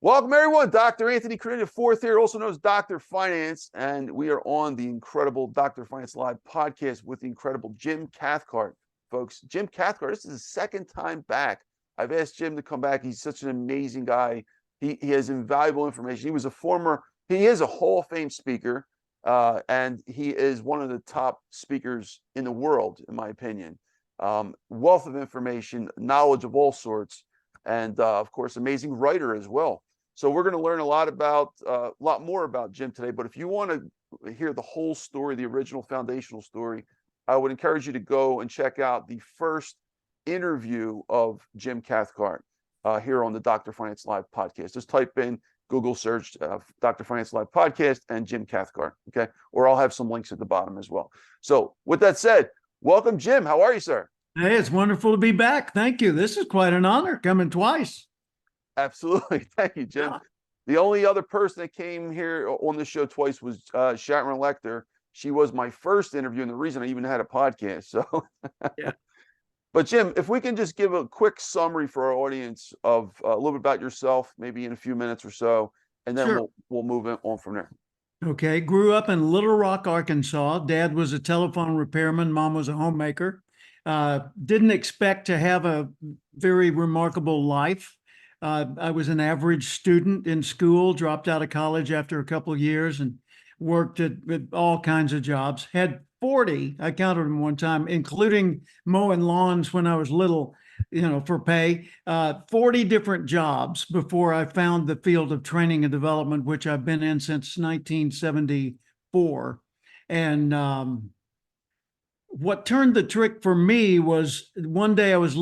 Welcome, everyone. Dr. Anthony Criniti IV here, also known as Dr. Finance, and we are on the incredible Dr. Finance Live podcast with the incredible Jim Cathcart, folks. Jim Cathcart, this is his second time back. I've asked Jim to come back. He's such an amazing guy. He has invaluable information. He is a Hall of Fame speaker, and he is one of the top speakers in the world, in my opinion. Wealth of information, knowledge of all sorts, and of course, amazing writer as well. So we're going to learn a lot more about Jim today. But if you want to hear the whole story, the original foundational story, I would encourage you to go and check out the first interview of Jim Cathcart here on the Dr. Finance Live podcast. Just type in Google search Dr. Finance Live podcast and Jim Cathcart. Okay, or I'll have some links at the bottom as well. So with that said, welcome, Jim. How are you, sir? Hey, it's wonderful to be back. Thank you. This is quite an honor, coming twice. Absolutely. Thank you, Jim. The only other person that came here on the show twice was Sharon Lecter. She was my first interview, and the reason I even had a podcast. So, yeah. But Jim, if we can just give a quick summary for our audience of a little bit about yourself, maybe in a few minutes or so, and then Sure. we'll move on from there. Okay. Grew up in Little Rock, Arkansas. Dad was a telephone repairman. Mom was a homemaker. Didn't expect to have a very remarkable life. I was an average student in school, dropped out of college after a couple of years and worked at all kinds of jobs. Had 40, I counted them one time, including mowing lawns when I was little, for pay, 40 different jobs before I found the field of training and development, which I've been in since 1974. And what turned the trick for me was one day I was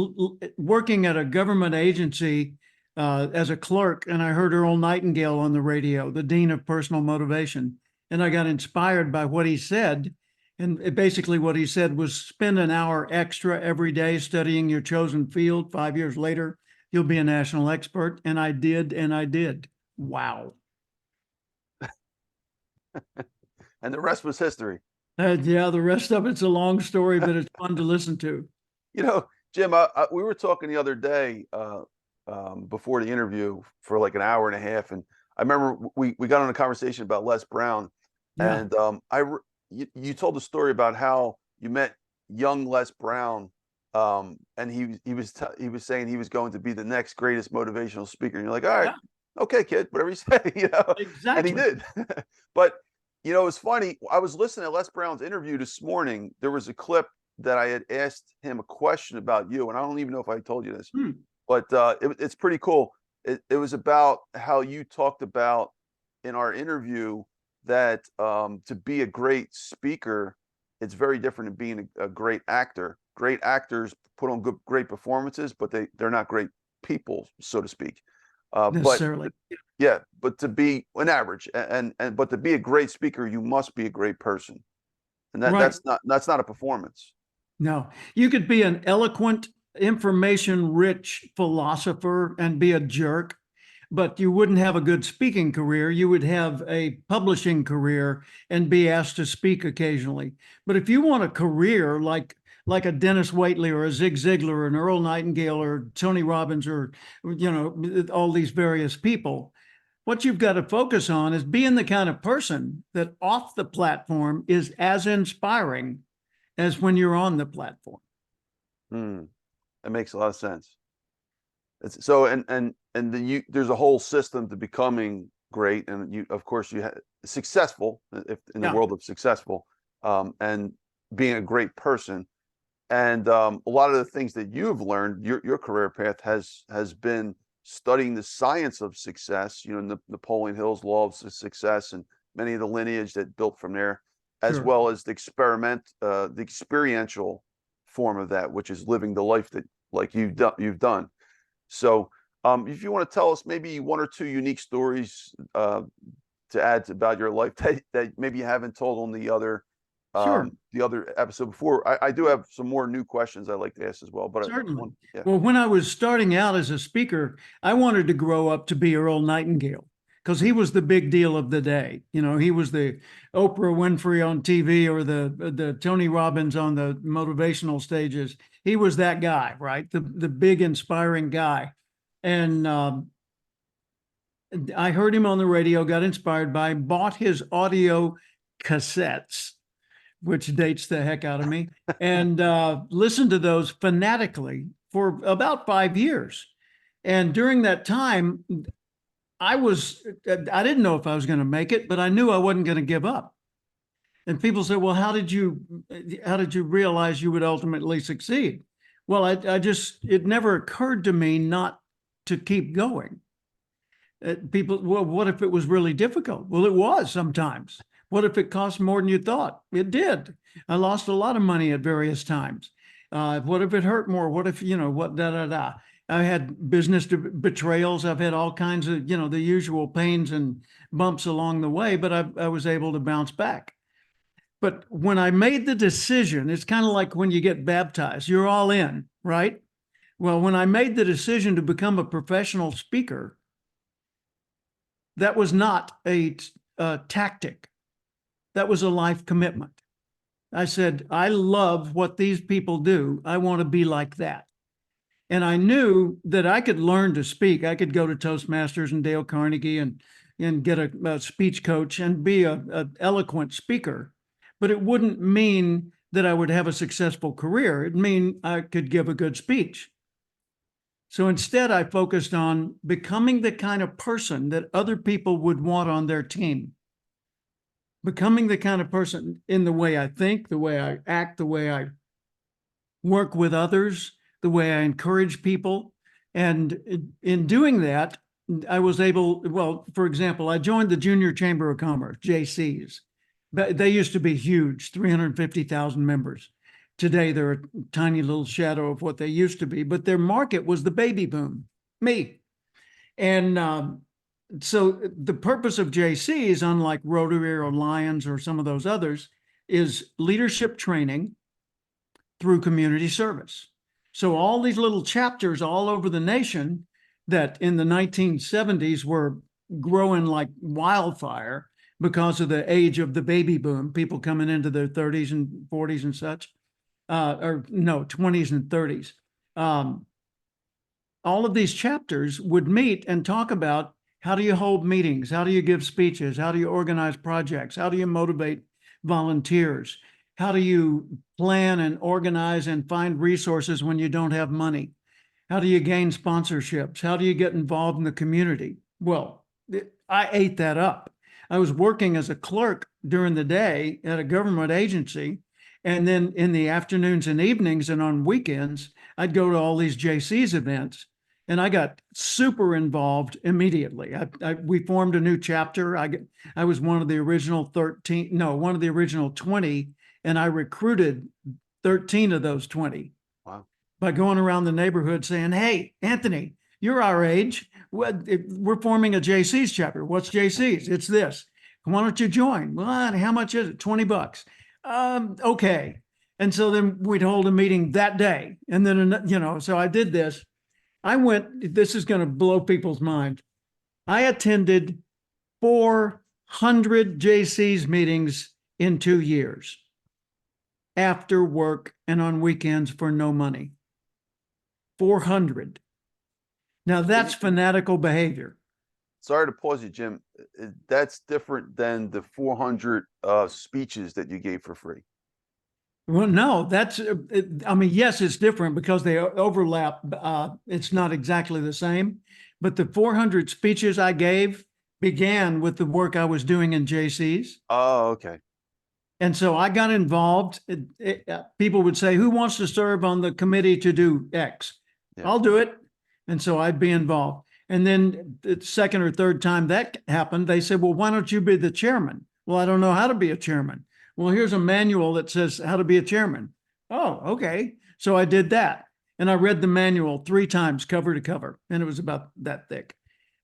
working at a government agency as a clerk, and I heard Earl Nightingale on the radio, the Dean of Personal Motivation. And I got inspired by what he said. And basically what he said was spend an hour extra every day studying your chosen field. 5 years later, you'll be a national expert. And I did, and I did. Wow. And the rest was history. Yeah, the rest of it's a long story, but it's fun to listen to. Jim, we were talking the other day before the interview for like an hour and a half, and I remember we got on a conversation about Les Brown, Yeah. and you told the story about how you met young Les Brown, and he was saying he was going to be the next greatest motivational speaker, and you're like, all right, yeah. Okay, kid, whatever you say, Exactly. And he did. But it's funny. I was listening to Les Brown's interview this morning. There was a clip that I had asked him a question about you, and I don't even know if I told you this, but it's pretty cool. It was about how you talked about in our interview that to be a great speaker, it's very different than being a great actor. Great actors put on great performances, but they're not great people, so to speak. Necessarily. But to be an average but to be a great speaker, you must be a great person, and that's not a performance. No, you could be an eloquent, information-rich philosopher and be a jerk, but you wouldn't have a good speaking career. You would have a publishing career and be asked to speak occasionally. But if you want a career like a Dennis Waitley or a Zig Ziglar or an Earl Nightingale or Tony Robbins or, all these various people, what you've got to focus on is being the kind of person that off the platform is as inspiring as when you're on the platform. That makes a lot of sense. So, there's a whole system to becoming great, and you have successful in the world of successful, and being a great person. And a lot of the things that you've learned, your career path has been studying the science of success, Napoleon Hill's law of success and many of the lineage that built from there, as well as the experiential form of that, which is living the life that like you've done. So if you want to tell us maybe one or two unique stories to add about your life that maybe you haven't told on the other episode before. I do have some more new questions I'd like to ask as well. But certainly. Well, when I was starting out as a speaker, I wanted to grow up to be Earl Nightingale because he was the big deal of the day. He was the Oprah Winfrey on TV or the Tony Robbins on the motivational stages. He was that guy, right? The big inspiring guy. And I heard him on the radio, got inspired by, bought his audio cassettes, which dates the heck out of me, and listened to those fanatically for about 5 years. And during that time, I didn't know if I was going to make it, but I knew I wasn't going to give up. And people say, well, how did you realize you would ultimately succeed? Well, it never occurred to me not to keep going. People, well, what if it was really difficult? Well, it was sometimes. What if it cost more than you thought? It did. I lost a lot of money at various times. What if it hurt more? What if, I had business betrayals. I've had all kinds of, the usual pains and bumps along the way, but I was able to bounce back. But when I made the decision, it's kind of like when you get baptized, you're all in, right? Well, when I made the decision to become a professional speaker, that was not a tactic. That was a life commitment. I said, I love what these people do. I want to be like that. And I knew that I could learn to speak. I could go to Toastmasters and Dale Carnegie and get a speech coach and be an eloquent speaker. But it wouldn't mean that I would have a successful career. It'd mean I could give a good speech. So instead, I focused on becoming the kind of person that other people would want on their team. Becoming the kind of person in the way I think, the way I act, the way I work with others, the way I encourage people. And in doing that, I was able, well, for example, I joined the Junior Chamber of Commerce, JCs. They used to be huge, 350,000 members. Today, they're a tiny little shadow of what they used to be, but their market was the baby boom, me. And so the purpose of JCs, unlike Rotary or Lions or some of those others, is leadership training through community service. So all these little chapters all over the nation that in the 1970s were growing like wildfire because of the age of the baby boom, people coming into their 30s and 40s and such. 20s and 30s. All of these chapters would meet and talk about how do you hold meetings? How do you give speeches? How do you organize projects? How do you motivate volunteers? How do you plan and organize and find resources when you don't have money? How do you gain sponsorships? How do you get involved in the community? Well, I ate that up. I was working as a clerk during the day at a government agency. And then in the afternoons and evenings and on weekends, I'd go to all these JC's events, and I got super involved immediately. We formed a new chapter. I was one of the original 20, and I recruited 13 of those 20. Wow. By going around the neighborhood saying, hey, Anthony, you're our age. We're forming a JC's chapter. What's JC's? It's this. Why don't you join? Well, how much is it? $20. Okay. And so then we'd hold a meeting that day. And then, so I did this. This is going to blow people's mind. I attended 400 JC's meetings in 2 years after work and on weekends for no money. 400. Now that's fanatical behavior. Sorry to pause you, Jim. That's different than the 400 speeches that you gave for free. Well, no, yes, it's different because they overlap. It's not exactly the same, but the 400 speeches I gave began with the work I was doing in JC's. Oh, okay. And so I got involved. People would say, who wants to serve on the committee to do X? Yeah. I'll do it. And so I'd be involved. And then the second or third time that happened, they said, well, why don't you be the chairman? Well, I don't know how to be a chairman. Well, here's a manual that says how to be a chairman. Oh, okay. So I did that. And I read the manual 3 times, cover to cover. And it was about that thick.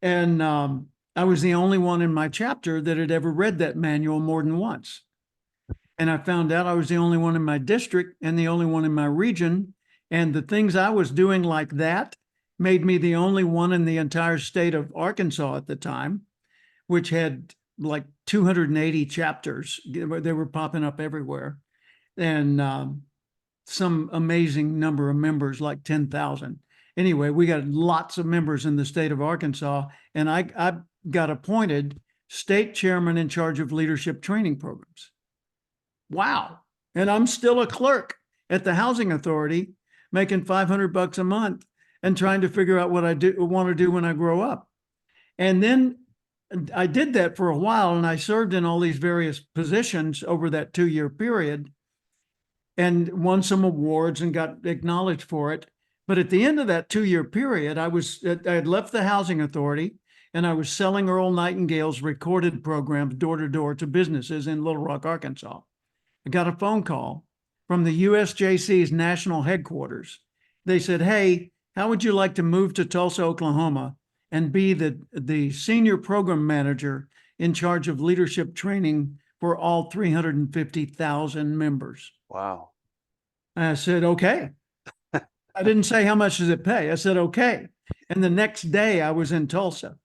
And I was the only one in my chapter that had ever read that manual more than once. And I found out I was the only one in my district and the only one in my region. And the things I was doing like that made me the only one in the entire state of Arkansas at the time, which had like 280 chapters. They were popping up everywhere. And some amazing number of members, like 10,000. Anyway, we got lots of members in the state of Arkansas. And I got appointed state chairman in charge of leadership training programs. Wow. And I'm still a clerk at the housing authority, making $500 a month and trying to figure out what I want to do when I grow up. And then I did that for a while, and I served in all these various positions over that 2-year period and won some awards and got acknowledged for it. But at the end of that 2-year period, I had left the housing authority and I was selling Earl Nightingale's recorded programs door to door to businesses in Little Rock, Arkansas. I got a phone call from the USJC's national headquarters. They said, "Hey, how would you like to move to Tulsa, Oklahoma and be the senior program manager in charge of leadership training for all 350,000 members?" Wow. And I said, "Okay." I didn't say how much does it pay. I said, "Okay." And the next day I was in Tulsa.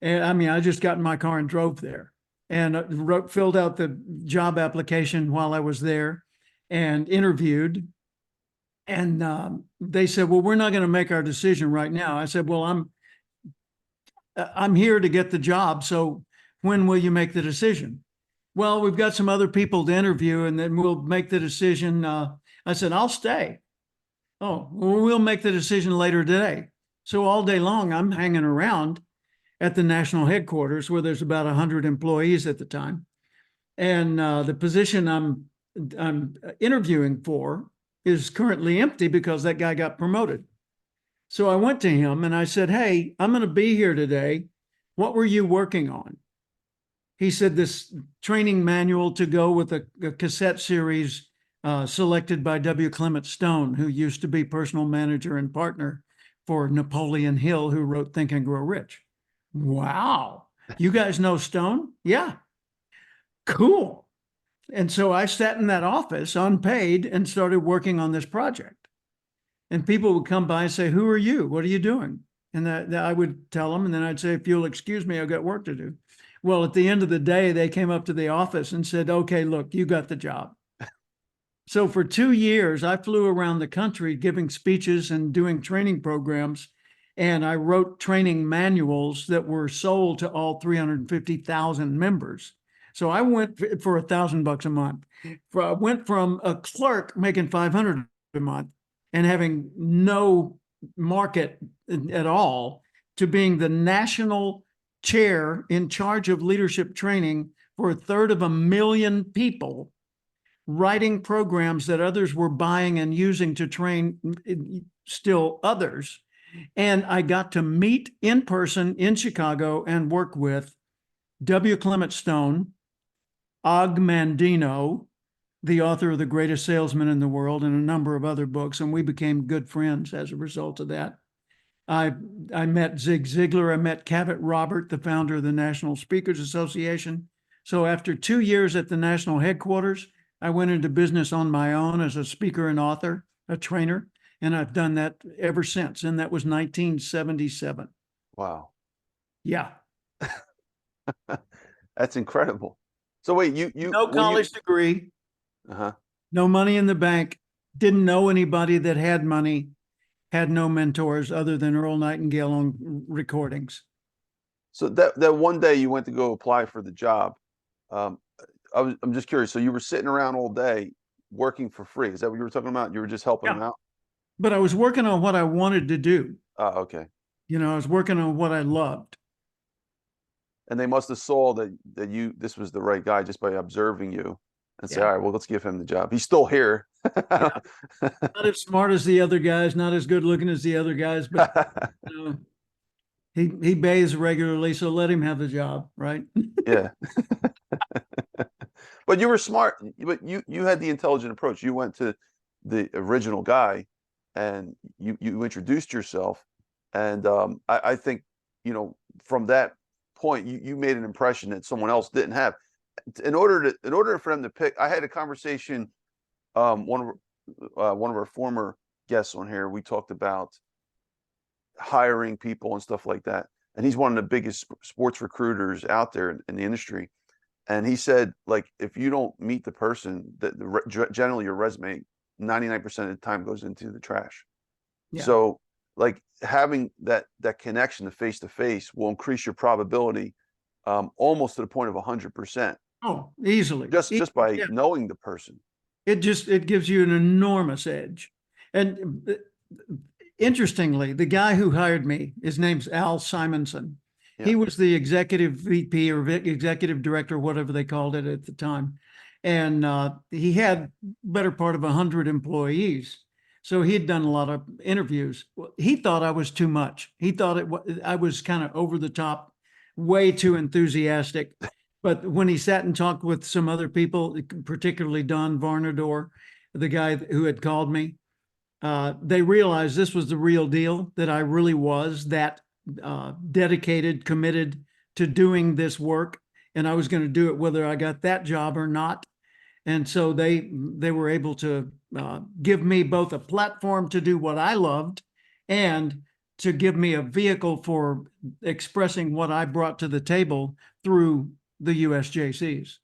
And I mean, I just got in my car and drove there and filled out the job application while I was there and interviewed. And they said, "Well, we're not going to make our decision right now." I said, "Well, I'm here to get the job. So when will you make the decision?" "Well, we've got some other people to interview and then we'll make the decision." I said, "I'll stay." "Oh, well, we'll make the decision later today." So all day long, I'm hanging around at the national headquarters where there's about 100 employees at the time. And the position I'm interviewing for is currently empty because that guy got promoted. So I went to him and I said, "Hey, I'm going to be here today. What were you working on?" He said, "This training manual to go with a cassette series selected by W. Clement Stone, who used to be personal manager and partner for Napoleon Hill, who wrote Think and Grow Rich." "Wow. You guys know Stone?" "Yeah." "Cool." And so I sat in that office unpaid and started working on this project. And people would come by and say, "Who are you? What are you doing?" And I would tell them, and then I'd say, "If you'll excuse me, I've got work to do." Well, at the end of the day, they came up to the office and said, "Okay, look, you got the job." So for 2 years, I flew around the country giving speeches and doing training programs. And I wrote training manuals that were sold to all 350,000 members. So I went for $1,000 a month. I went from a clerk making $500 a month and having no market at all to being the national chair in charge of leadership training for 1/3 of a million people, writing programs that others were buying and using to train still others. And I got to meet in person in Chicago and work with W. Clement Stone, Og Mandino, the author of The Greatest Salesman in the World, and a number of other books. And we became good friends as a result of that. I met Zig Ziglar. I met Cavett Robert, the founder of the National Speakers Association. So after 2 years at the national headquarters, I went into business on my own as a speaker and author, a trainer. And I've done that ever since. And that was 1977. Wow. Yeah. That's incredible. So wait, No college degree, uh-huh. no money in the bank, didn't know anybody that had money, had no mentors other than Earl Nightingale on recordings. So that one day you went to go apply for the job. I'm just curious. So you were sitting around all day working for free. Is that what you were talking about? You were just helping them out? But I was working on what I wanted to do. Oh, okay. You know, I was working on what I loved. And they must have saw that this was the right guy just by observing you and say, Yeah. "All right, well, let's give him the job. He's still here." Not as smart as the other guys, not as good looking as the other guys, but you know, he bathes regularly, so let him have the job, right? Yeah. But you were smart, but you had the intelligent approach. You went to the original guy and you introduced yourself. And I think, from that point, you made an impression that someone else didn't have. In order for them to pick, I had a conversation, one of our former guests on here, we talked about hiring people and stuff like that. And he's one of the biggest sports recruiters out there in the industry. And he said, like, if you don't meet the person, that generally your resume 99% of the time goes into the trash. Yeah. So like having that connection, the face to face, will increase your probability almost to the point of 100%. Oh, easily. Just by Yeah. knowing the person. It gives you an enormous edge. And interestingly, the guy who hired me, his name's Al Simonson. Yeah. He was the executive VP or executive director, whatever they called it at the time. And he had better part of 100 employees. So he'd done a lot of interviews. He thought I was too much. He thought I was kind of over the top, way too enthusiastic. But when he sat and talked with some other people, particularly Don Varnador, the guy who had called me, they realized this was the real deal, that I really was that dedicated, committed to doing this work, and I was going to do it whether I got that job or not. And so they were able to give me both a platform to do what I loved and to give me a vehicle for expressing what I brought to the table through the USJCs.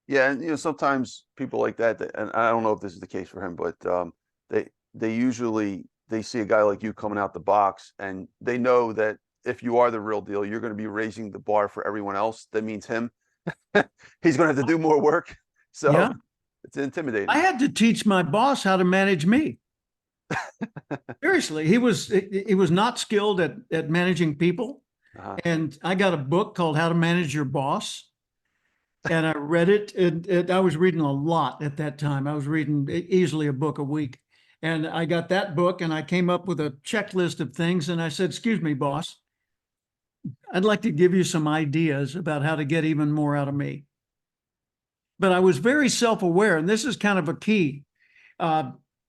Yeah, and sometimes people like that, and I don't know if this is the case for him, but they usually see a guy like you coming out the box, and they know that if you are the real deal, you're going to be raising the bar for everyone else. That means him. He's going to have to do more work. So yeah. It's intimidating. I had to teach my boss how to manage me. Seriously, he was not skilled at managing people. And I got a book called How to Manage Your Boss. And I read it, and I was reading a lot at that time. I was reading easily a book a week. And I got that book, and I came up with a checklist of things. And I said, excuse me, boss, I'd like to give you some ideas about how to get even more out of me. But I was very self-aware, and this is kind of a key.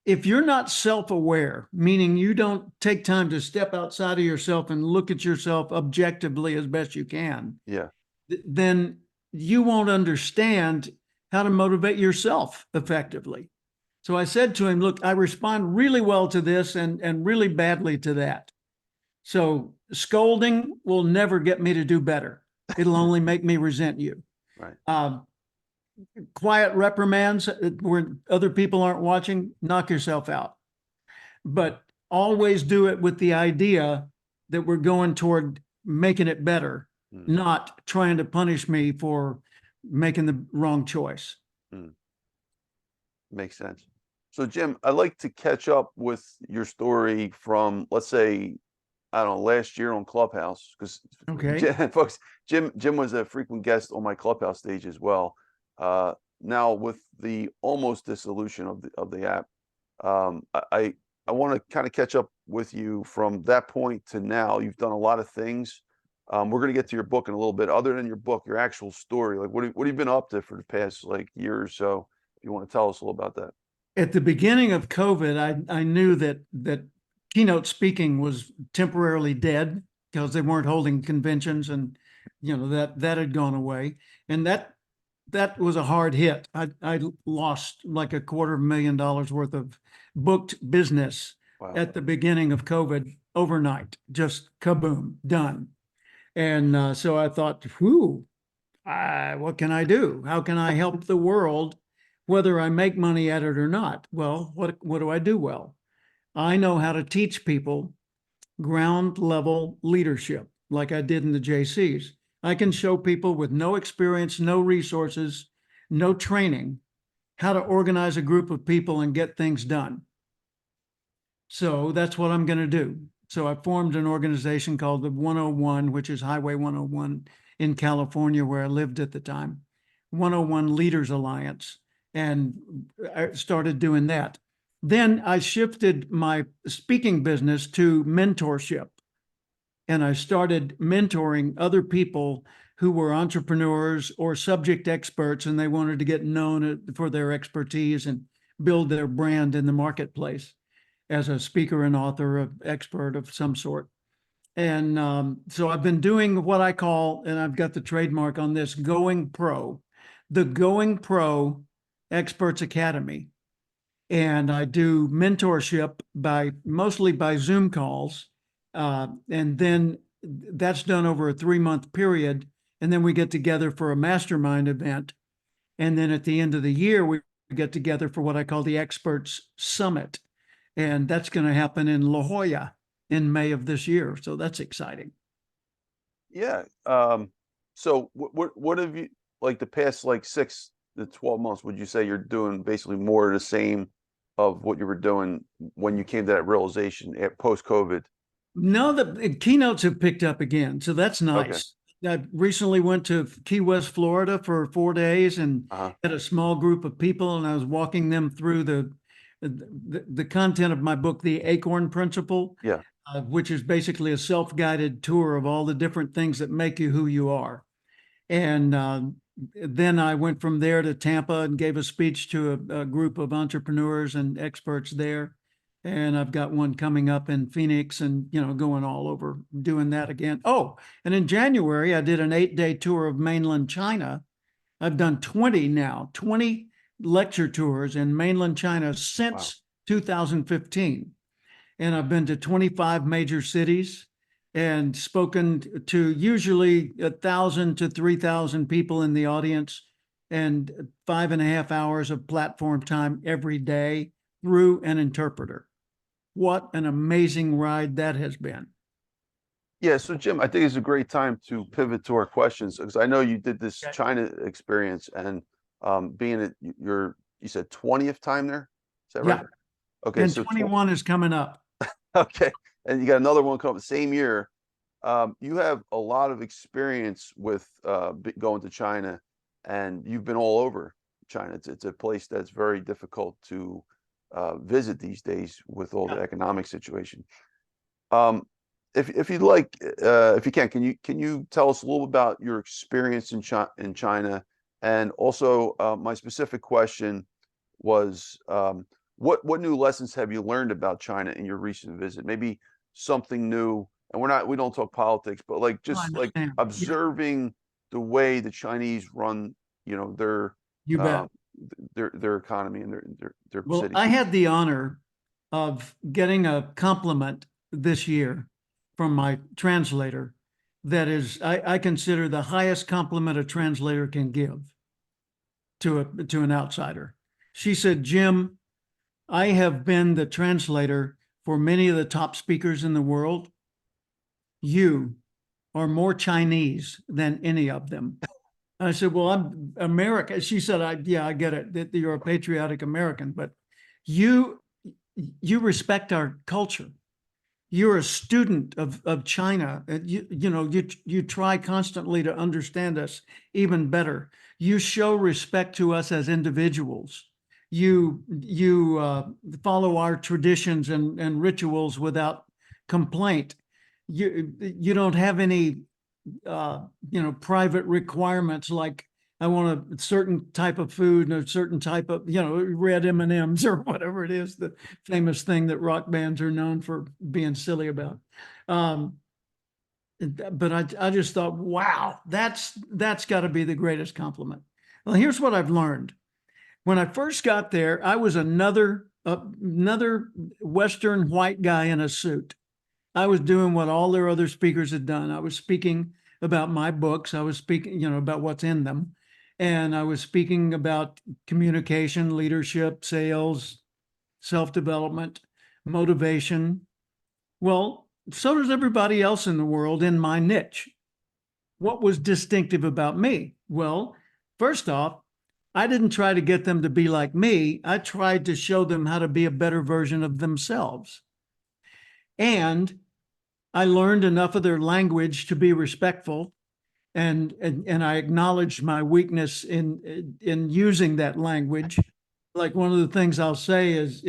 If you're not self-aware, meaning you don't take time to step outside of yourself and look at yourself objectively as best you can, yeah, then you won't understand how to motivate yourself effectively. So I said to him, look, I respond really well to this and really badly to that. So scolding will never get me to do better. It'll only make me resent you. Right. Quiet reprimands where other people aren't watching, knock yourself out. But always do it with the idea that we're going toward making it better, not trying to punish me for making the wrong choice. Makes sense. So Jim, I'd like to catch up with your story from, let's say, I don't know, last year on Clubhouse, because folks, Jim was a frequent guest on my Clubhouse stage as well. Now with the almost dissolution of the app, I want to kind of catch up with you from that point to now. You've done a lot of things. We're going to get to your book in a little bit. Other than your book, your actual story, like what have you been up to for the past like year or so? If you want to tell us a little about that. At the beginning of COVID, I knew that keynote speaking was temporarily dead because they weren't holding conventions, and that had gone away, and that was a hard hit. I lost like $250,000 worth of booked business at the beginning of COVID overnight, just kaboom, done. And so I thought, what can I do? How can I help the world, whether I make money at it or not? Well, what do I do well? I know how to teach people ground level leadership, like I did in the JCs. I can show people with no experience, no resources, no training, how to organize a group of people and get things done. So that's what I'm going to do. So I formed an organization called the 101, which is Highway 101 in California, where I lived at the time, 101 Leaders Alliance, and I started doing that. Then I shifted my speaking business to mentorship. And I started mentoring other people who were entrepreneurs or subject experts, and they wanted to get known for their expertise and build their brand in the marketplace as a speaker and author, an expert of some sort. And so I've been doing what I call, and I've got the trademark on this, Going Pro, the Going Pro Experts Academy. And I do mentorship mostly by Zoom calls. And then that's done over a 3-month period. And then we get together for a mastermind event. And then at the end of the year, we get together for what I call the Experts Summit. And that's going to happen in La Jolla in May of this year. So that's exciting. Yeah. So what have you, like the past like 6 to 12 months, would you say you're doing basically more of the same of what you were doing when you came to that realization at post-COVID? No, the keynotes have picked up again, so that's Okay. nice. I recently went to Key West, Florida for 4 days and Uh-huh. had a small group of people, and I was walking them through the content of my book, The Acorn Principle, Yeah. which is basically a self-guided tour of all the different things that make you who you are. And then I went from there to Tampa and gave a speech to a group of entrepreneurs and experts there. And I've got one coming up in Phoenix and, going all over doing that again. Oh, and in January, I did an 8-day tour of mainland China. I've done 20 lecture tours in mainland China Wow. since 2015. And I've been to 25 major cities and spoken to usually 1,000 to 3,000 people in the audience, and 5.5 hours of platform time every day through an interpreter. What an amazing ride that has been. Yeah, so Jim, I think it's a great time to pivot to our questions because I know you did this Okay. China experience and being at you said 20th time there. Is that right? Yeah. Okay, And so 21 is coming up. okay, and you got another one coming the same year. You have a lot of experience with going to China, and you've been all over China. It's a place that's very difficult to visit these days with all the Yeah. economic situation. Um, if you'd like, if you can you tell us a little about your experience in China, and also my specific question was what new lessons have you learned about China in your recent visit? Maybe something new, and we don't talk politics, but like Oh, I just like understand. Yeah, observing the way the Chinese run, their you bet. um, their economy and their Well, city. I had the honor of getting a compliment this year from my translator that is, I consider the highest compliment a translator can give to an outsider. She said, Jim, I have been the translator for many of the top speakers in the world. You are more Chinese than any of them. I said, well, I'm American. She said, yeah, I get it, that you're a patriotic American, but you you respect our culture. You're a student of China. You try constantly to understand us even better. You show respect to us as individuals. You follow our traditions and rituals without complaint. You don't have any private requirements like I want a certain type of food and a certain type of, red M&Ms or whatever it is, the famous thing that rock bands are known for being silly about. Um, but I just thought, wow, that's got to be the greatest compliment. Well, here's what I've learned. When I first got there, I was another Western white guy in a suit. I was doing what all their other speakers had done. I was speaking about my books. I was speaking, about what's in them. And I was speaking about communication, leadership, sales, self-development, motivation. Well, so does everybody else in the world in my niche. What was distinctive about me? Well, first off, I didn't try to get them to be like me. I tried to show them how to be a better version of themselves. And I learned enough of their language to be respectful, and I acknowledged my weakness in using that language. Like one of the things I'll say is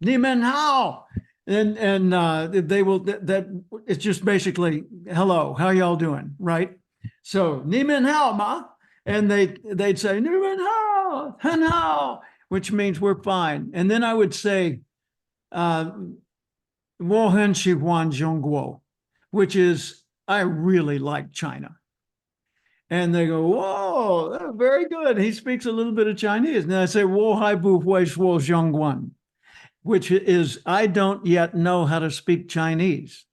"Ni men hao," and they will that it's just basically hello, how y'all doing, right? So "Ni men hao ma," and they'd say "Ni men hao, hen hao," which means we're fine, and then I would say. Wo hen shi huan zhong guo, which is I really like China. And they go, whoa, very good. He speaks a little bit of Chinese. And I say, wo hai bu hui shuo zhong guan, which is I don't yet know how to speak Chinese,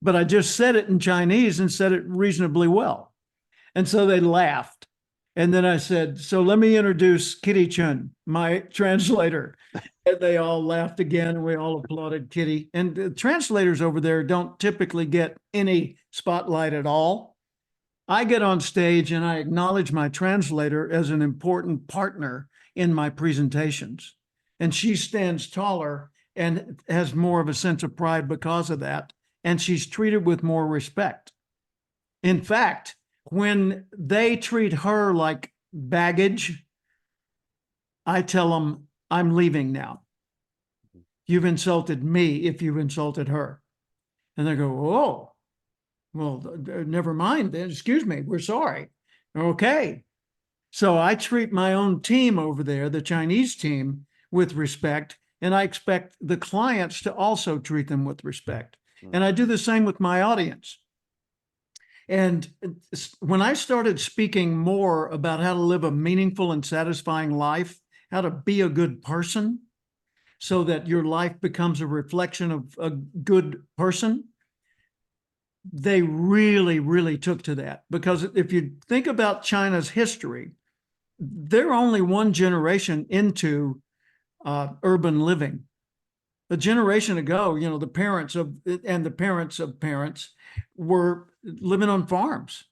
but I just said it in Chinese and said it reasonably well. And so they laughed. And then I said, so let me introduce Kitty Chun, my translator. And they all laughed again, and we all applauded Kitty. And the translators over there don't typically get any spotlight at all. I get on stage and I acknowledge my translator as an important partner in my presentations. And she stands taller and has more of a sense of pride because of that. And she's treated with more respect. In fact, when they treat her like baggage, I tell them, I'm leaving now. You've insulted me if you've insulted her. And they go, oh, well, never mind then. Excuse me, we're sorry. Okay. So I treat my own team over there, the Chinese team, with respect, and I expect the clients to also treat them with respect. And I do the same with my audience. And when I started speaking more about how to live a meaningful and satisfying life, how to be a good person so that your life becomes a reflection of a good person, they really, really took to that. Because if you think about China's history, they're only one generation into urban living. A generation ago, you know, the parents of parents were living on farms.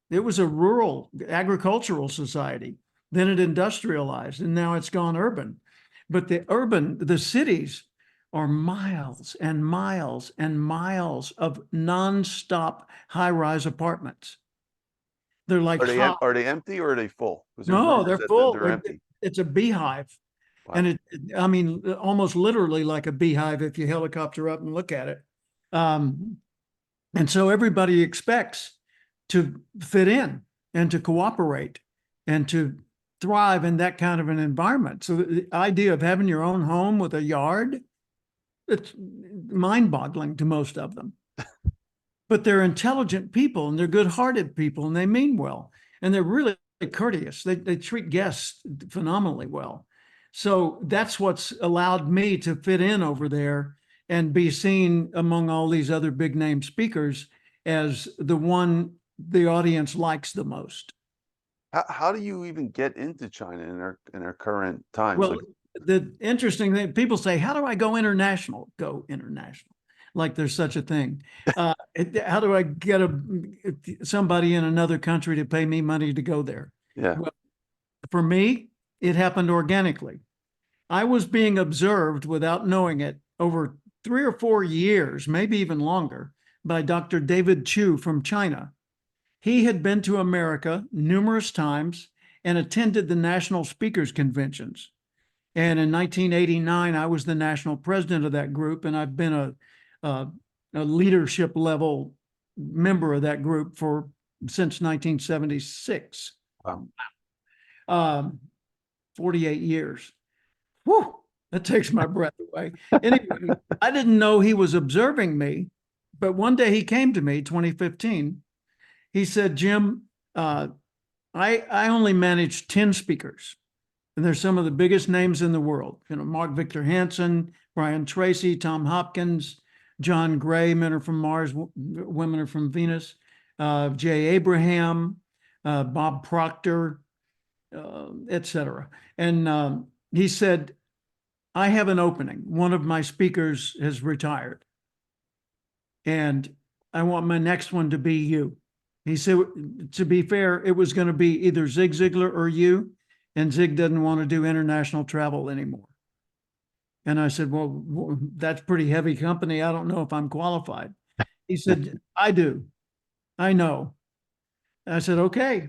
It was a rural agricultural society. Then it industrialized, and now it's gone urban. But the cities are miles and miles and miles of nonstop high-rise apartments. They're like are they empty or are they full? No, they're full. They're empty. It's a beehive. Wow. And I mean, almost literally like a beehive if you helicopter up and look at it. And so everybody expects to fit in and to cooperate and to thrive in that kind of an environment. So the idea of having your own home with a yard, it's mind-boggling to most of them. But they're intelligent people and they're good-hearted people and they mean well. And they're really courteous. They treat guests phenomenally well. So that's what's allowed me to fit in over there and be seen among all these other big name speakers as the one the audience likes the most. How do you even get into China in our current times? Well, the interesting thing, people say, how do I go international? Go international. Like there's such a thing. How do I get somebody in another country to pay me money to go there? Yeah. Well, for me, it happened organically. I was being observed without knowing it over 3 or 4 years, maybe even longer, by Dr. David Chu from China. He had been to America numerous times and attended the national speakers conventions. And in 1989, I was the national president of that group, and I've been a leadership level member of that group since 1976. Wow. 48 years. Whew, that takes my breath away. Anyway, I didn't know he was observing me, but one day he came to me, 2015. He said, Jim, I only manage 10 speakers, and they're some of the biggest names in the world. You know, Mark Victor Hansen, Brian Tracy, Tom Hopkins, John Gray, Men Are From Mars, Women Are From Venus, Jay Abraham, Bob Proctor, etc. And he said, I have an opening. One of my speakers has retired, and I want my next one to be you. He said, to be fair, it was going to be either Zig Ziglar or you, and Zig doesn't want to do international travel anymore. And I said, well, that's pretty heavy company. I don't know if I'm qualified. He said, I do. I know. I said, okay.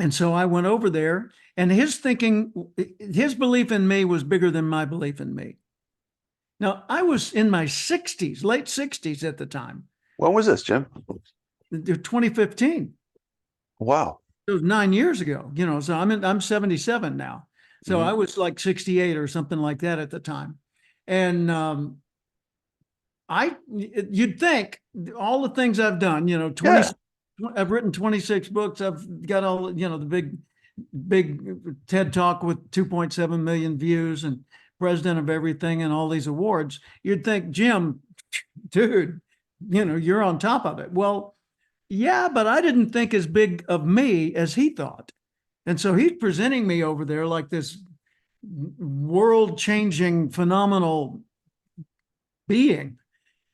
And so I went over there, and his belief in me was bigger than my belief in me. Now, I was in my 60s, late 60s at the time. When was this, Jim? 2015. Wow. It was 9 years ago, you know, so I'm 77 now. So Mhm. I was like 68 or something like that at the time. And you'd think all the things I've done, you know, I've written 26 books. I've got all, you know, the big TED Talk with 2.7 million views and president of everything and all these awards. You'd think, Jim, dude, you know, you're on top of it. Well, yeah, but I didn't think as big of me as he thought. And so he's presenting me over there like this world-changing, phenomenal being.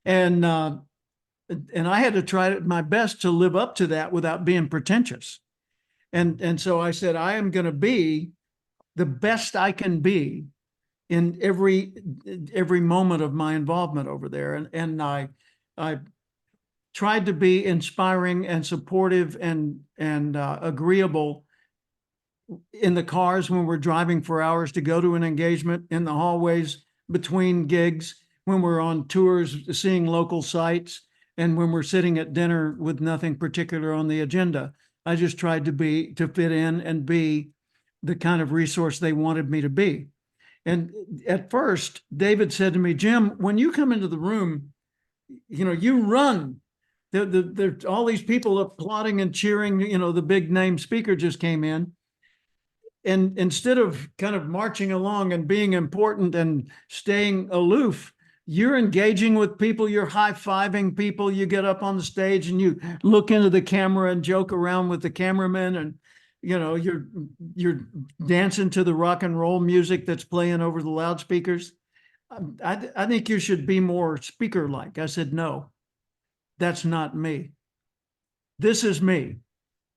And I had to try my best to live up to that without being pretentious. And so I said, I am going to be the best I can be in every moment of my involvement over there. And I tried to be inspiring and supportive and agreeable in the cars when we're driving for hours to go to an engagement, in the hallways between gigs, when we're on tours seeing local sites, and when we're sitting at dinner with nothing particular on the agenda. I just tried to fit in and be the kind of resource they wanted me to be. And at first, David said to me, Jim, when you come into the room, you run. There all these people applauding and cheering, the big name speaker just came in. And instead of kind of marching along and being important and staying aloof, you're engaging with people, you're high-fiving people, you get up on the stage and you look into the camera and joke around with the cameraman, and you're dancing to the rock and roll music that's playing over the loudspeakers. I think you should be more speaker-like. I said, no, that's not me. This is me.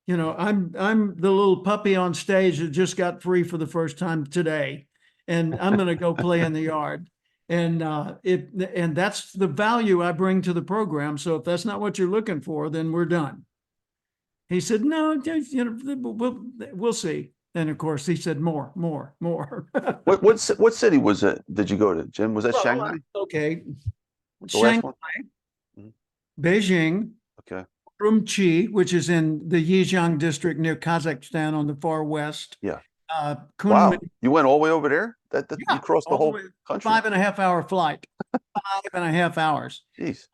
I'm the little puppy on stage that just got free for the first time today, and I'm going to go play in the yard. And that's the value I bring to the program. So if that's not what you're looking for, then we're done. He said, no, we'll see. And of course, he said, more. What city was it? Did you go to, Jim? Was that Shanghai? Okay. The last one? Beijing. Okay. Urumqi, which is in the Yizhang district near Kazakhstan on the far west. Yeah. Kunming. Wow. You went all the way over there? Yeah, you crossed the whole country. 5.5 hour flight. 5.5 hours. Jeez.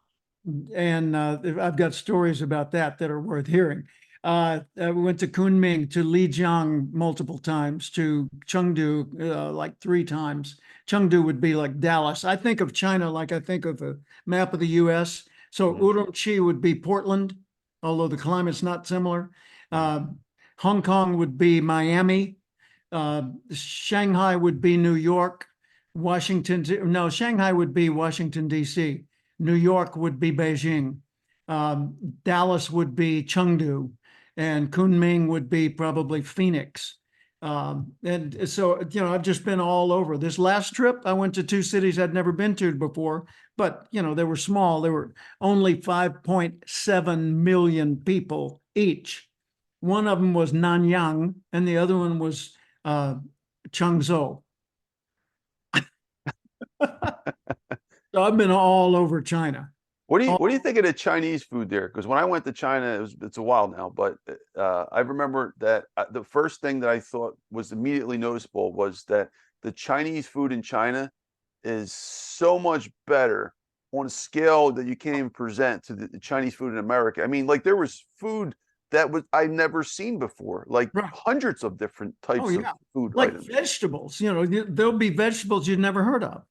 And I've got stories about that are worth hearing. We went to Kunming, to Lijiang multiple times, to Chengdu like 3 times. Chengdu would be like Dallas. I think of China like I think of a map of the U.S. So Urumqi would be Portland, although the climate's not similar. Hong Kong would be Miami. Shanghai would be New York. Shanghai would be Washington, D.C. New York would be Beijing. Dallas would be Chengdu. And Kunming would be probably Phoenix. And so, I've just been all over. This last trip, I went to 2 cities I'd never been to before, but, they were small. There were only 5.7 million people each. One of them was Nanyang, and the other one was Changzhou. So I've been all over China. What do you think of the Chinese food there? Because when I went to China, it's a while now, but I remember that the first thing that I thought was immediately noticeable was that the Chinese food in China is so much better on a scale that you can't even present to the Chinese food in America. I mean, like, there was food that I'd never seen before, like hundreds of different types of food items. Vegetables, there'll be vegetables you'd never heard of.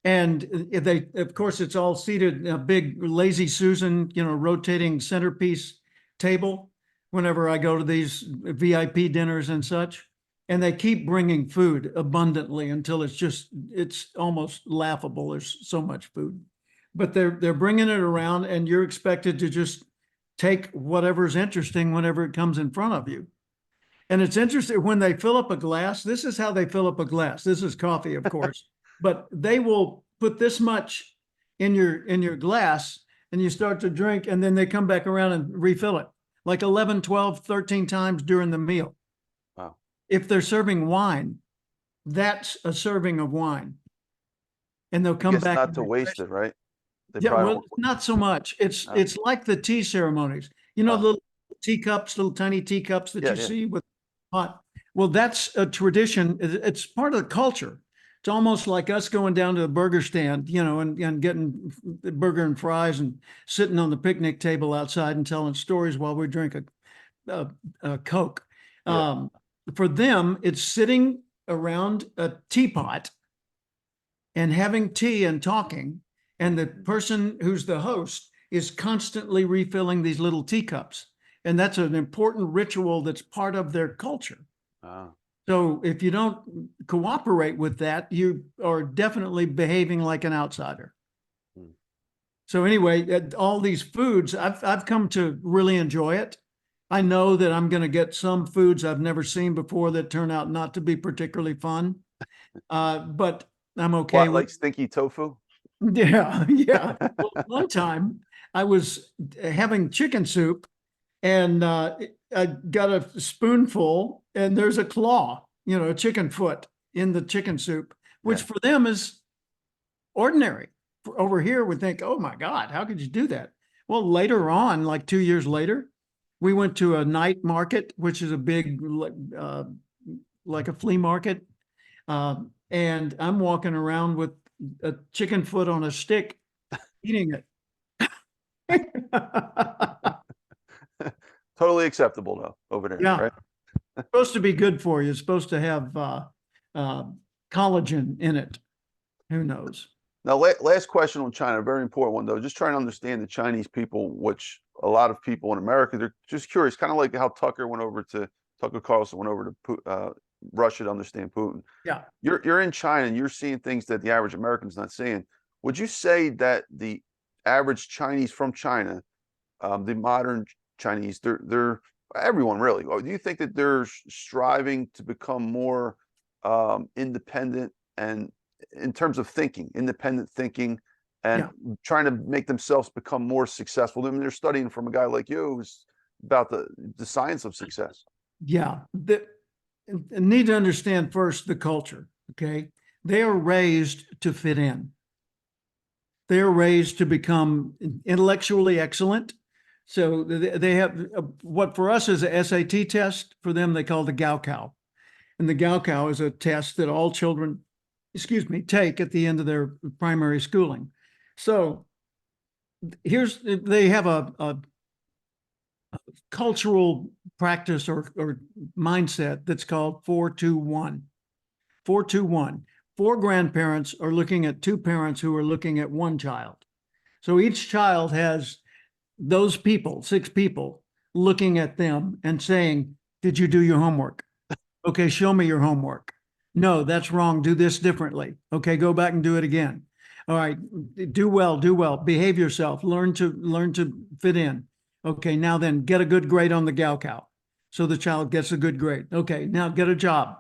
And of course, it's all seated in a big lazy Susan, rotating centerpiece table whenever I go to these VIP dinners and such. And they keep bringing food abundantly until it's almost laughable. There's so much food, but they're bringing it around, and you're expected to just take whatever's interesting whenever it comes in front of you. And it's interesting when they fill up a glass. This is how they fill up a glass. This is coffee, of course. But they will put this much in your glass, and you start to drink, and then they come back around and refill it like 11, 12, 13 times during the meal. Wow. If they're serving wine, that's a serving of wine. And they'll come back. Not to waste it, right? Not so much. It's like the tea ceremonies. Little teacups, little tiny teacups that you see with hot. Well, that's a tradition. It's part of the culture. It's almost like us going down to the burger stand, and getting the burger and fries and sitting on the picnic table outside and telling stories while we drink a Coke. Yeah. For them, it's sitting around a teapot and having tea and talking. And the person who's the host is constantly refilling these little teacups. And that's an important ritual that's part of their culture. Ah. So if you don't cooperate with that, you are definitely behaving like an outsider. Hmm. So anyway, all these foods, I've come to really enjoy it. I know that I'm going to get some foods I've never seen before that turn out not to be particularly fun, but I'm okay What, with. like stinky tofu? Yeah, yeah. Well, one time I was having chicken soup and I got a spoonful and there's a claw, a chicken foot in the chicken soup, which Yeah. for them is ordinary. Over here, we think, oh my God, how could you do that? Well, later on, like 2 years later, we went to a night market, which is a big, like a flea market. And I'm walking around with a chicken foot on a stick, eating it. Totally acceptable though over there, Yeah, right? supposed to be good for you. It's supposed to have uh, collagen in it. Who knows? Now, last question on China, a very important one though. Just trying to understand the Chinese people, which a lot of people in America, they're just curious, kind of like how Tucker Carlson went over to Russia to understand Putin. Yeah. You're in China and you're seeing things that the average American's not seeing. Would you say that the average Chinese from China, the modern Chinese, they're everyone really, or do you think that they're striving to become more independent and in terms of thinking, independent thinking, and Yeah. trying to make themselves become more successful? I mean, they're studying from a guy like you who's about the science of success. Yeah. Need to understand first the culture. Okay. They are raised to fit in. They are raised to become intellectually excellent. So they have what for us is a SAT test. For them, they call the Gaokao. And the Gaokao is a test that all children, take at the end of their primary schooling. So they have a cultural practice or mindset that's called 4-2-1. 4-2-1. Four grandparents are looking at two parents who are looking at one child. So each child has those people, 6 people, looking at them and saying, did you do your homework? Okay, show me your homework. No, that's wrong. Do this differently. Okay, go back and do it again. All right, do well, behave yourself, learn to fit in. Okay, now then get a good grade on the Gaokao. So the child gets a good grade. Okay, now get a job.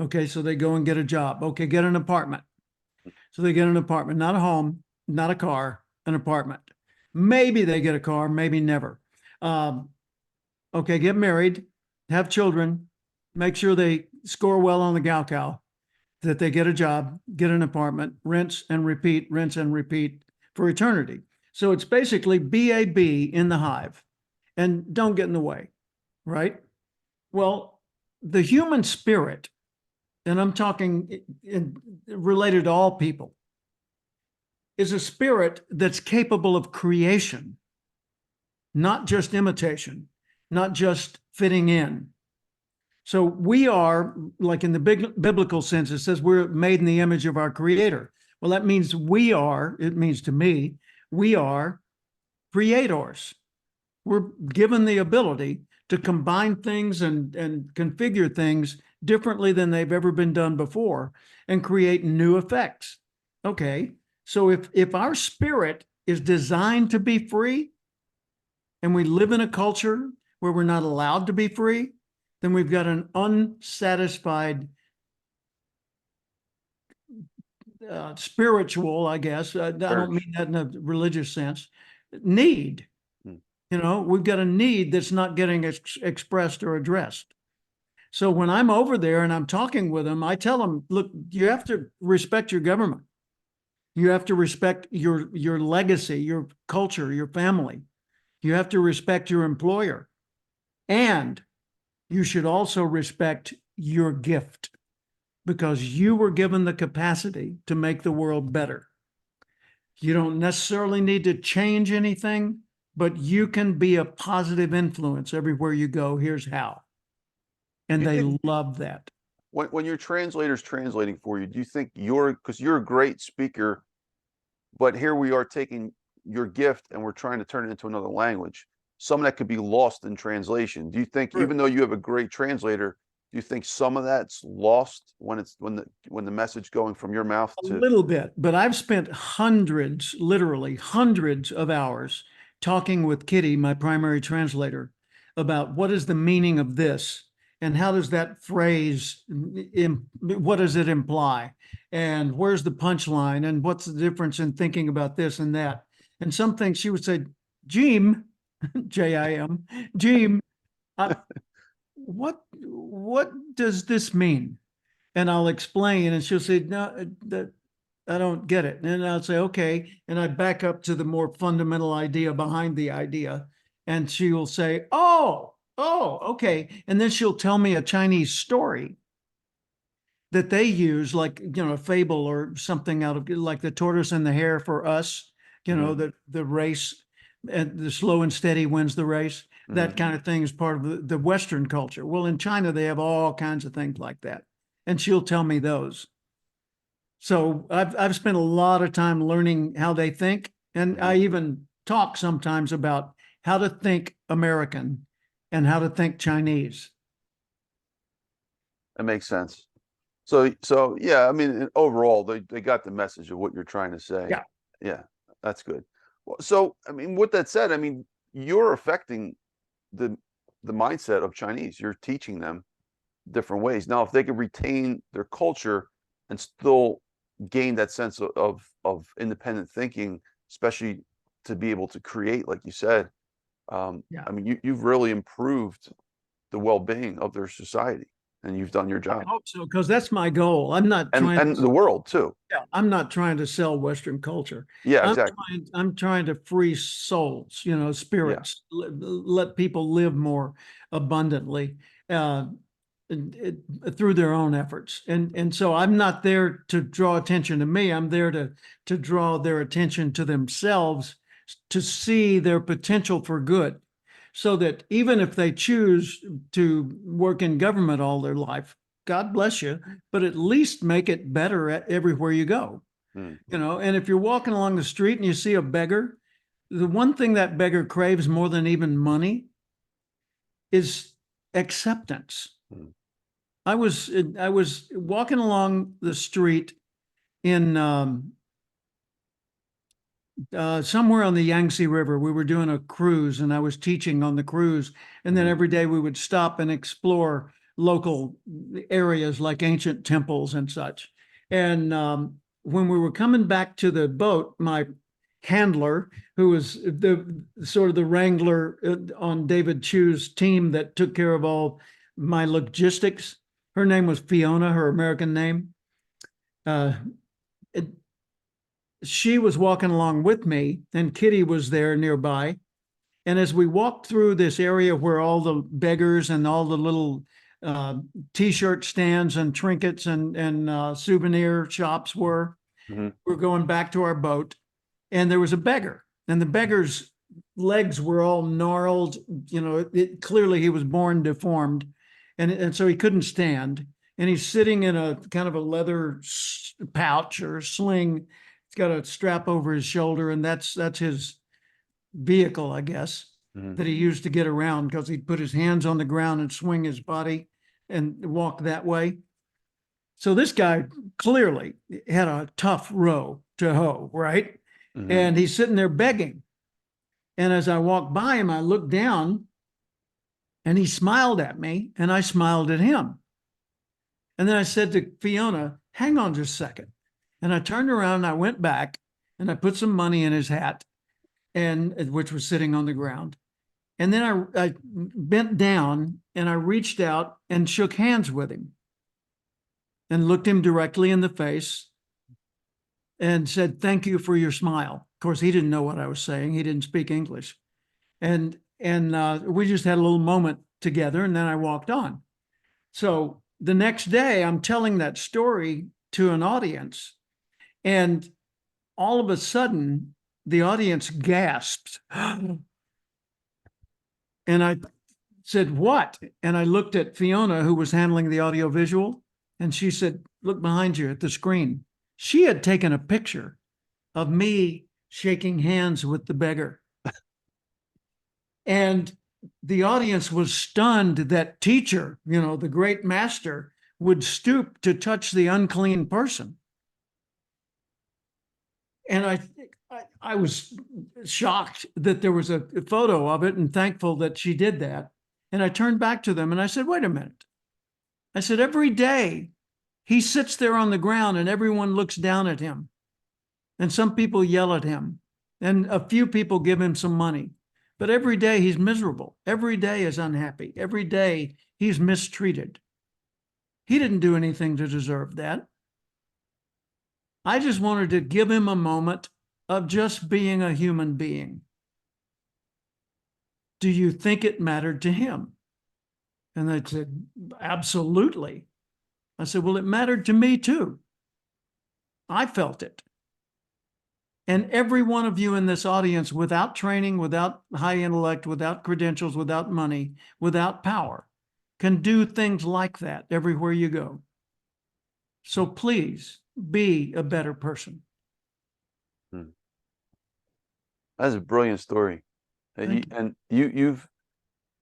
Okay, so they go and get a job. Okay, get an apartment. So they get an apartment, not a home, not a car, an apartment. Maybe they get a car, maybe never. Okay, get married, have children, make sure they score well on the Gaokao, that they get a job, get an apartment, rinse and repeat for eternity. So it's basically BAB in the hive and don't get in the way, right? Well, the human spirit, and I'm talking related to all people, is a spirit that's capable of creation, not just imitation, not just fitting in. So we are, like in the biblical sense, it says we're made in the image of our Creator. Well, that means it means to me, we are creators. We're given the ability to combine things and configure things differently than they've ever been done before and create new effects. Okay, so if our spirit is designed to be free and we live in a culture where we're not allowed to be free, then we've got an unsatisfied spiritual, I guess. I don't mean that in a religious sense. Need. We've got a need that's not getting expressed or addressed. So when I'm over there and I'm talking with them, I tell them, look, you have to respect your government. You have to respect your legacy, your culture, your family. You have to respect your employer. And you should also respect your gift because you were given the capacity to make the world better. You don't necessarily need to change anything, but you can be a positive influence everywhere you go. Here's how. And they love that. When your translator's translating for you, do you think because you're a great speaker, but here we are taking your gift and we're trying to turn it into another language, some that could be lost in translation. Do you think, Sure. even though you have a great translator, Do you think some of that's lost when the message going from your mouth A to? little bit, but I've spent hundreds, literally hundreds of hours talking with Kitty, my primary translator, about what is the meaning of this and how does that phrase, what does it imply? And where's the punchline? And what's the difference in thinking about this and that? And some things she would say, Jim, Jim, Jim, what does this mean? And I'll explain, and she'll say, no, that I don't get it. And I'll say, okay. And I back up to the more fundamental idea behind the idea. And she will say, okay. And then she'll tell me a Chinese story that they use, like, a fable or something out of like the tortoise and the hare for us, the race and the slow and steady wins the race. That kind of thing is part of the Western culture. Well, in China, they have all kinds of things like that. And she'll tell me those. So I've spent a lot of time learning how they think. And I even talk sometimes about how to think American and how to think Chinese. That makes sense. So yeah, I mean, overall, they got the message of what you're trying to say. Yeah. Yeah, that's good. Well, so, I mean, with that said, I mean, you're affecting the mindset of Chinese. You're teaching them different ways. Now, if they could retain their culture and still gain that sense of independent thinking, especially to be able to create, like you said, I mean, you've really improved the well-being of their society, and you've done your job. I hope so, because that's my goal. I'm not trying and the world too. Yeah, I'm not trying to sell Western culture. Yeah, exactly. I'm trying to free souls, spirits, let people live more abundantly through their own efforts. And so I'm not there to draw attention to me. I'm there to draw their attention to themselves, to see their potential for good, so that even if they choose to work in government all their life, God bless you, but at least make it better everywhere you go. And if you're walking along the street and you see a beggar, the one thing that beggar craves more than even money is acceptance. I was walking along the street in somewhere on the Yangtze River. We were doing a cruise, and I was teaching on the cruise. And then every day we would stop and explore local areas like ancient temples and such. And when we were coming back to the boat, my handler, who was the sort of the wrangler on David Chu's team that took care of all my logistics, her name was Fiona, her American name. She was walking along with me, and Kitty was there nearby. And as we walked through this area where all the beggars and all the little T-shirt stands and trinkets and souvenir shops were, we're going back to our boat, and there was a beggar, and the beggar's legs were all gnarled. Clearly he was born deformed, and so he couldn't stand. And he's sitting in a kind of a leather pouch or sling. He's got a strap over his shoulder, and that's his vehicle, I guess, that he used to get around, because he'd put his hands on the ground and swing his body and walk that way. So this guy clearly had a tough row to hoe, right? And he's sitting there begging. And as I walked by him, I looked down, and he smiled at me, and I smiled at him. And then I said to Fiona, hang on just a second. And I turned around and I went back and I put some money in his hat, which was sitting on the ground. And then I bent down and I reached out and shook hands with him and looked him directly in the face and said, thank you for your smile. Of course, he didn't know what I was saying. He didn't speak English. And we just had a little moment together, and then I walked on. So the next day I'm telling that story to an audience, and all of a sudden the audience gasped. And I said, what? And I looked at Fiona, who was handling the audiovisual, and she said, look behind you at the screen. She had taken a picture of me shaking hands with the beggar. And the audience was stunned that teacher, the great master, would stoop to touch the unclean person. And I was shocked that there was a photo of it and thankful that she did that. And I turned back to them and I said, wait a minute. I said, every day he sits there on the ground and everyone looks down at him. And some people yell at him and a few people give him some money. But every day he's miserable. Every day is unhappy. Every day he's mistreated. He didn't do anything to deserve that. I just wanted to give him a moment of just being a human being. Do you think it mattered to him? And they said, absolutely. I said, well, it mattered to me too. I felt it. And every one of you in this audience, without training, without high intellect, without credentials, without money, without power, can do things like that everywhere you go. So please be a better person. That's a brilliant story. And you've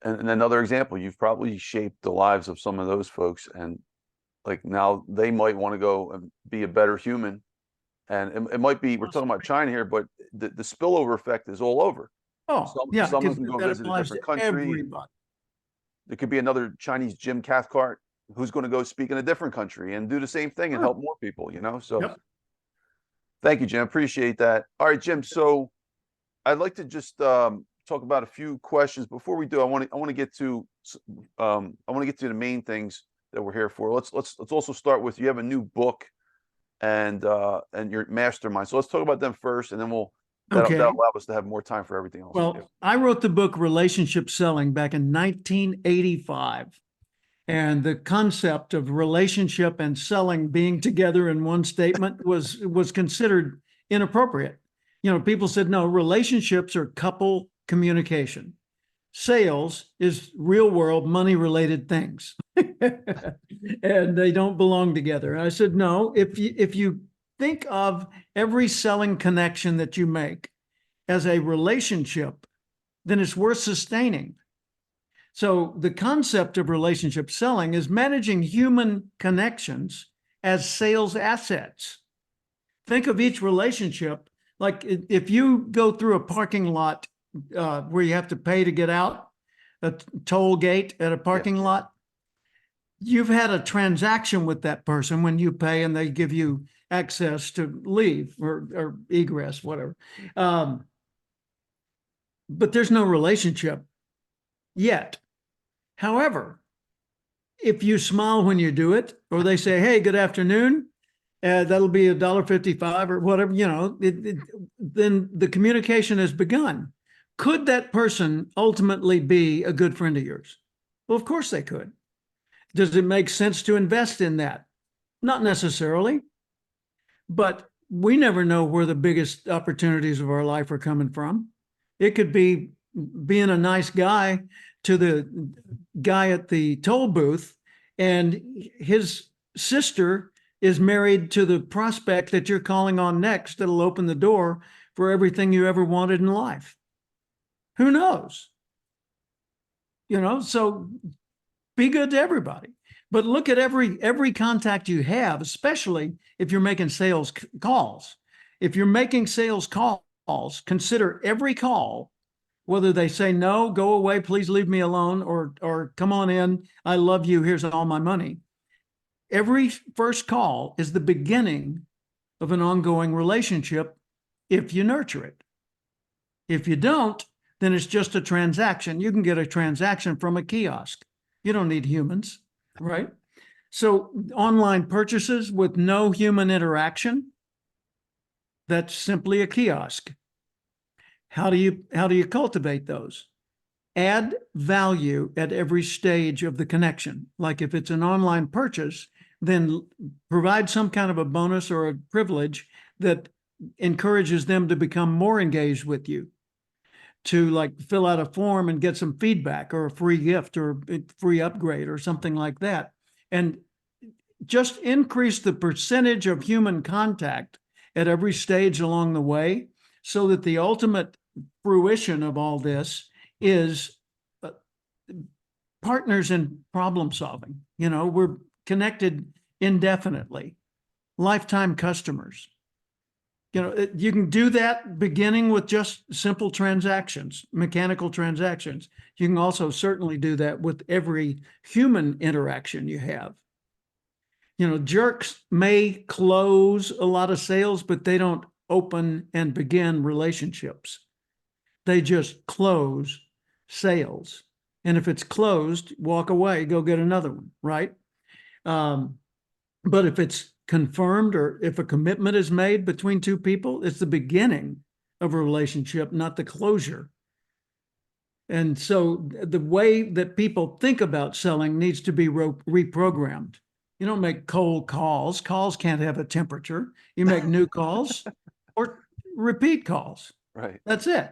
and another example, you've probably shaped the lives of some of those folks, and like now they might want to go and be a better human. And it might be, we're talking about China here, but the spillover effect is all over. Oh, yeah, Someone can go visit a different country. Everybody. There could be another Chinese Jim Cathcart who's going to go speak in a different country and do the same thing and help more people, So thank you, Jim. Appreciate that. All right, Jim. So I'd like to just talk about a few questions. Before we do, I want to get to the main things that we're here for. Let's also start with, you have a new book and your mastermind. So let's talk about them first, and then that'll allow us to have more time for everything else. Well, I wrote the book Relationship Selling back in 1985. And the concept of relationship and selling being together in one statement was considered inappropriate. People said, no, relationships are couple communication. Sales is real world money related things. And they don't belong together. And I said, no, if you think of every selling connection that you make as a relationship, then it's worth sustaining. So the concept of relationship selling is managing human connections as sales assets. Think of each relationship like if you go through a parking lot where you have to pay to get out, a toll gate at a parking lot, you've had a transaction with that person when you pay and they give you access to leave or egress, whatever. But there's no relationship yet. However, if you smile when you do it, or they say, hey, good afternoon, that'll be $1.55 or whatever, then the communication has begun. Could that person ultimately be a good friend of yours? Well, of course they could. Does it make sense to invest in that? Not necessarily, but we never know where the biggest opportunities of our life are coming from. It could be being a nice guy to the guy at the toll booth, and his sister is married to the prospect that you're calling on next that'll open the door for everything you ever wanted in life. Who knows? So be good to everybody. But look at every contact you have, especially if you're making sales calls. If you're making sales calls, consider every call, whether they say, no, go away, please leave me alone, or come on in, I love you, here's all my money. Every first call is the beginning of an ongoing relationship if you nurture it. If you don't, then it's just a transaction. You can get a transaction from a kiosk. You don't need humans, right? So online purchases with no human interaction, that's simply a kiosk. How do you cultivate those? Add value at every stage of the connection. Like if it's an online purchase, then provide some kind of a bonus or a privilege that encourages them to become more engaged with you, to like fill out a form and get some feedback or a free gift or a free upgrade or something like that. And just increase the percentage of human contact at every stage along the way so that the ultimate fruition of all this is partners in problem solving. You know, we're connected indefinitely, lifetime customers. You know, you can do that beginning with just simple transactions, mechanical transactions. You can also certainly do that with every human interaction you have. You know, jerks may close a lot of sales, but they don't open and begin relationships. They just close sales. And if it's closed, walk away, go get another one, right? But if it's confirmed or if a commitment is made between two people, it's the beginning of a relationship, not the closure. And so the way that people think about selling needs to be reprogrammed. You don't make cold calls. Calls can't have a temperature. You make new calls or repeat calls. Right. That's it.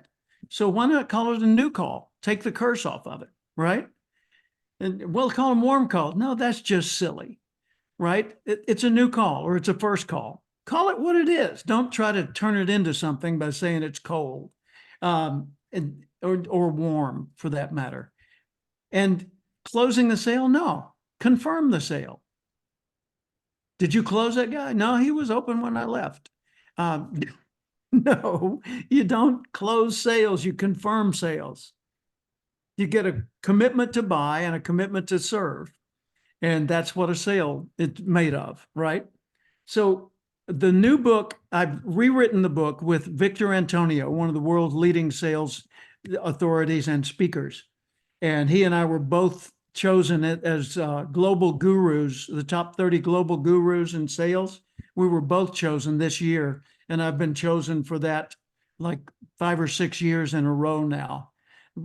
So why not call it a new call? Take the curse off of it, right? And we'll call them warm calls. No, that's just silly, right? It's a new call or it's a first call. Call it what it is. Don't try to turn it into something by saying it's cold or warm for that matter. And closing the sale, no. Confirm the sale. Did you close that guy? No, he was open when I left. No, you don't close sales, you confirm sales. You get a commitment to buy and a commitment to serve. And that's what a sale is made of, right? So the new book, I've rewritten the book with Victor Antonio, one of the world's leading sales authorities and speakers. And he and I were both chosen as global gurus, the top 30 global gurus in sales. We were both chosen this year. And I've been chosen for that like 5 or 6 years in a row now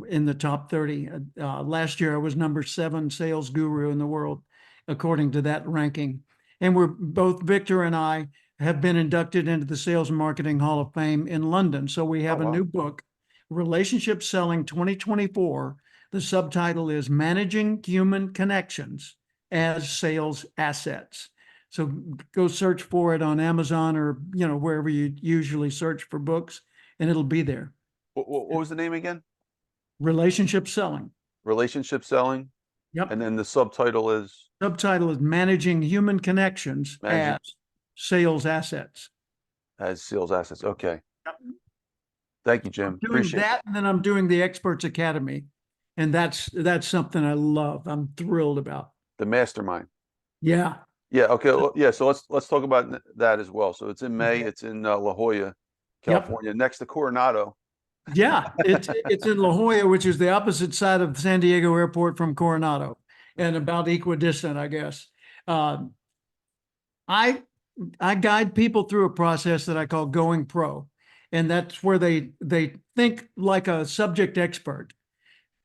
in the top 30. Last year, I was number 7 sales guru in the world, according to that ranking. And we're both, Victor and I, have been inducted into the Sales and Marketing Hall of Fame in London. So we have a new book, Relationship Selling 2024. The subtitle is Managing Human Connections as Sales Assets. So go search for it on Amazon or, you know, wherever you usually search for books, and it'll be there. What was the name again? Relationship Selling. Relationship Selling. Yep. And then the subtitle is? Subtitle is Managing Human Connections as Sales Assets. As Sales Assets. Okay. Yep. Thank you, Jim. Appreciate that, and then I'm doing the Experts Academy, and that's something I love. I'm thrilled about. The mastermind. Yeah. Yeah. Okay. Well, yeah. So let's talk about that as well. So it's in May. It's in La Jolla, California, next to Coronado. Yeah, it's in La Jolla, which is the opposite side of San Diego Airport from Coronado, and about equidistant, I guess. I guide people through a process that I call going pro, and that's where they think like a subject expert.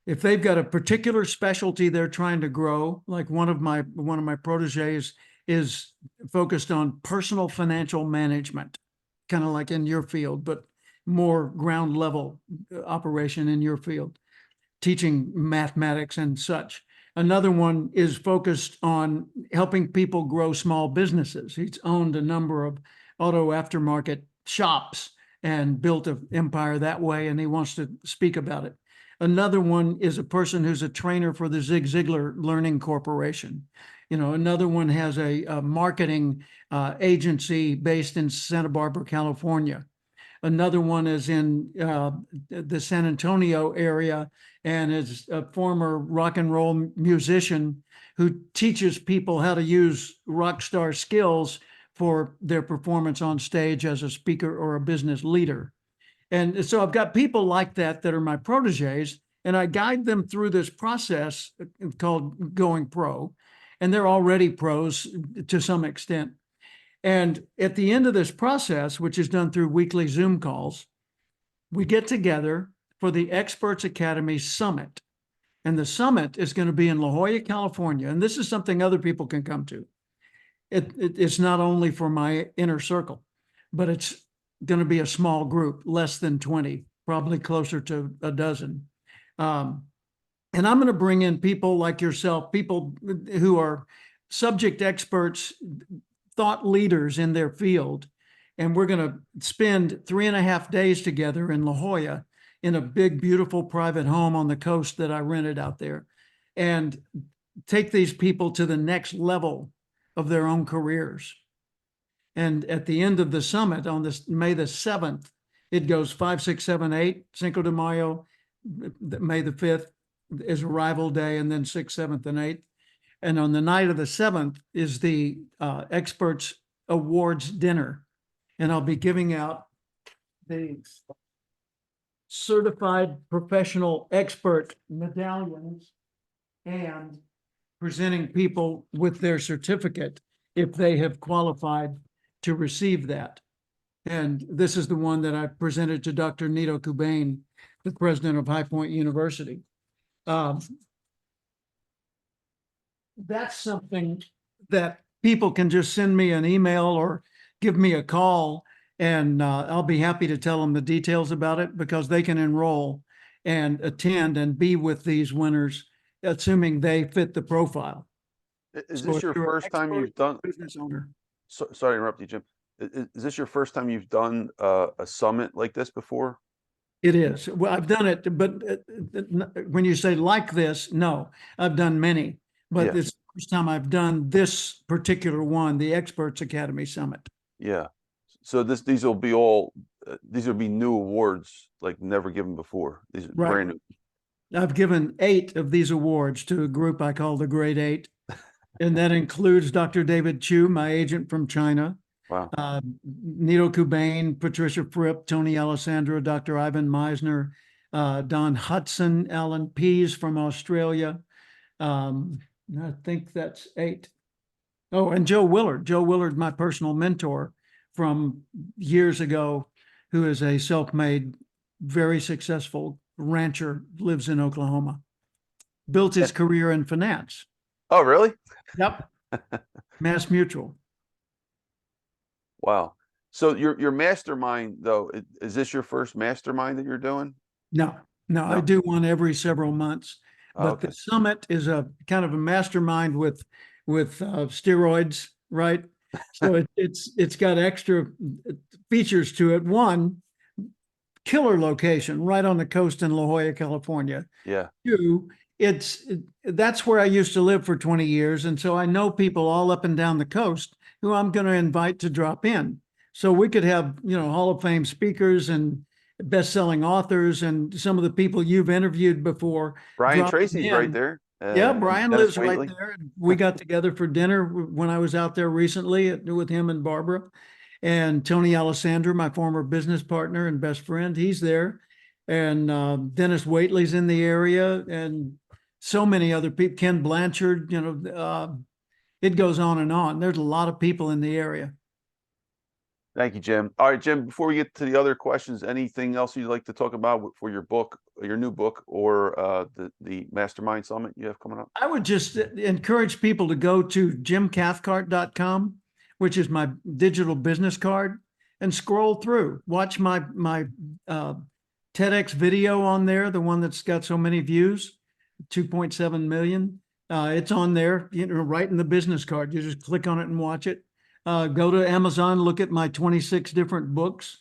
If they've got a particular specialty they're trying to grow, like one of my proteges is focused on personal financial management, kind of like in your field, but more ground level operation in your field, teaching mathematics and such. Another one is focused on helping people grow small businesses. He's owned a number of auto aftermarket shops and built an empire that way, and he wants to speak about it. Another one is a person who's a trainer for the Zig Ziglar Learning Corporation. You know, another one has a marketing agency based in Santa Barbara, California. Another one is in the San Antonio area and is a former rock and roll musician who teaches people how to use rock star skills for their performance on stage as a speaker or a business leader. And so I've got people like that are my proteges, and I guide them through this process called Going Pro. And they're already pros to some extent. And at the end of this process, which is done through weekly Zoom calls, we get together for the Experts Academy Summit. And the summit is going to be in La Jolla, California. And this is something other people can come to. It's not only for my inner circle, but it's going to be a small group, less than 20, probably closer to a dozen. And I'm going to bring in people like yourself, people who are subject experts, thought leaders in their field. And we're going to spend 3.5 days together in La Jolla in a big, beautiful private home on the coast that I rented out there. and take these people to the next level of their own careers. And at the end of the summit on this May the 7th, it goes 5, 6, 7, 8, Cinco de Mayo, May the 5th is arrival day, and then 6th, 7th, and 8th. And on the night of the 7th is the Experts Awards dinner. And I'll be giving out the certified professional expert medallions and presenting people with their certificate if they have qualified to receive that. And this is the one that I presented to Dr. Nito Kubain, the president of High Point University. That's something that people can just send me an email or give me a call, and I'll be happy to tell them the details about it, because they can enroll and attend and be with these winners, assuming they fit the profile. Is So this if your you're an first time expert you've done? business owner. Sorry to interrupt you, Jim. Is this your first time you've done a summit like this before? It is. Well, I've done it, but when you say like this, no, I've done many, but Yeah. this is the first time I've done this particular one, the Experts Academy Summit. Yeah. So these will be all, these will be new awards, like never given before. These are Right. brand new. I've given 8 of these awards to a group I call the Great 8. And that includes Dr. David Chu, my agent from China. Wow. Nito Kubain, Patricia Fripp, Tony Alessandro, Dr. Ivan Meisner, Don Hudson, Alan Pease from Australia. I think that's 8. Oh, and Joe Willard. Joe Willard, my personal mentor from years ago, who is a self-made, very successful rancher, lives in Oklahoma. Built his career in finance. Oh, really? Yep. Mass Mutual. Wow. So your mastermind, though, is this your first mastermind that you're doing? No, I No? do one every several months, Oh, but okay. the summit is a kind of a mastermind with steroids, right? So it's got extra features to it. One, killer location right on the coast in La Jolla, California. Yeah. 2, that's where I used to live for 20 years. And so I know people all up and down the coast who I'm going to invite to drop in. So we could have, Hall of Fame speakers and best-selling authors and some of the people you've interviewed before. Brian drop Tracy's in. right there. Yeah, Brian Dennis lives right Waitley. there. We got together for dinner when I was out there recently with him and Barbara. And Tony Alessandro, my former business partner and best friend, he's there. And Dennis Waitley's in the area, and so many other people. Ken Blanchard, it goes on and on. There's a lot of people in the area. Thank you, Jim. All right, Jim, before we get to the other questions, anything else you'd like to talk about for your book, your new book, or the Mastermind Summit you have coming up? I would just encourage people to go to jimcathcart.com, which is my digital business card, and scroll through. Watch my TEDx video on there, the one that's got so many views, 2.7 million. It's on there, right in the business card. You just click on it and watch it. Go to Amazon, look at my 26 different books.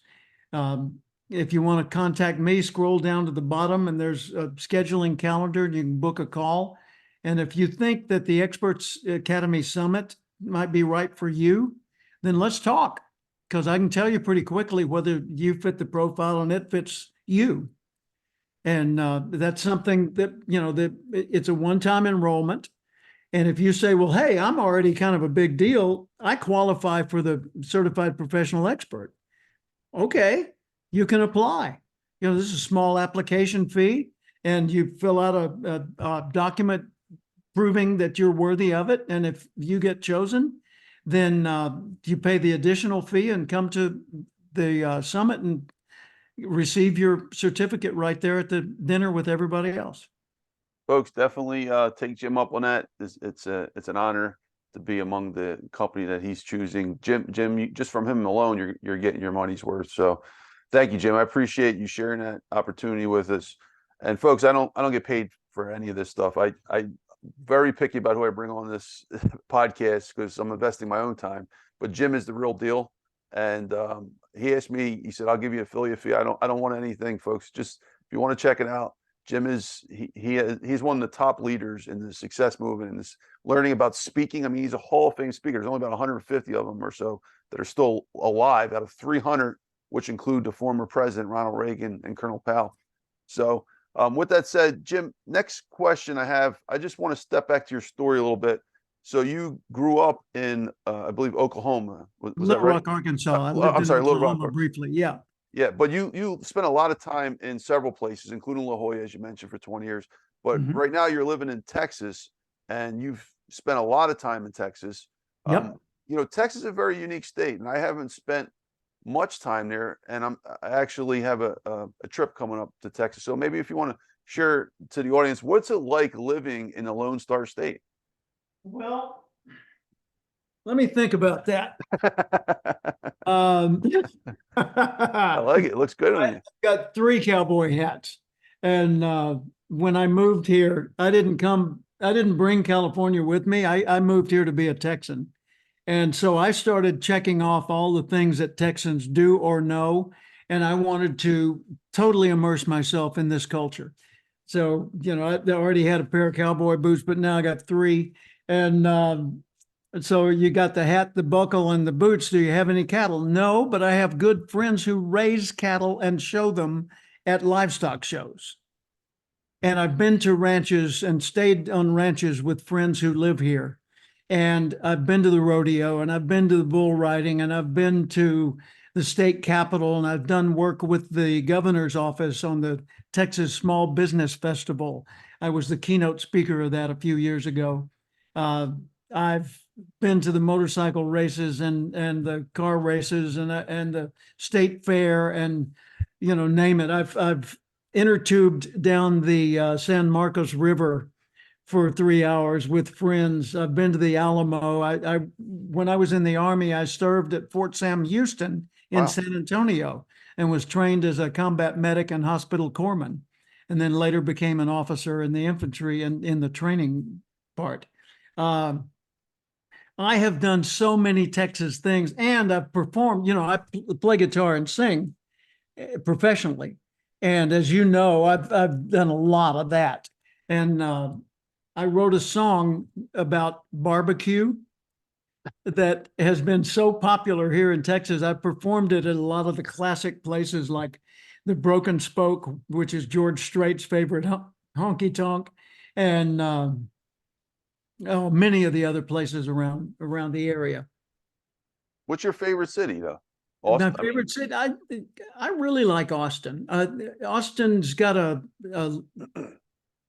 If you want to contact me, scroll down to the bottom and there's a scheduling calendar. You can book a call. And if you think that the Experts Academy Summit might be right for you, then let's talk, because I can tell you pretty quickly whether you fit the profile and it fits you. And that's something that, that it's a one-time enrollment. And if you say, well, hey, I'm already kind of a big deal, I qualify for the certified professional expert. Okay, you can apply. This is a small application fee, and you fill out a document proving that you're worthy of it. And if you get chosen, then you pay the additional fee and come to the summit and receive your certificate right there at the dinner with everybody else. Folks, definitely take Jim up on that. It's an honor to be among the company that he's choosing. Jim, just from him alone, you're getting your money's worth. So thank you, Jim. I appreciate you sharing that opportunity with us. And folks, I don't get paid for any of this stuff. I very picky about who I bring on this podcast, because I'm investing my own time. But Jim is the real deal. And he asked me, he said, I'll give you an affiliate fee. I don't want anything, folks. Just if you want to check it out, Jim is he's one of the top leaders in the success movement and this learning about speaking. I mean, he's a Hall of Fame speaker. There's only about 150 of them or so that are still alive out of 300, which include the former president Ronald Reagan and Colonel Powell. So, with that said, Jim, next question I have, I just want to step back to your story a little bit. So you grew up in, I believe, Oklahoma. Was that Little right? Rock, Arkansas. I lived I'm in sorry, Little Rock. Oklahoma briefly. Yeah. Yeah, but you spent a lot of time in several places, including La Jolla, as you mentioned, for 20 years. But Mhm. right now you're living in Texas, and you've spent a lot of time in Texas. Yep. Texas is a very unique state, and I haven't spent much time there. And I actually have a trip coming up to Texas. So maybe if you want to share to the audience, what's it like living in a Lone Star State? Well, let me think about that. I I like it. It looks good on you. got three cowboy hats. And when I moved here, I didn't bring California with me. I moved here to be a Texan. And so I started checking off all the things that Texans do or know. And I wanted to totally immerse myself in this culture. So, I already had a pair of cowboy boots, but now I got three. And so you got the hat, the buckle, and the boots. Do you have any cattle? No, but I have good friends who raise cattle and show them at livestock shows. And I've been to ranches and stayed on ranches with friends who live here. And I've been to the rodeo, and I've been to the bull riding, and I've been to the state capitol, and I've done work with the governor's office on the Texas Small Business Festival. I was the keynote speaker of that a few years ago. I've been to the motorcycle races and the car races and the state fair and name it. I've inner tubed down the San Marcos River for 3 hours with friends. I've been to the Alamo. I when I was in the Army, I served at Fort Sam Houston in Wow. San Antonio and was trained as a combat medic and hospital corpsman, and then later became an officer in the infantry and in the training part. I have done so many Texas things, and I've performed. I play guitar and sing professionally, and as you know, I've done a lot of that. And I wrote a song about barbecue that has been so popular here in Texas. I performed it at a lot of the classic places like the Broken Spoke, which is George Strait's favorite honky tonk, and many of the other places around the area. What's your favorite city, though? My Austin? favorite city, I really like Austin. Austin's got a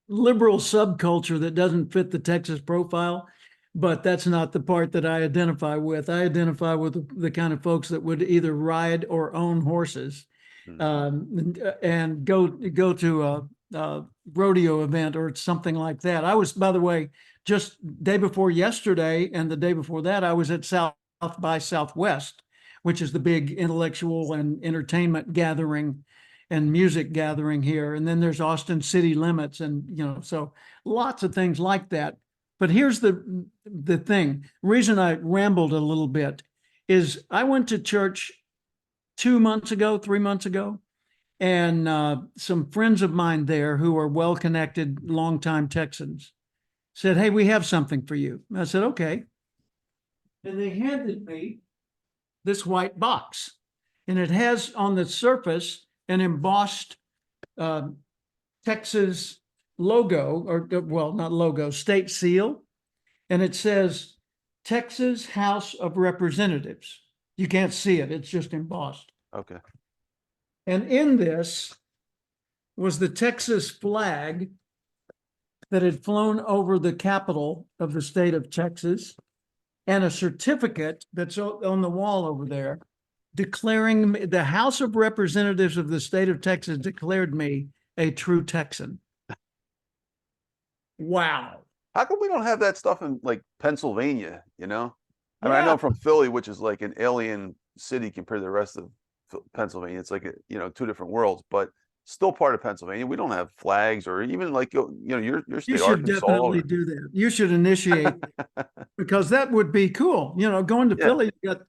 liberal subculture that doesn't fit the Texas profile, but that's not the part that I identify with. I identify with the kind of folks that would either ride or own horses, and go to a rodeo event or something like that. I was, by the way, just day before yesterday and the day before that, I was at South by Southwest, which is the big intellectual and entertainment gathering and music gathering here. And then there's Austin City Limits, and so lots of things like that. But here's the thing. Reason I rambled a little bit is I went to church 3 months ago, and some friends of mine there who are well-connected, longtime Texans said, "Hey, we have something for you." I said, "Okay." And they handed me this white box, and it has on the surface an embossed Texas logo, or well, not logo, state seal, and it says Texas House of Representatives. You can't see it, it's just embossed. Okay. And in this was the Texas flag that had flown over the capital of the state of Texas, and a certificate that's on the wall over there declaring the House of Representatives of the state of Texas declared me a true Texan. Wow. How come we don't have that stuff in like Pennsylvania? I mean, I know Yeah. I'm from Philly, which is like an alien city compared to the rest of Pennsylvania. It's like two different worlds, but still part of Pennsylvania. We don't have flags or even like your You state, should Arkansas. definitely do that. You should initiate, because that would be cool. Going to Yeah. Philly, you got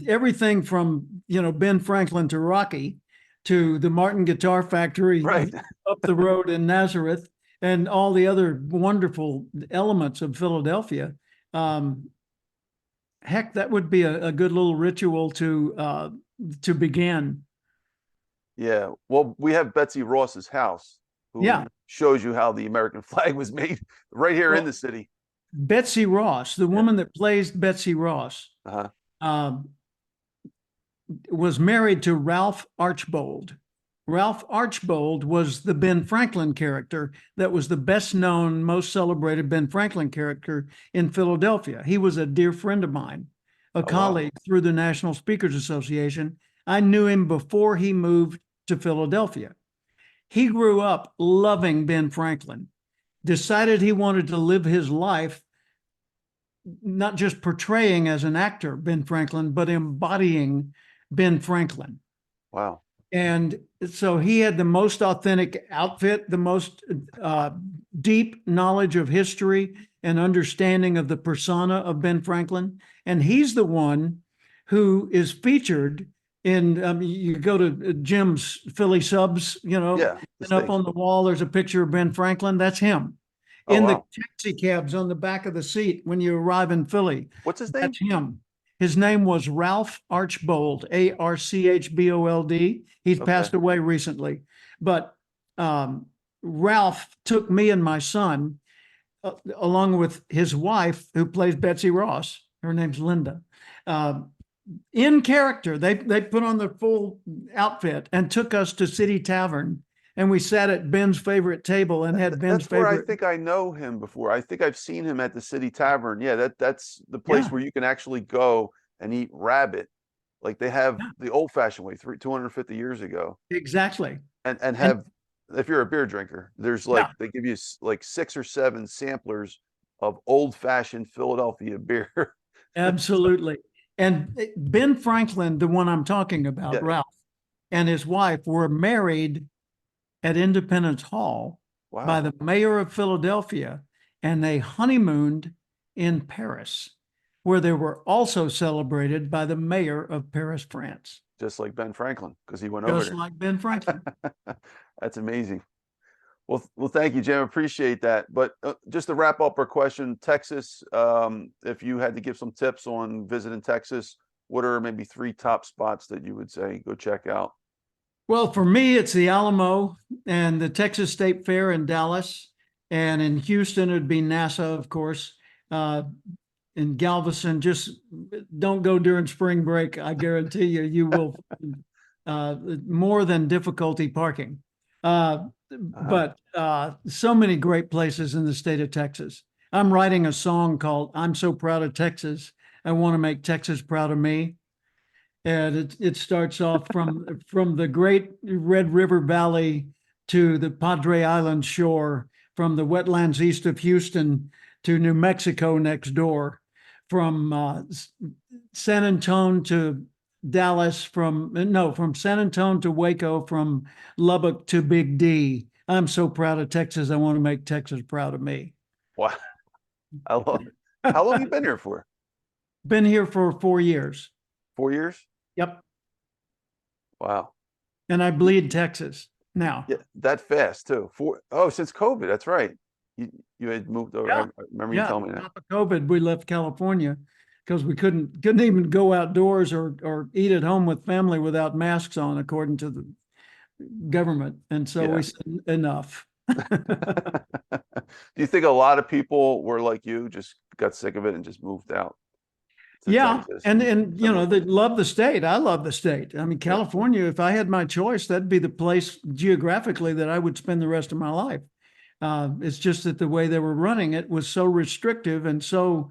everything from, Ben Franklin to Rocky. to the Martin Guitar Factory Right. up the road in Nazareth, and all the other wonderful elements of Philadelphia. Heck, that would be a good little ritual to begin. Yeah. Well, we have Betsy Ross's house, who Yeah. shows you how the American flag was made right here in the city. Betsy Ross, the woman that plays Betsy Ross, um, was married to Ralph Archbold. Ralph Archbold was the Ben Franklin character that was the best known, most celebrated Ben Franklin character in Philadelphia. He was a dear friend of mine, a colleague through the National Speakers Association. I knew him before he moved to Philadelphia. He grew up loving Ben Franklin, decided he wanted to live his life not just portraying as an actor Ben Franklin, but embodying Ben Franklin. Wow. And so he had the most authentic outfit, the most deep knowledge of history and understanding of the persona of Ben Franklin. And he's the one who is featured in, you go to Jim's Philly Subs, you know, and up on the wall, there's a picture of Ben Franklin. That's him. In the taxi cabs on the back of the seat when you arrive in Philly. What's his name? That's him. His name was Ralph Archbold, Archbold. He's passed away recently. But Ralph took me and my son, along with his wife, who plays Betsy Ross. Her name's Linda. In character, they put on their full outfit and took us to City Tavern. And we sat at Ben's favorite table and had Ben's favorite. That's where I think I know him before. I think I've seen him at the City Tavern. Yeah, that's the place where you can actually go and eat rabbit, like they have the old-fashioned way 250 years ago. Exactly. And have, if you're a beer drinker, there's like they give you like 6 or 7 samplers of old-fashioned Philadelphia beer. Absolutely. And Ben Franklin, the one I'm talking about, Ralph, and his wife were married at Independence Hall by the mayor of Philadelphia, and they honeymooned in Paris, where they were also celebrated by the mayor of Paris, France. Just like Ben Franklin, because he went over there. Just like Ben Franklin. That's amazing. Well, thank you, Jim. Appreciate that. But just to wrap up our question, Texas, if you had to give some tips on visiting Texas, what are maybe 3 top spots that you would say go check out? Well, for me, it's the Alamo and the Texas State Fair in Dallas. And in Houston, it'd be NASA, of course. In Galveston, just don't go during spring break. I guarantee you, you will more than difficulty parking. But so many great places in the state of Texas. I'm writing a song called "I'm So Proud of Texas. I Want to Make Texas Proud of Me." And it starts off from the great Red River Valley to the Padre Island shore, from the wetlands east of Houston to New Mexico next door, from San Antonio to Dallas, from San Antonio to Waco, from Lubbock to Big D. I'm so proud of Texas. I want to make Texas proud of me. Wow. I love it. How long have you been here for? Been here for 4 years. 4 years? Yep. Wow. And I bleed Texas now. Yeah, that fast too. Since COVID, that's right. You had moved over. I remember you telling me that. After COVID, we left California because we couldn't even go outdoors or eat at home with family without masks on, according to the government. And so we said enough. Do you think a lot of people were like you, just got sick of it and just moved out? And you know, they love the state. I love the state. I mean, California, if I had my choice, that'd be the place geographically that I would spend the rest of my life. It's just that the way they were running it was so restrictive and so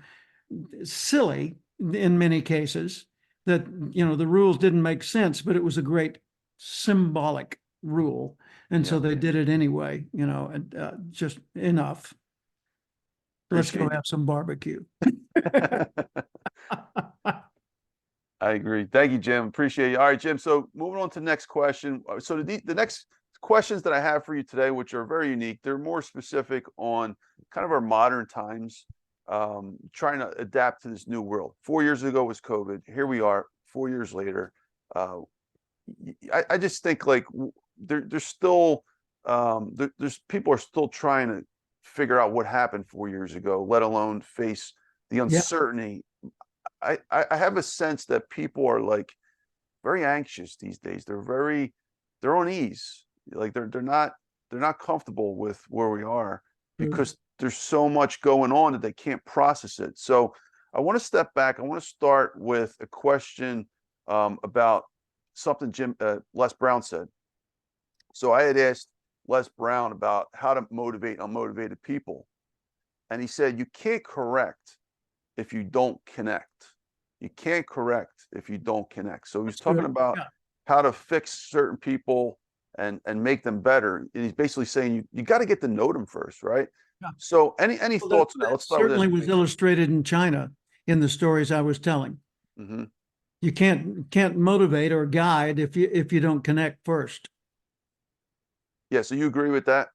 silly in many cases that, you know, the rules didn't make sense, but it was a great symbolic rule. And so they did it anyway, you know, and just enough. Let's go have some barbecue. I agree. Thank you, Jim. Appreciate you. All right, Jim. So moving on to the next question. So the next questions that I have for you today, which are very unique, they're more specific on kind of our modern times, trying to adapt to this new world. 4 years ago was COVID. Here we are, 4 years later. I just think like there's still there's people are still trying to figure out what happened 4 years ago, let alone face the Yeah. uncertainty. I have a sense that people are like very anxious these days. They're on ease. Like they're not comfortable with where we are because there's so much going on that they can't process it. So I want to step back. I want to start with a question about something Les Brown said. So I had asked Les Brown about how to motivate unmotivated people, and he said you can't correct if you don't connect. You can't correct if you don't connect. So he's talking about how to fix certain people and make them better. And he's basically saying you got to get to know them first, right? Yeah. So any thoughts on that? Let's start with certainly was illustrated in China in the stories I was telling. Mm-hmm. You can't motivate or guide if you don't connect first. Yeah. So you agree with that?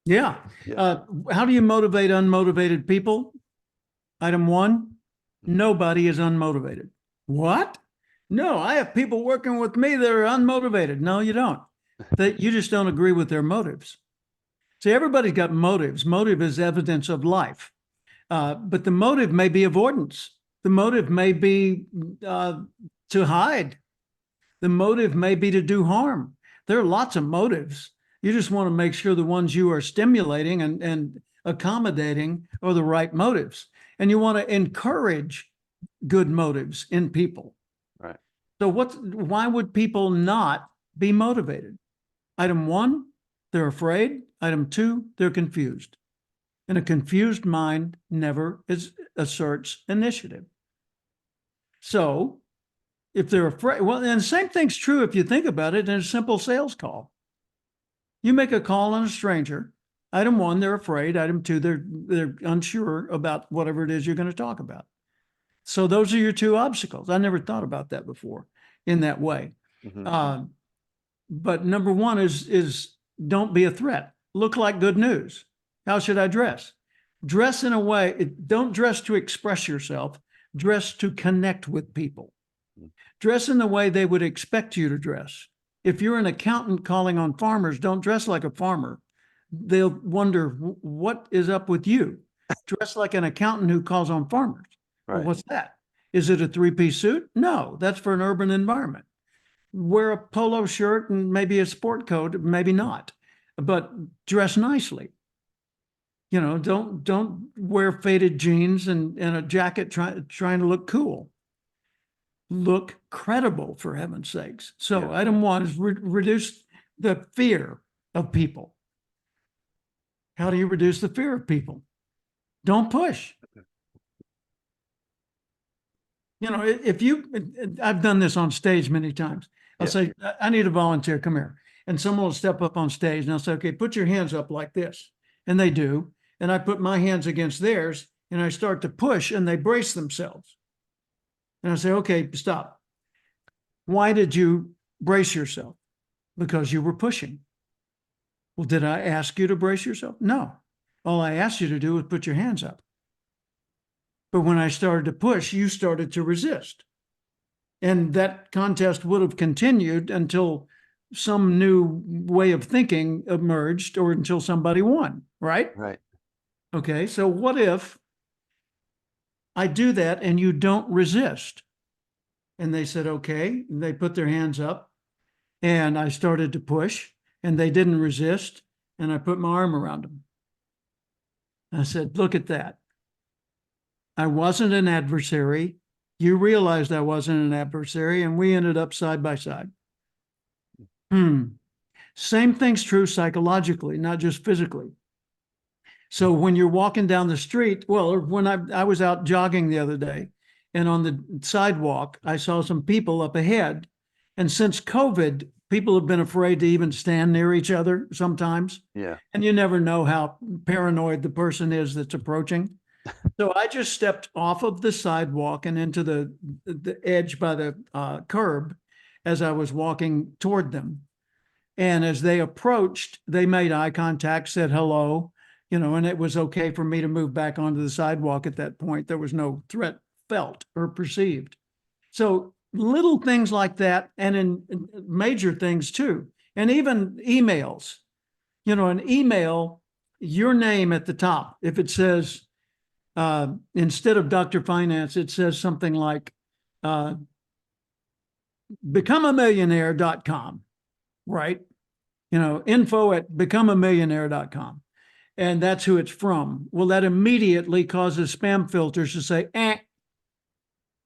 Yeah. How do you motivate unmotivated people? Item one, nobody is unmotivated. What? No, I have people working with me that are unmotivated. No, you don't. You just don't agree with their motives. See, everybody's got motives. Motive is evidence of life. But the motive may be avoidance. The motive may be to hide. The motive may be to do harm. There are lots of motives. You just want to make sure the ones you are stimulating and accommodating are the right motives. And you want to encourage good motives in people. Right. So why would people not be motivated? Item one, they're afraid. Item two, they're confused. And a confused mind never asserts initiative. So if they're afraid, well, and the same thing's true if you think about it in a simple sales call. You make a call on a stranger. Item one, they're afraid. Item two, they're unsure about whatever it is you're going to talk about. So those are your two obstacles. I never thought about that before in that way. Mm-hmm. But number one is don't be a threat. Look like good news. How should I dress? Dress in a way, don't dress to express yourself, dress to connect with people. Dress in the way they would expect you to dress. If you're an accountant calling on farmers, don't dress like a farmer. They'll wonder, what is up with you? Dress like an accountant who calls on farmers. Right. Well, what's that? Is it a three-piece suit? No, that's for an urban environment. Wear a polo shirt and maybe a sport coat, maybe not, but dress nicely. You know, don't wear faded jeans and a jacket trying to look cool. Look credible, for heaven's sakes. So item one is reduce the fear of people. How do you reduce the fear of people? Don't push. You know, I've done this on stage many times. I'll say, I need a volunteer, come here. And someone will step up on stage and I'll say, okay, put your hands up like this. And they do. And I put my hands against theirs and I start to push and they brace themselves. And I say, okay, stop. Why did you brace yourself? Because you were pushing. Well, did I ask you to brace yourself? No. All I asked you to do was put your hands up. But when I started to push, you started to resist. And that contest would have continued until some new way of thinking emerged or until somebody won, right? Right. Okay, so what if I do that and you don't resist? And they said, okay. And they put their hands up and I started to push and they didn't resist. And I put my arm around them. I said, look at that. I wasn't an adversary. You realized I wasn't an adversary and we ended up side by side. Same thing's true psychologically, not just physically. So when you're walking down the street, well, when I was out jogging the other day and on the sidewalk, I saw some people up ahead. And since COVID, people have been afraid to even stand near each other sometimes. Yeah. And you never know how paranoid the person is that's approaching. So I just stepped off of the sidewalk and into the edge by the curb as I was walking toward them. And as they approached, they made eye contact, said hello, you know, and it was okay for me to move back onto the sidewalk at that point. There was no threat felt or perceived. So little things like that, and in major things too. And even emails, an email, your name at the top, if it says, instead of Dr. Finance, it says something like, becomeamillionaire.com, right? Info at becomeamillionaire.com. And that's who it's from. Well, that immediately causes spam filters to say, eh.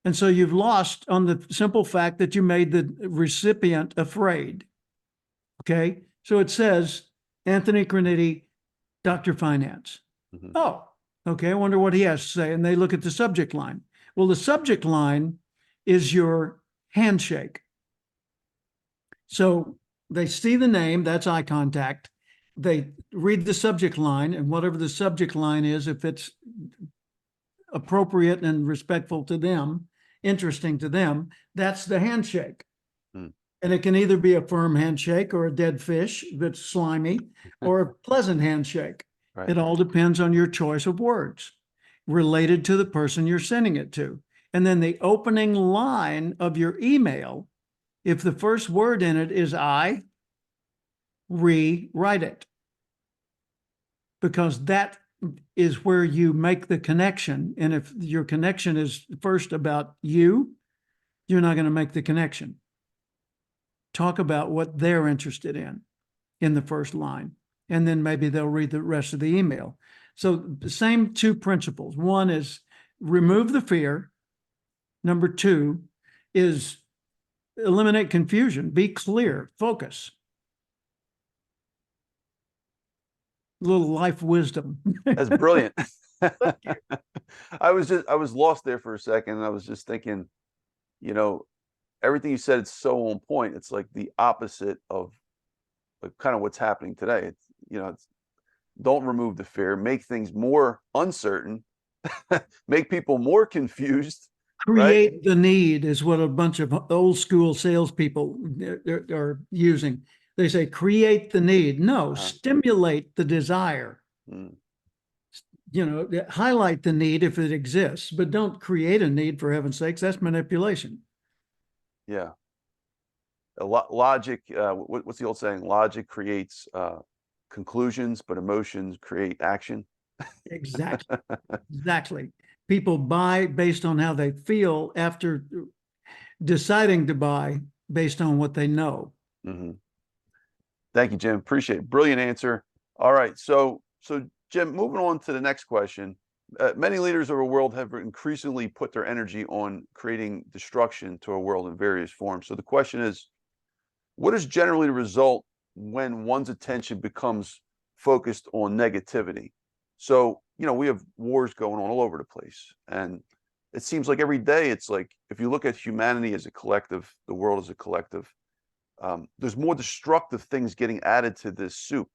And so you've lost on the simple fact that you made the recipient afraid. Okay. So it says Anthony Criniti, Dr. Finance. Mhm. Oh, okay. I wonder what he has to say. And they look at the subject line. Well, the subject line is your handshake. So they see the name, that's eye contact. They read the subject line, and whatever the subject line is, if it's appropriate and respectful to them, interesting to them, that's the handshake. Hmm. And it can either be a firm handshake or a dead fish that's slimy, or a pleasant handshake. Right. It all depends on your choice of words related to the person you're sending it to. And then the opening line of your email, if the first word in it is I, rewrite it. Because that is where you make the connection. And if your connection is first about you, you're not going to make the connection. Talk about what they're interested in the first line. And then maybe they'll read the rest of the email. So the same two principles. One is remove the fear. Number two is eliminate confusion. Be clear, focus. A little life wisdom. That's brilliant. I was lost there for a second. And I was just thinking, everything you said, it's so on point. It's like the opposite of like kind of what's happening today. It's don't remove the fear, make things more uncertain, make people more confused. Create Right? the need is what a bunch of old school salespeople are using. They say, create the need. No, stimulate the desire. Mm. Highlight the need if it exists, but don't create a need, for heaven's sakes. That's manipulation. Yeah. Logic, what's the old saying? Logic creates conclusions, but emotions create action. Exactly. Exactly. People buy based on how they feel after deciding to buy based on what they know. Mm-hmm. Thank you, Jim. Appreciate it. Brilliant answer. All right. So Jim, moving on to the next question. Many leaders of our world have increasingly put their energy on creating destruction to our world in various forms. So the question is, what is generally the result when one's attention becomes focused on negativity? So, we have wars going on all over the place. And it seems like every day, it's like, if you look at humanity as a collective, the world as a collective, there's more destructive things getting added to this soup,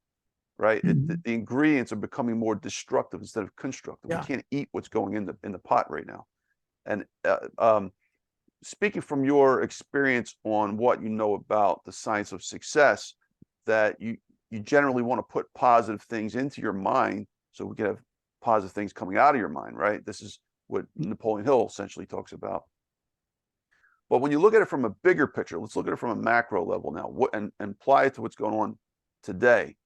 right? Mm-hmm. The ingredients are becoming more destructive instead of constructive. Yeah. We can't eat what's going in the pot right now. And speaking from your experience on what you know about the science of success, that you generally want to put positive things into your mind so we can have positive things coming out of your mind, right? This is what Napoleon Hill essentially talks about. But when you look at it from a bigger picture, let's look at it from a macro level now, and apply it to what's going on today.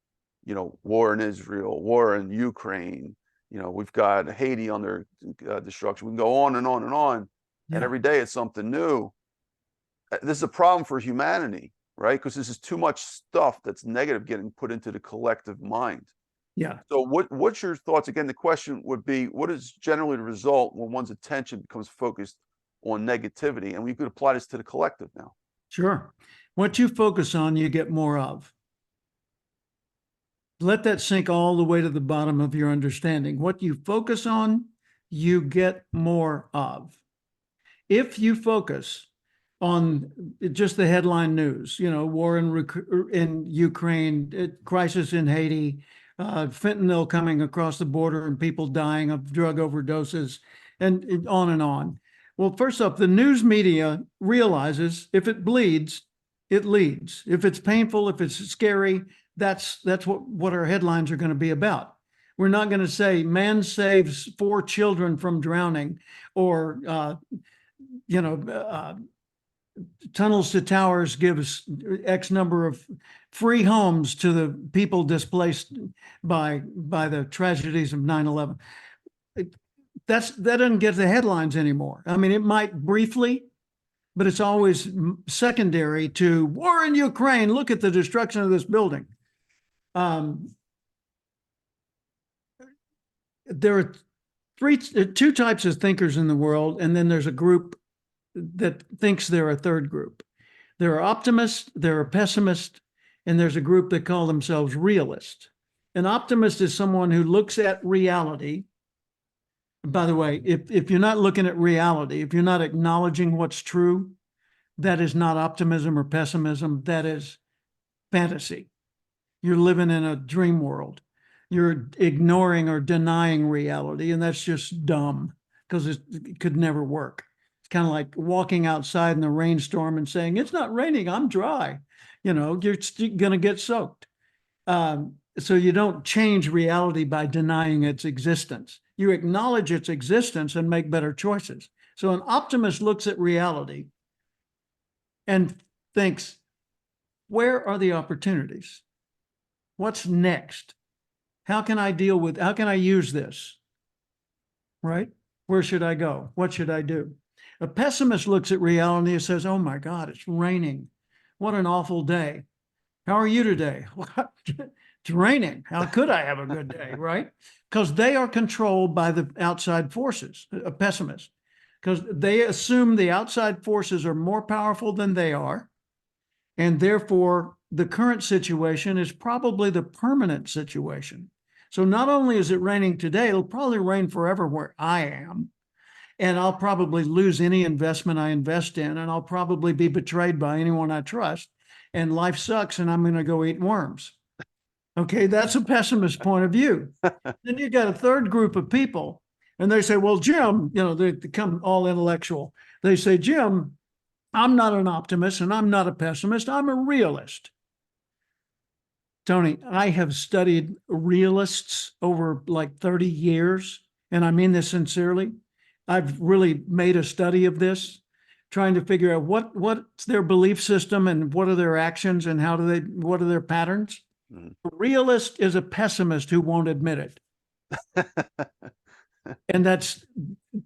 War in Israel, war in Ukraine. We've got Haiti under destruction. We can go on and on and on. Yeah. And every day it's something new. This is a problem for humanity, right? Because this is too much stuff that's negative getting put into the collective mind. Yeah. So what's your thoughts? Again, the question would be, what is generally the result when one's attention becomes focused on negativity? And we could apply this to the collective now. Sure. What you focus on, you get more of. Let that sink all the way to the bottom of your understanding. What you focus on, you get more of. If you focus on just the headline news, war in Ukraine, crisis in Haiti, fentanyl coming across the border and people dying of drug overdoses, and on and on. Well, first off, the news media realizes if it bleeds, it leads. If it's painful, if it's scary, that's what our headlines are going to be about. We're not going to say man saves 4 children from drowning, or Tunnels to Towers gives X number of free homes to the people displaced by the tragedies of 9/11. That doesn't get the headlines anymore. I mean, it might briefly, but it's always secondary to war in Ukraine. Look at the destruction of this building. There are two types of thinkers in the world, and then there's a group that thinks they're a third group. There are optimists, there are pessimists, and there's a group that call themselves realists. An optimist is someone who looks at reality. By the way, if you're not looking at reality, if you're not acknowledging what's true, that is not optimism or pessimism. That is fantasy. You're living in a dream world. You're ignoring or denying reality, and that's just dumb because it could never work. It's kind of like walking outside in the rainstorm and saying, it's not raining, I'm dry. You're going to get soaked. So you don't change reality by denying its existence. You acknowledge its existence and make better choices. So an optimist looks at reality and thinks, where are the opportunities? What's next? How can I use this? Right? Where should I go? What should I do? A pessimist looks at reality and says, oh my God, it's raining. What an awful day. How are you today? It's raining. How could I have a good day? Right? Because they are controlled by the outside forces, a pessimist, because they assume the outside forces are more powerful than they are. And therefore, the current situation is probably the permanent situation. So not only is it raining today, it'll probably rain forever where I am. And I'll probably lose any investment I invest in, and I'll probably be betrayed by anyone I trust. And life sucks, and I'm going to go eat worms. Okay, that's a pessimist point of view. Then you got a third group of people, and they say, well, Jim, they become all intellectual. They say, Jim, I'm not an optimist and I'm not a pessimist. I'm a realist. Tony, I have studied realists over like 30 years, and I mean this sincerely. I've really made a study of this, trying to figure out what's their belief system and what are their actions and what are their patterns. Mm-hmm. A realist is a pessimist who won't admit it. And that's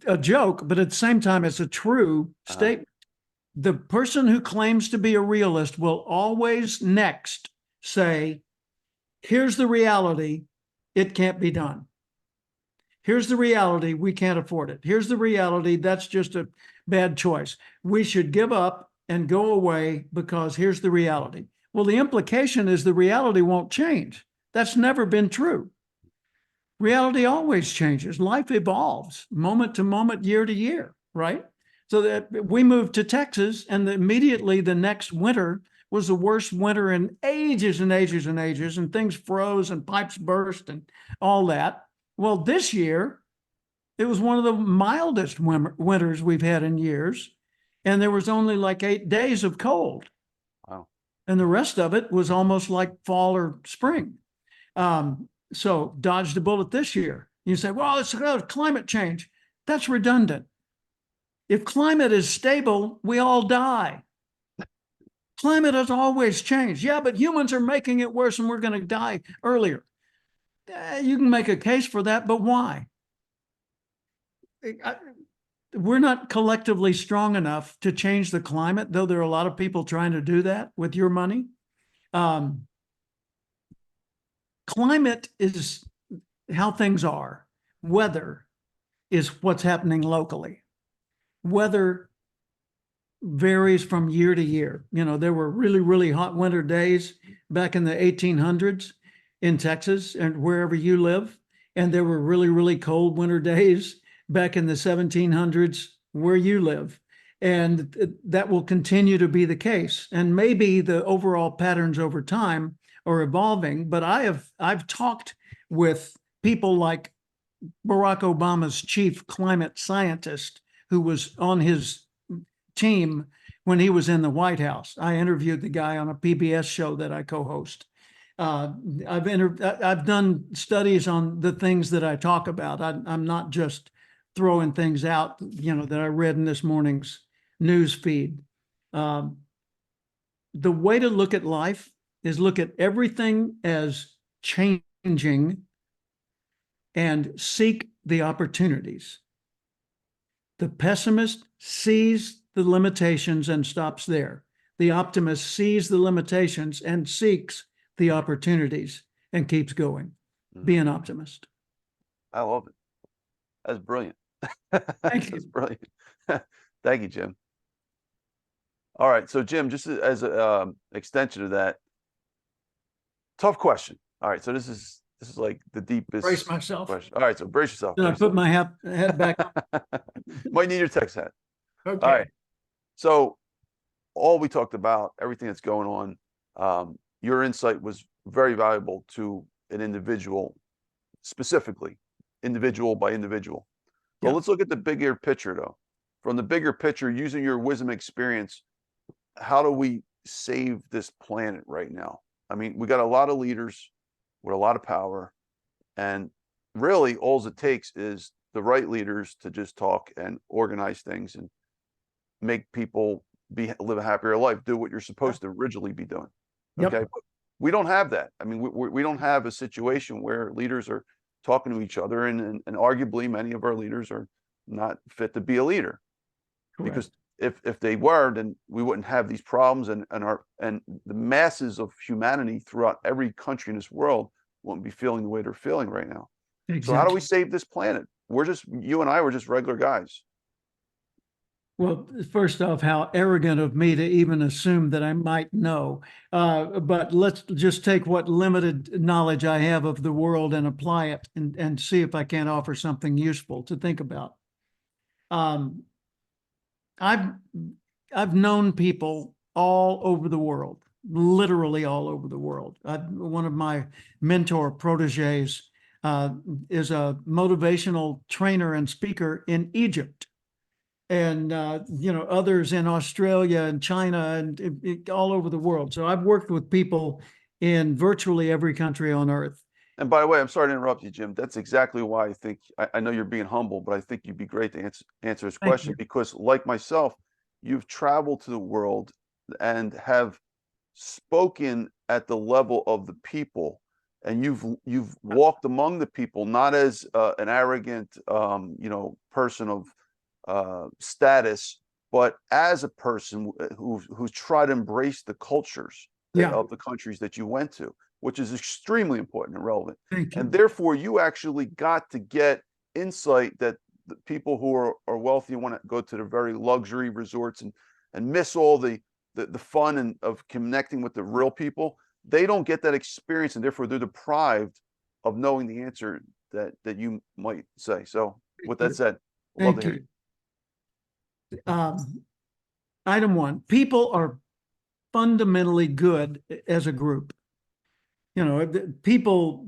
a joke, but at the same time, it's a true statement. The person who claims to be a realist will always next say, here's the reality, it can't be done. Here's the reality, we can't afford it. Here's the reality, that's just a bad choice. We should give up and go away because here's the reality. Well, the implication is the reality won't change. That's never been true. Reality always changes. Life evolves moment to moment, year to year, right? So that we moved to Texas, and immediately the next winter was the worst winter in ages and ages and ages, and things froze and pipes burst and all that. Well, this year, it was one of the mildest winters we've had in years, and there was only like 8 days of cold. Wow. And the rest of it was almost like fall or spring. So dodged a bullet this year. You say, well, it's climate change. That's redundant. If climate is stable, we all die. Climate has always changed. Yeah, but humans are making it worse and we're going to die earlier. You can make a case for that, but why? We're not collectively strong enough to change the climate, though there are a lot of people trying to do that with your money. Climate is how things are. Weather is what's happening locally. Weather varies from year to year. There were really, really hot winter days back in the 1800s in Texas and wherever you live. And there were really, really cold winter days back in the 1700s where you live. And that will continue to be the case. And maybe the overall patterns over time are evolving, but I've talked with people like Barack Obama's chief climate scientist, who was on his team when he was in the White House. I interviewed the guy on a PBS show that I co-host. I've done studies on the things that I talk about. I'm not just throwing things out, that I read in this morning's news feed. The way to look at life is look at everything as changing and seek the opportunities. The pessimist sees the limitations and stops there. The optimist sees the limitations and seeks the opportunities and keeps going. Be an optimist. I love it. That's brilliant. Thank you. That's brilliant. Thank you, Jim. All right. So, Jim, just as an extension of that, tough question. All right. So this is like the deepest Brace myself. question. All right. So brace yourself. Then I put my head back. Might need your text hat. Okay. All right. So all we talked about, everything that's going on, your insight was very valuable to an individual, specifically, individual by individual. But let's look at the bigger picture, though. From the bigger picture, using your wisdom experience, how do we save this planet right now? I mean, we got a lot of leaders with a lot of power, and really all it takes is the right leaders to just talk and organize things and make people live a happier life, do what you're supposed to originally be doing. Okay. But we don't have that. I mean, we don't have a situation where leaders are talking to each other, and arguably many of our leaders are not fit to be a leader. Correct. Because if they were, then we wouldn't have these problems, and the masses of humanity throughout every country in this world wouldn't be feeling the way they're feeling right now. Exactly. So how do we save this planet? You and I were just regular guys. Well, first off, how arrogant of me to even assume that I might know. But let's just take what limited knowledge I have of the world and apply it and see if I can't offer something useful to think about. I've known people all over the world, literally all over the world. One of my mentor proteges is a motivational trainer and speaker in Egypt. And, others in Australia and China and all over the world. So I've worked with people in virtually every country on earth. And by the way, I'm sorry to interrupt you, Jim. That's exactly why I think, I know you're being humble, but I think you'd be great to answer this question, because like myself, you've traveled to the world and have spoken at the level of the people, and you've walked among the people, not as an arrogant, person of status, but as a person who's tried to embrace the cultures of the countries that you went to, which is extremely important and relevant. And therefore, you actually got to get insight that the people who are wealthy want to go to the very luxury resorts and miss all the fun of connecting with the real people. They don't get that experience, and therefore they're deprived of knowing the answer that you might say. So with that said, I'd love to hear you. Item one, people are fundamentally good as a group. People,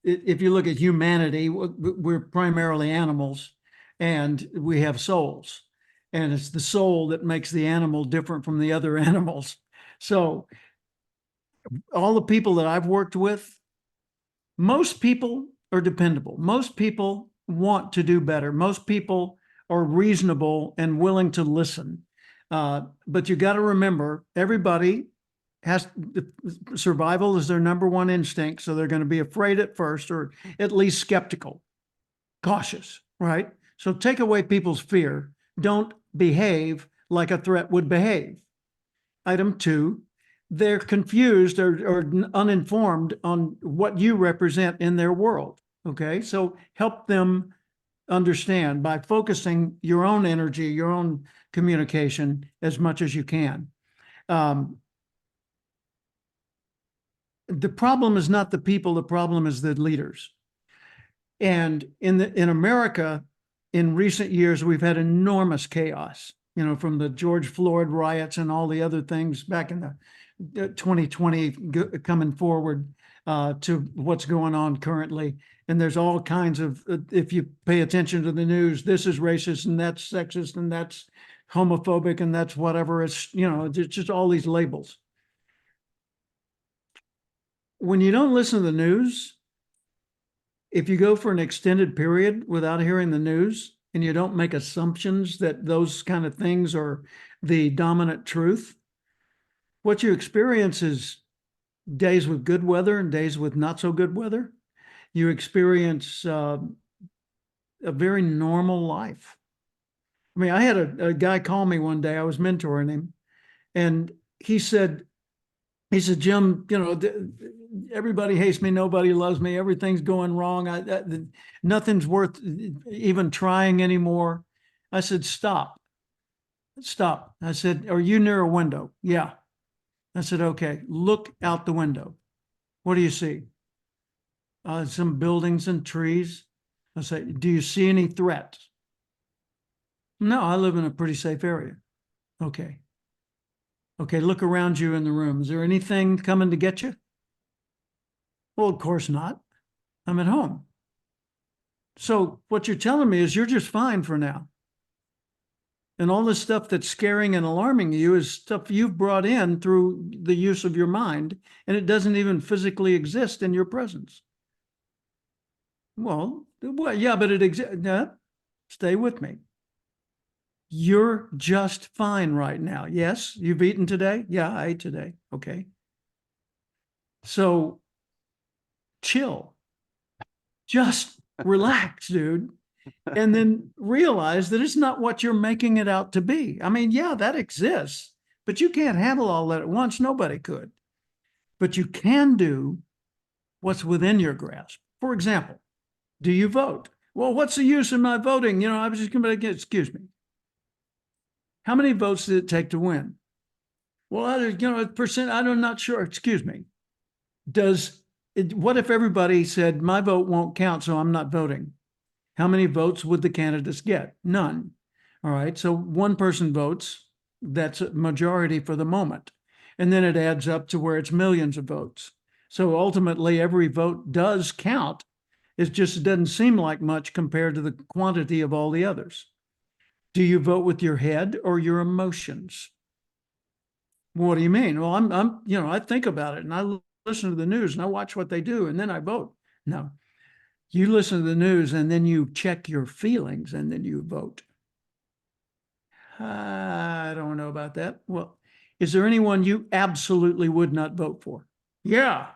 if you look at humanity, we're primarily animals, and we have souls, and it's the soul that makes the animal different from the other animals. So all the people that I've worked with, most people are dependable. Most people want to do better. Most people are reasonable and willing to listen. But you got to remember, everybody has survival is their number one instinct. So they're going to be afraid at first, or at least skeptical, cautious, right? So take away people's fear. Don't behave like a threat would behave. Item two, they're confused or uninformed on what you represent in their world. Okay. So help them understand by focusing your own energy, your own communication as much as you can. The problem is not the people, the problem is the leaders. And in America, in recent years, we've had enormous chaos, from the George Floyd riots and all the other things back in the 2020 coming forward to what's going on currently. And there's all kinds of, if you pay attention to the news, this is racist and that's sexist and that's homophobic and that's whatever. It's just all these labels. When you don't listen to the news, if you go for an extended period without hearing the news, and you don't make assumptions that those kind of things are the dominant truth. What you experience is days with good weather and days with not so good weather. You experience a very normal life. I mean, I had a guy call me one day. I was mentoring him, and he said, Jim, everybody hates me. Nobody loves me. Everything's going wrong. Nothing's worth even trying anymore. I said, stop. I said, are you near a window? Yeah. I said, okay, look out the window. What do you see? Some buildings and trees. I said, do you see any threats? No, I live in a pretty safe area. Okay. Okay, look around you in the room. Is there anything coming to get you? Well, of course not. I'm at home. So what you're telling me is you're just fine for now. And all this stuff that's scaring and alarming you is stuff you've brought in through the use of your mind, and it doesn't even physically exist in your presence. Well, yeah, but it exists. No, stay with me. You're just fine right now. Yes, you've eaten today? Yeah, I ate today. Okay. So chill. Just relax, dude. And then realize that it's not what you're making it out to be. I mean, yeah, that exists, but you can't handle all that at once. Nobody could. But you can do what's within your grasp. For example, do you vote? Well, what's the use of my voting? I was just going to get, excuse me. How many votes did it take to win? Well, a percent, I'm not sure. Excuse me. What if everybody said, my vote won't count, so I'm not voting? How many votes would the candidates get? None. All right. So one person votes. That's a majority for the moment. And then it adds up to where it's millions of votes. So ultimately, every vote does count. It just doesn't seem like much compared to the quantity of all the others. Do you vote with your head or your emotions? What do you mean? Well, I think about it and I listen to the news and I watch what they do and then I vote. No. You listen to the news and then you check your feelings and then you vote. I don't know about that. Well, is there anyone you absolutely would not vote for? Yeah.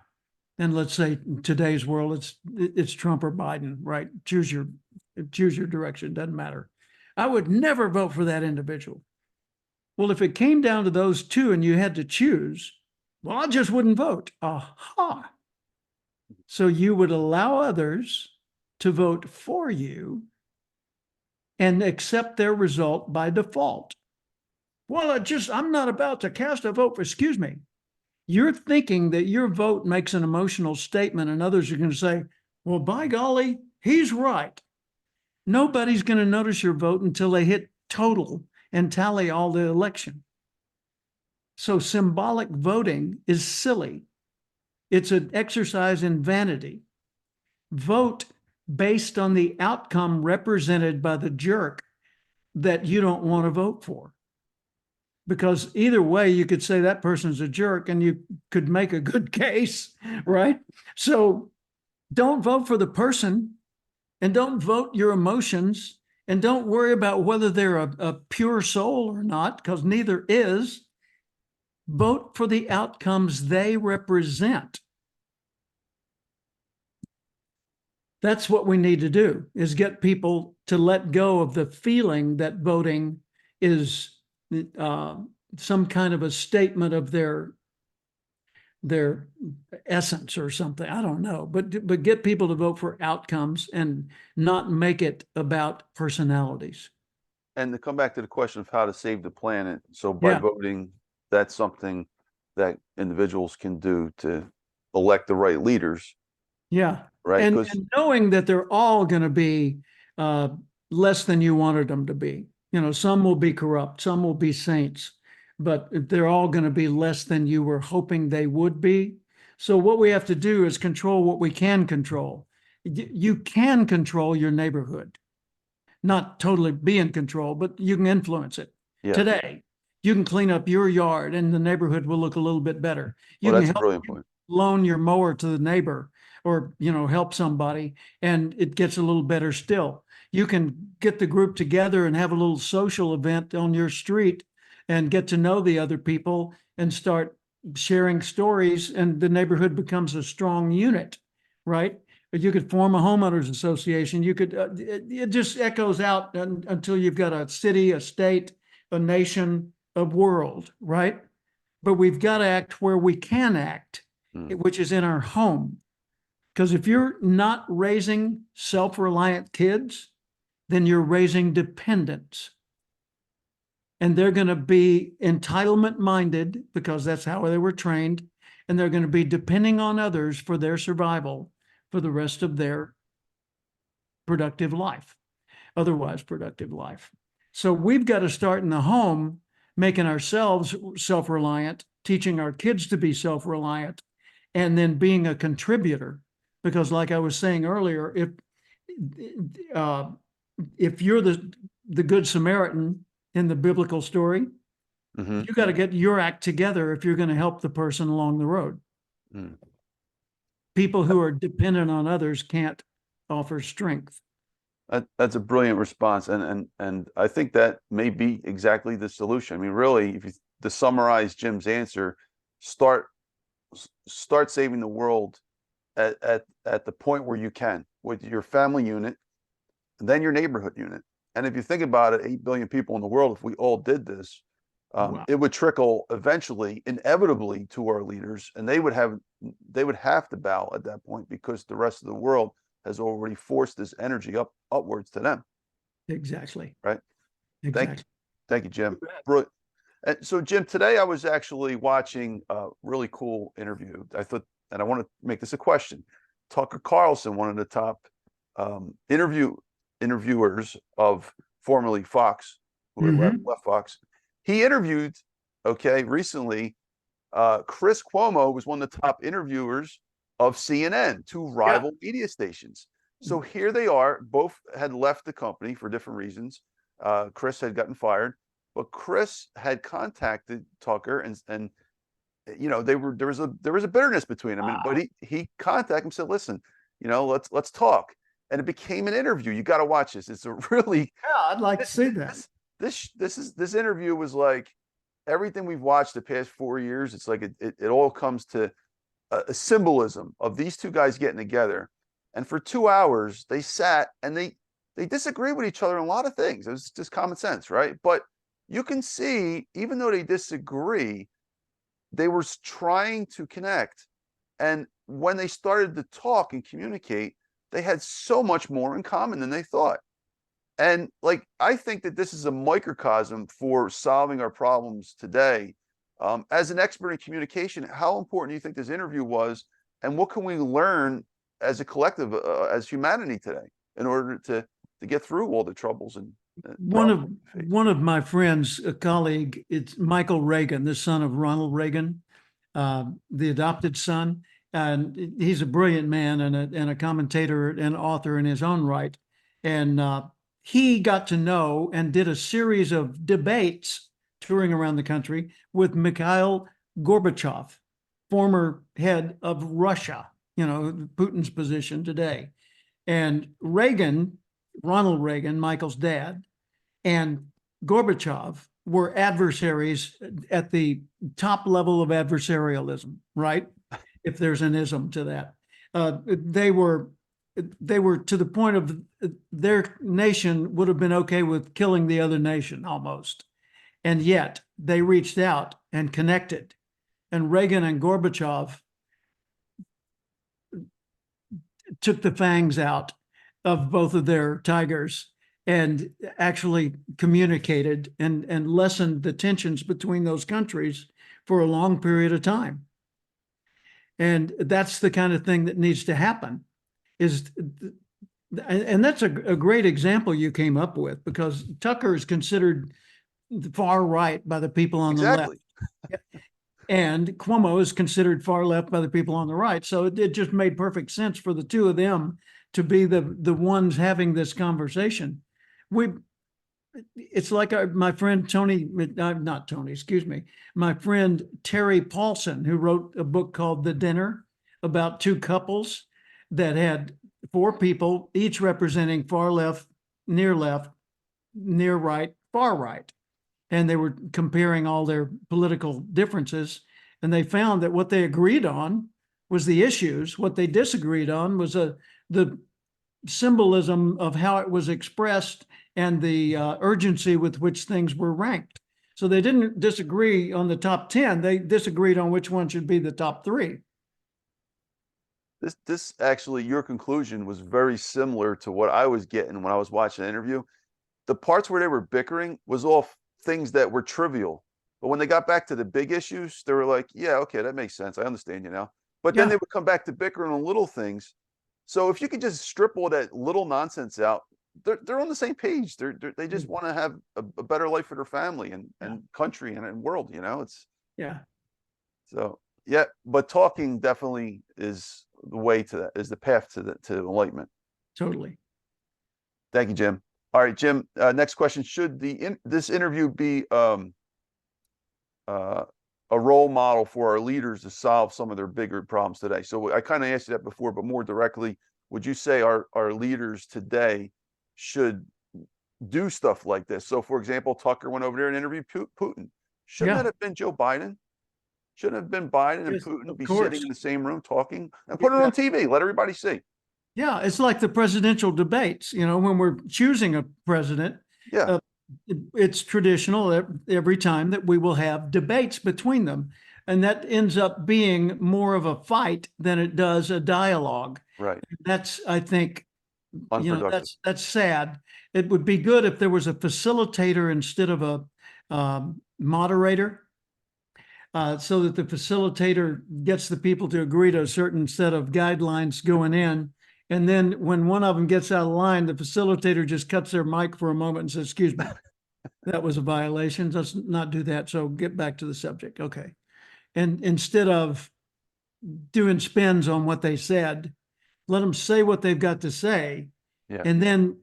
And let's say in today's world, it's Trump or Biden, right? Choose your direction. Doesn't matter. I would never vote for that individual. Well, if it came down to those two and you had to choose, well, I just wouldn't vote. Aha. So you would allow others to vote for you and accept their result by default. Well, I'm not about to cast a vote for, excuse me. You're thinking that your vote makes an emotional statement and others are going to say, well, by golly, he's right. Nobody's going to notice your vote until they hit total and tally all the election. So symbolic voting is silly. It's an exercise in vanity. Vote based on the outcome represented by the jerk that you don't want to vote for. Because either way, you could say that person's a jerk and you could make a good case, right? So don't vote for the person and don't vote your emotions and don't worry about whether they're a pure soul or not, because neither is. Vote for the outcomes they represent. That's what we need to do, is get people to let go of the feeling that voting is some kind of a statement of their essence or something. I don't know, but get people to vote for outcomes and not make it about personalities. And to come back to the question of how to save the planet. So by voting, that's something that individuals can do to elect the right leaders. Yeah. Right. And knowing that they're all going to be less than you wanted them to be. Some will be corrupt, some will be saints, but they're all going to be less than you were hoping they would be. So what we have to do is control what we can control. You can control your neighborhood, not totally be in control, but you can influence it. Yeah. Today, you can clean up your yard and the neighborhood will look a little bit better. You can help, brilliant point. Loan your mower to the neighbor or, help somebody and it gets a little better still. You can get the group together and have a little social event on your street and get to know the other people and start sharing stories, and the neighborhood becomes a strong unit, right? You could form a homeowners association. You could, it just echoes out until you've got a city, a state, a nation, a world, right? But we've got to act where we can act, which is in our home. Because if you're not raising self-reliant kids, then you're raising dependents. And they're going to be entitlement minded because that's how they were trained. And they're going to be depending on others for their survival for the rest of their productive life, otherwise productive life. So we've got to start in the home, making ourselves self-reliant, teaching our kids to be self-reliant, and then being a contributor. Because like I was saying earlier, if you're the Good Samaritan in the biblical story, you got to get your act together if you're going to help the person along the road. People who are dependent on others can't offer strength. That's a brilliant response, and I think that may be exactly the solution. I mean, really, if you to summarize Jim's answer, start saving the world at the point where you can, with your family unit, and then your neighborhood unit. And if you think about it, 8 billion people in the world, if we all did this, Wow. it would trickle eventually, inevitably, to our leaders, and they would have to bow at that point because the rest of the world has already forced this energy upwards to them. Exactly. Right. Exactly. Thank you, Jim. Brilliant. And so, Jim, today I was actually watching a really cool interview. I thought, and I want to make this a question. Tucker Carlson, one of the top interviewers of formerly Fox, who had left Fox, he interviewed, recently, Chris Cuomo was one of the top interviewers of CNN, two rival media stations. So here they are, both had left the company for different reasons. Chris had gotten fired, but Chris had contacted Tucker, and you know, there was a bitterness between them. But he contacted him and said, listen, you know, let's talk. And it became an interview. You got to watch this. It's a really I'd like to see that. This interview was like everything we've watched the past 4 years. It's like it all comes to a symbolism of these two guys getting together. And for 2 hours, they sat and they disagree with each other on a lot of things. It was just common sense, right? But you can see, even though they disagree, they were trying to connect. And when they started to talk and communicate, they had so much more in common than they thought. And like, I think that this is a microcosm for solving our problems today. As an expert in communication, how important do you think this interview was? And what can we learn as a collective, as humanity today, in order to get through all the troubles and one of my friends, a colleague, it's Michael Reagan, the son of Ronald Reagan, the adopted son, and he's a brilliant man and a commentator and author in his own right. And he got to know and did a series of debates touring around the country with Mikhail Gorbachev, former head of Russia, you know, Putin's position today. And Reagan, Ronald Reagan, Michael's dad, and Gorbachev were adversaries at the top level of adversarialism, right? If there's an ism to that. They were to the point of their nation would have been okay with killing the other nation almost. And yet they reached out and connected. And Reagan and Gorbachev took the fangs out of both of their tigers and actually communicated and lessened the tensions between those countries for a long period of time. And that's the kind of thing that needs to happen. And that's a great example you came up with, because Tucker is considered far right by the people on the left. And Cuomo is considered far left by the people on the right. So it just made perfect sense for the two of them to be the ones having this conversation. It's like my friend my friend Terry Paulson, who wrote a book called The Dinner, about two couples that had 4 people, each representing far left, near right, far right. and they were comparing all their political differences, and they found that what they agreed on was the issues. What they disagreed on was the symbolism of how it was expressed and the urgency with which things were ranked. So they didn't disagree on the top 10. They disagreed on which one should be the top 3. This actually, your conclusion was very similar to what I was getting when I was watching the interview. The parts where they were bickering was all things that were trivial. But when they got back to the big issues, they were like, yeah, okay, that makes sense. I understand you now. But then Yeah. they would come back to bickering on little things. So if you could just strip all that little nonsense out, they're on the same page. They just want to have a better life for their family and country and world, you know. Yeah. So yeah, but talking definitely is the way to that, is the path to enlightenment. Totally. Thank you, Jim. All right, Jim, next question. Should this interview be a role model for our leaders to solve some of their bigger problems today? So I kind of asked you that before, but more directly, would you say our leaders today should do stuff like this? So for example, Tucker went over there and interviewed Putin. Shouldn't that have been Joe Biden? Shouldn't have been Biden and Putin be sitting in the same room talking, and put it on TV, let everybody see? Yeah, it's like the presidential debates. When we're choosing a president, Yeah. It's traditional every time that we will have debates between them. And that ends up being more of a fight than it does a dialogue. Right. That's, I think, Unproductive. that's sad. It would be good if there was a facilitator instead of a moderator, so that the facilitator gets the people to agree to a certain set of guidelines going in. And then when one of them gets out of line, the facilitator just cuts their mic for a moment and says, excuse me, that was a violation. Let's not do that. So get back to the subject. Okay. And instead of doing spins on what they said, let them say what they've got to say, and then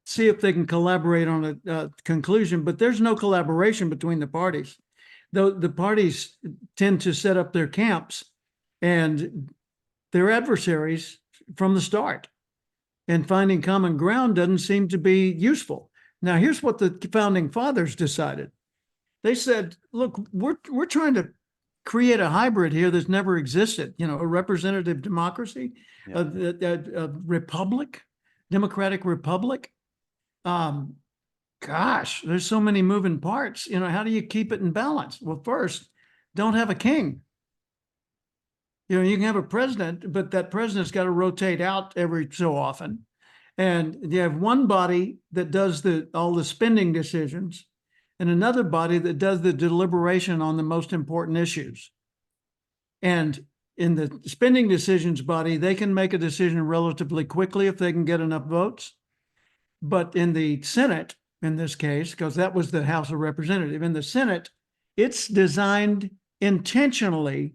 see if they can collaborate on a conclusion. But there's no collaboration between the parties. Though the parties tend to set up their camps and their adversaries from the start, and finding common ground doesn't seem to be useful. Now, here's what the founding fathers decided. They said, look, we're trying to create a hybrid here that's never existed, a representative democracy, a republic, democratic republic. Gosh, there's so many moving parts. How do you keep it in balance? Well, first, don't have a king. You can have a president, but that president's got to rotate out every so often. And you have one body that does all the spending decisions, and another body that does the deliberation on the most important issues. And in the spending decisions body, they can make a decision relatively quickly if they can get enough votes. But in the Senate, in this case, because that was the House of Representatives, in the Senate, it's designed intentionally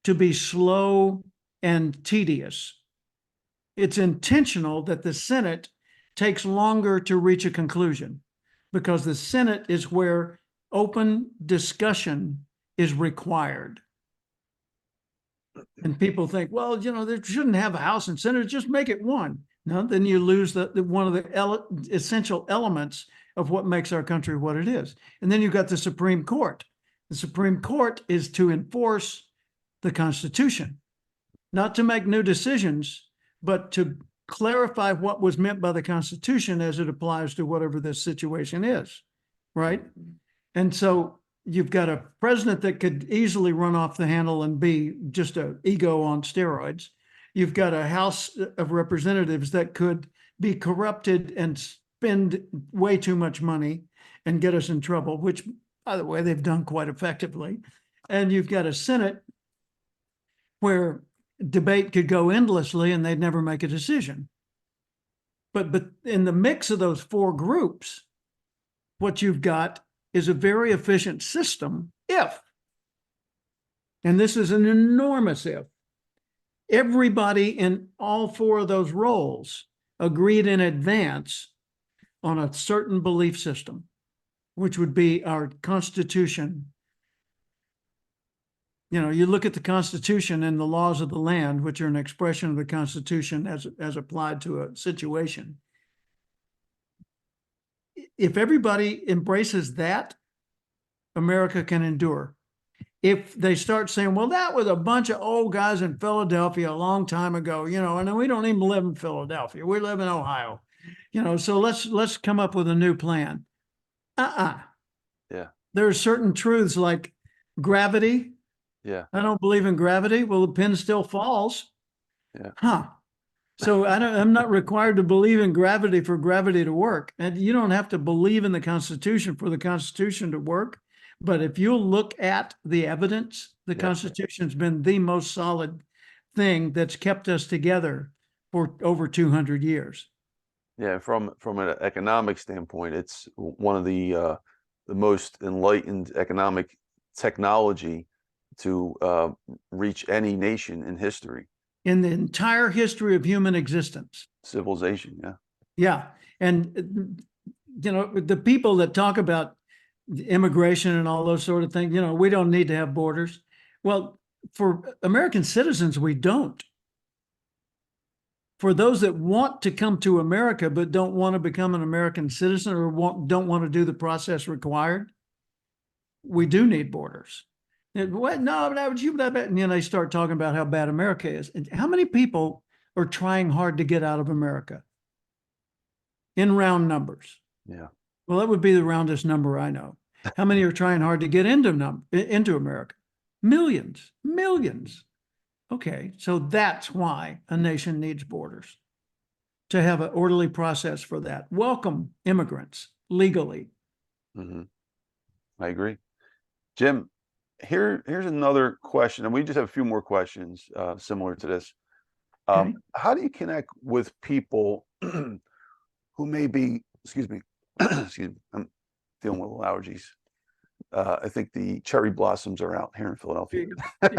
to be slow and tedious. It's intentional that the Senate takes longer to reach a conclusion, because the Senate is where open discussion is required. And people think, well, they shouldn't have a House and Senate, just make it one. No, then you lose one of the essential elements of what makes our country what it is. And then you've got the Supreme Court. The Supreme Court is to enforce the Constitution, not to make new decisions, but to clarify what was meant by the Constitution as it applies to whatever this situation is, right? And so you've got a president that could easily run off the handle and be just an ego on steroids. You've got a House of Representatives that could be corrupted and spend way too much money and get us in trouble, which, by the way, they've done quite effectively. And you've got a Senate where debate could go endlessly and they'd never make a decision. But in the mix of those four groups, what you've got is a very efficient system if, and this is an enormous if, everybody in all four of those roles agreed in advance on a certain belief system, which would be our Constitution. You look at the Constitution and the laws of the land, which are an expression of the Constitution as applied to a situation. If everybody embraces that, America can endure. If they start saying, well, that was a bunch of old guys in Philadelphia a long time ago, and we don't even live in Philadelphia. We live in Ohio, so let's come up with a new plan. Yeah. There are certain truths like gravity. Yeah. I don't believe in gravity. Well, the pin still falls. Yeah. So I'm not required to believe in gravity for gravity to work. And you don't have to believe in the Constitution for the Constitution to work. But if you look at the evidence, the Constitution's been the most solid thing that's kept us together for over 200 years. Yeah, from an economic standpoint, it's one of the most enlightened economic technology to reach any nation in history. In the entire history of human existence. Civilization, yeah. Yeah. And, the people that talk about immigration and all those sort of things, we don't need to have borders. Well, for American citizens, we don't. For those that want to come to America but don't want to become an American citizen or don't want to do the process required, we do need borders. What? No, but you, and they start talking about how bad America is. And how many people are trying hard to get out of America? In round numbers. Yeah. Well, that would be the roundest number I know. How many are trying hard to get into America? Millions. Okay, so that's why a nation needs borders, to have an orderly process for that. Welcome immigrants legally. Mm-hmm. I agree. Jim, here's another question, and we just have a few more questions similar to this. Okay. How do you connect with people who may be, excuse me, I'm dealing with allergies. I think the cherry blossoms are out here in Philadelphia.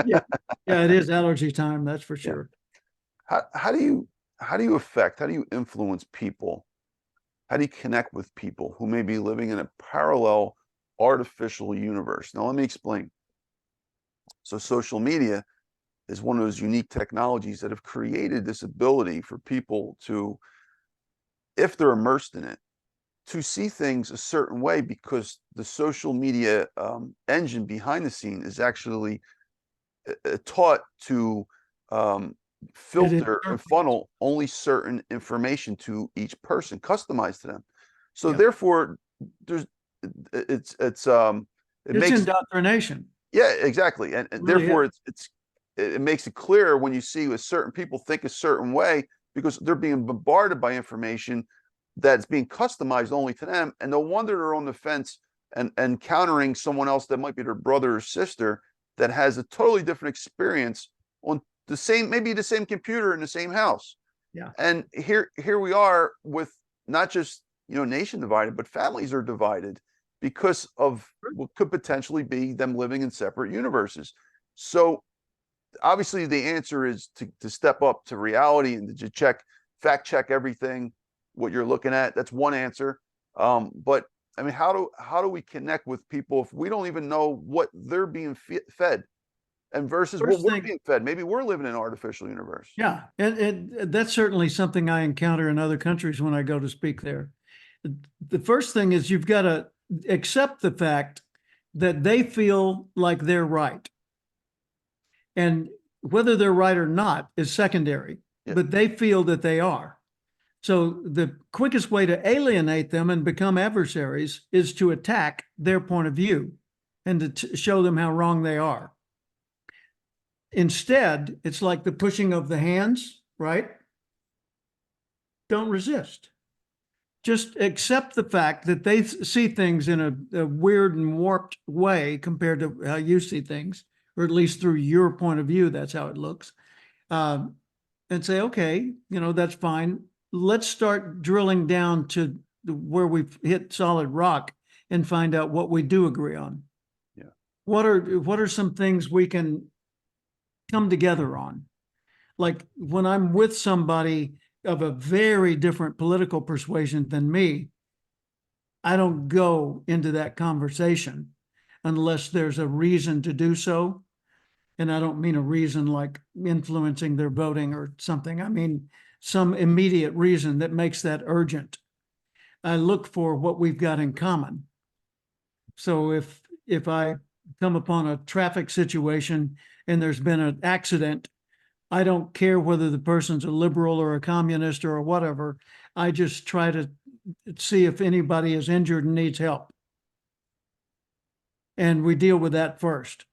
Yeah, it is allergy time, that's for sure. Yeah. How do you influence people? How do you connect with people who may be living in a parallel artificial universe? Now, let me explain. So social media is one of those unique technologies that have created this ability for people to, if they're immersed in it, to see things a certain way, because the social media engine behind the scene is actually taught to filter and funnel only certain information to each person, customized to them. So therefore, it's makes indoctrination. Yeah, exactly, and Really therefore it makes it clear when you see a certain people think a certain way, because they're being bombarded by information that's being customized only to them, and no wonder they're on the fence and encountering someone else that might be their brother or sister that has a totally different experience on the same, maybe the same computer in the same house. Yeah. And here we are with not just, nation divided, but families are divided because of what could potentially be them living in separate universes. So obviously the answer is to step up to reality and to fact check everything, what you're looking at. That's one answer. But I mean, how do we connect with people if we don't even know what they're being fed, and versus what we're being fed? Maybe we're living in an artificial universe. Yeah, and that's certainly something I encounter in other countries when I go to speak there. The first thing is you've got to accept the fact that they feel like they're right. And whether they're right or not is secondary, but they feel that they are. So the quickest way to alienate them and become adversaries is to attack their point of view and to show them how wrong they are. Instead, it's like the pushing of the hands, right? Don't resist. Just accept the fact that they see things in a weird and warped way compared to how you see things, or at least through your point of view, that's how it looks. And say, okay, that's fine. Let's start drilling down to where we've hit solid rock and find out what we do agree on. Yeah. What are some things we can come together on? Like when I'm with somebody of a very different political persuasion than me, I don't go into that conversation unless there's a reason to do so. And I don't mean a reason like influencing their voting or something. I mean some immediate reason that makes that urgent. I look for what we've got in common. So if if I come upon a traffic situation and there's been an accident, I don't care whether the person's a liberal or a communist or whatever. I just try to see if anybody is injured and needs help. And we deal with that first.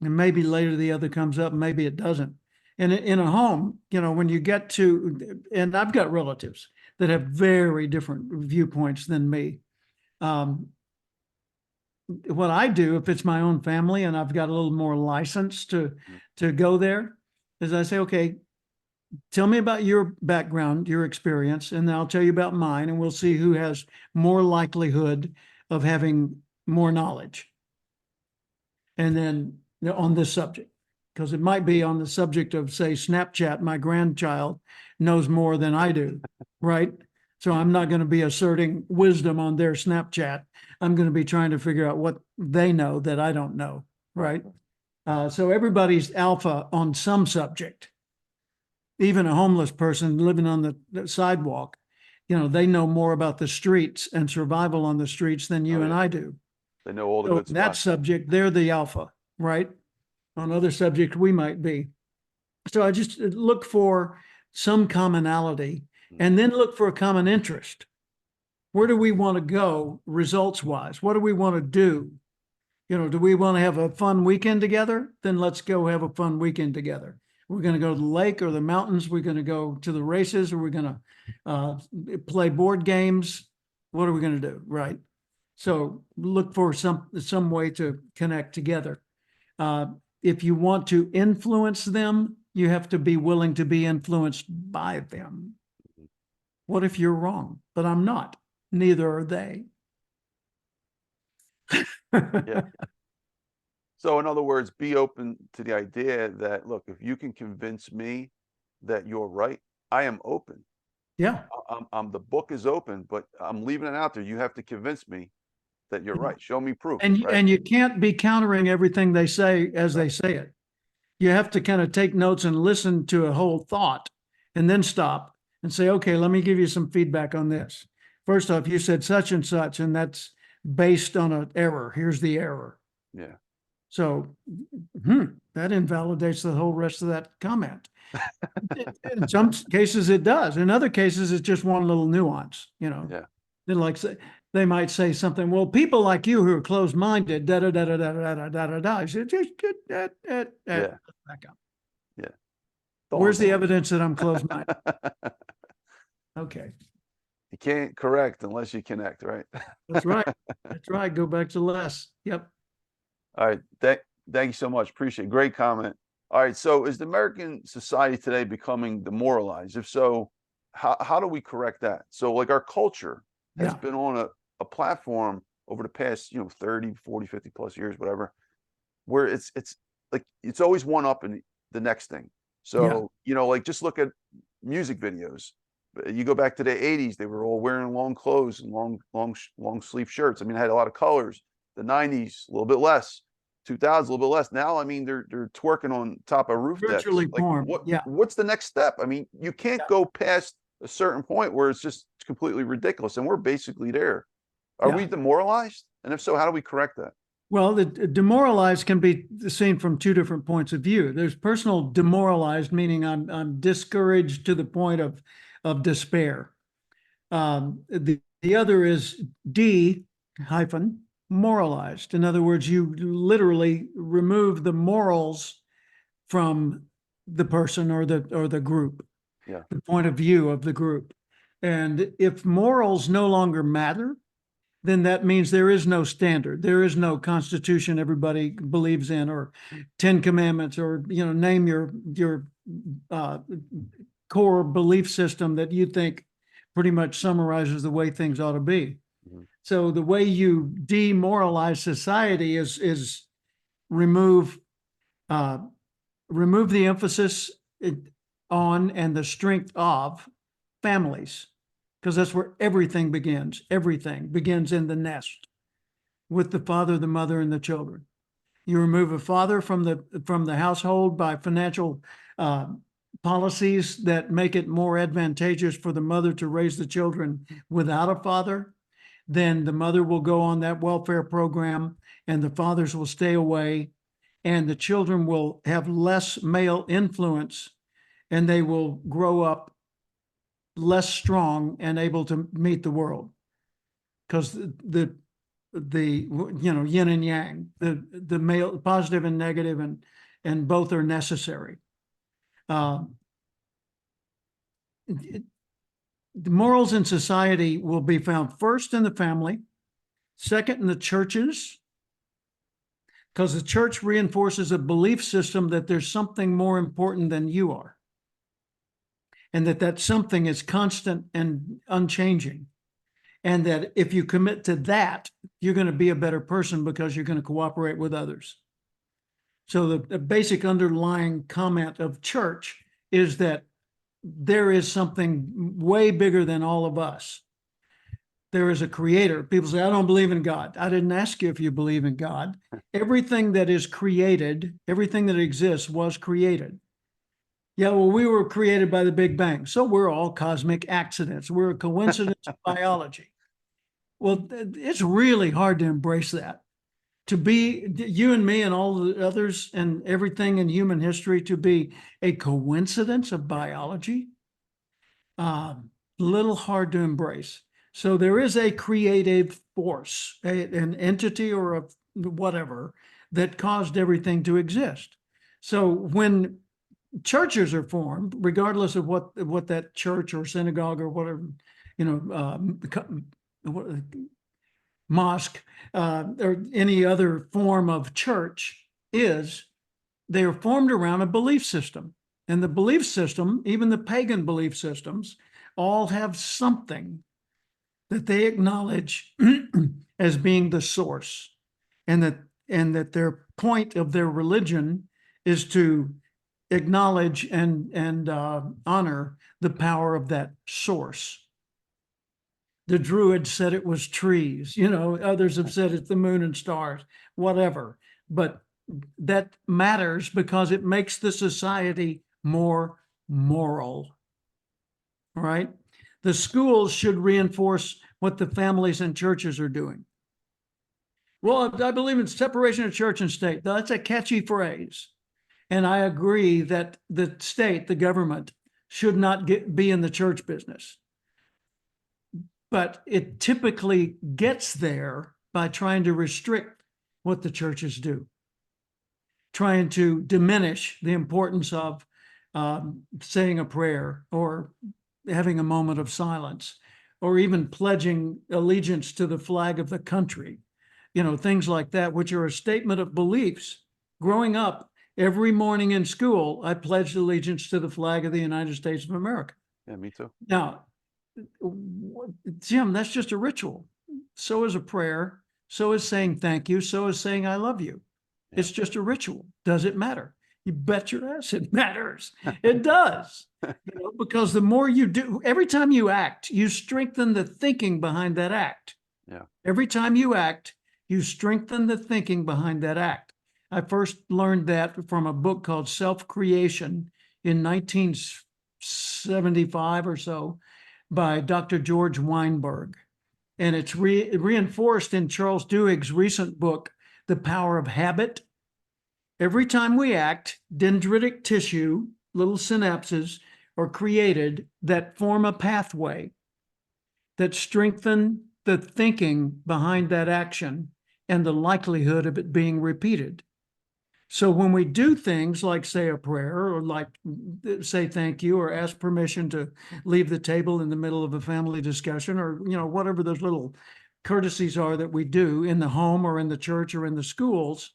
And maybe later the other comes up, maybe it doesn't. And in a home, you know, when you get to, and I've got relatives that have very different viewpoints than me. What I do, if it's my own family and I've got a little more license to go there, is I say, okay, tell me about your background, your experience, and then I'll tell you about mine, and we'll see who has more likelihood of having more knowledge. And then on this subject, because it might be on the subject of, say, Snapchat, my grandchild knows more than I do, right? So I'm not going to be asserting wisdom on their Snapchat. I'm going to be trying to figure out what they know that I don't know, right? So everybody's alpha on some subject. Even a homeless person living on the sidewalk, you know, they know more about the streets and survival on the streets than you and I do. They know all the So good that spots. subject, they're the alpha, right? On other subjects, we might be. So I just look for some commonality and then look for a common interest. Where do we want to go results wise? What do we want to do? You know, do we want to have a fun weekend together? Then let's go have a fun weekend together. We're going to go to the lake or the mountains. We're going to go to the races, or we're going to play board games. What are we going to do? Right. So look for some way to connect together. If you want to influence them, you have to be willing to be influenced by them. What if you're wrong? But I'm not. Neither are they. Yeah. So in other words, be open to the idea that, look, if you can convince me that you're right, I am open. Yeah. The book is open, but I'm leaving it out there. You have to convince me that you're right. Show me proof. And right? and you can't be countering everything they say as they say it. You have to kind of take notes and listen to a whole thought and then stop and say, okay, let me give you some feedback on this. First off, you said such and such, and that's based on an error. Here's the error. Yeah. So that invalidates the whole rest of that comment. In some cases it does. In other cases, it's just one little nuance, you know. Yeah. They might say something, well, people like you who are closed-minded, da da da da da da da da da da. I said, just get that Yeah. back up. Yeah. Where's the evidence that I'm closed-minded? Okay. You can't correct unless you connect, right? That's right. That's right. Go back to less. Yep. All right. Thank you so much. Appreciate it. Great comment. All right. So is the American society today becoming demoralized? If so, how do we correct that? So like our culture has been on a platform over the past, 30, 40, 50 plus years, whatever, where it's like, it's always one up in the next thing. So, like just look at music videos. You go back to the 80s, they were all wearing long clothes and long sleeve shirts. I mean, it had a lot of colors. The 90s, a little bit less. 2000s, a little bit less. Now, I mean, they're twerking on top of roof decks. Virtually Like, porn. what's the next step? I mean, you can't go past a certain point where it's just completely ridiculous, and we're basically there. Are we demoralized? And if so, how do we correct that? Well, the demoralized can be seen from two different points of view. There's personal demoralized, meaning I'm discouraged to the point of despair. The other is moralized. In other words, you literally remove the morals from the person or the group, the point of view of the group. And if morals no longer matter, then that means there is no standard. There is no constitution everybody believes in, or 10 commandments, or, name your core belief system that you think pretty much summarizes the way things ought to be. So the way you demoralize society is remove the emphasis on and the strength of families, because that's where everything begins. Everything begins in the nest with the father, the mother, and the children. You remove a father from the household by financial policies that make it more advantageous for the mother to raise the children without a father. then the mother will go on that welfare program and the fathers will stay away, and the children will have less male influence, and they will grow up less strong and able to meet the world. Because the yin and yang, the male, positive and negative, and both are necessary. The morals in society will be found first in the family, second in the churches, because the church reinforces a belief system that there's something more important than you are, and that something is constant and unchanging, and that if you commit to that, you're going to be a better person because you're going to cooperate with others. So the basic underlying comment of church is that there is something way bigger than all of us. There is a creator. People say, I don't believe in God. I didn't ask you if you believe in God. Everything that is created, everything that exists was created. Yeah, well, we were created by the Big Bang. So we're all cosmic accidents. We're a coincidence of biology. Well, it's really hard to embrace that. To be you and me and all the others and everything in human history to be a coincidence of biology, little hard to embrace. So there is a creative force, an entity or a whatever that caused everything to exist. So when churches are formed, regardless of what that church or synagogue or whatever, mosque or any other form of church is, they are formed around a belief system. And the belief system, even the pagan belief systems, all have something that they acknowledge as being the source, and that their point of their religion is to acknowledge and honor the power of that source. The Druids said it was trees, others have said it's the moon and stars, whatever. But that matters because it makes the society more moral, right? The schools should reinforce what the families and churches are doing. Well, I believe in separation of church and state. That's a catchy phrase. And I agree that the state, the government, should not be in the church business. But it typically gets there by trying to restrict what the churches do, trying to diminish the importance of saying a prayer or having a moment of silence, or even pledging allegiance to the flag of the country, things like that, which are a statement of beliefs. Growing up, every morning in school, I pledged allegiance to the flag of the United States of America. Yeah, me too. Now, Jim, that's just a ritual. So is a prayer. So is saying thank you. So is saying I love you. Yeah. It's just a ritual. Does it matter? You bet your ass it matters. It does. Because the more you do, every time you act, you strengthen the thinking behind that act. Yeah. Every time you act, you strengthen the thinking behind that act. I first learned that from a book called Self-Creation in 1975 or so by Dr. George Weinberg. And it's reinforced in Charles Duhigg's recent book, The Power of Habit. Every time we act, dendritic tissue, little synapses, are created that form a pathway that strengthen the thinking behind that action and the likelihood of it being repeated. So when we do things like say a prayer or like say thank you or ask permission to leave the table in the middle of a family discussion, or whatever those little courtesies are that we do in the home or in the church or in the schools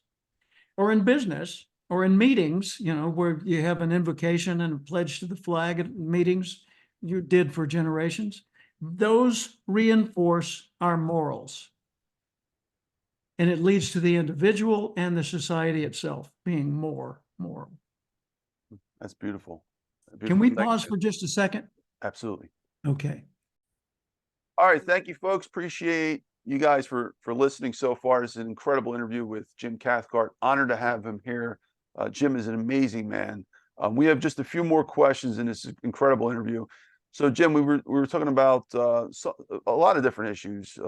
or in business or in meetings, where you have an invocation and a pledge to the flag at meetings you did for generations, those reinforce our morals. And it leads to the individual and the society itself being more moral. That's beautiful. Can we pause for just a second? Absolutely. Okay. All right. Thank you, folks. Appreciate you guys for listening so far. This is an incredible interview with Jim Cathcart. Honored to have him here. Jim is an amazing man. We have just a few more questions in this incredible interview. So Jim, we were talking about a lot of different issues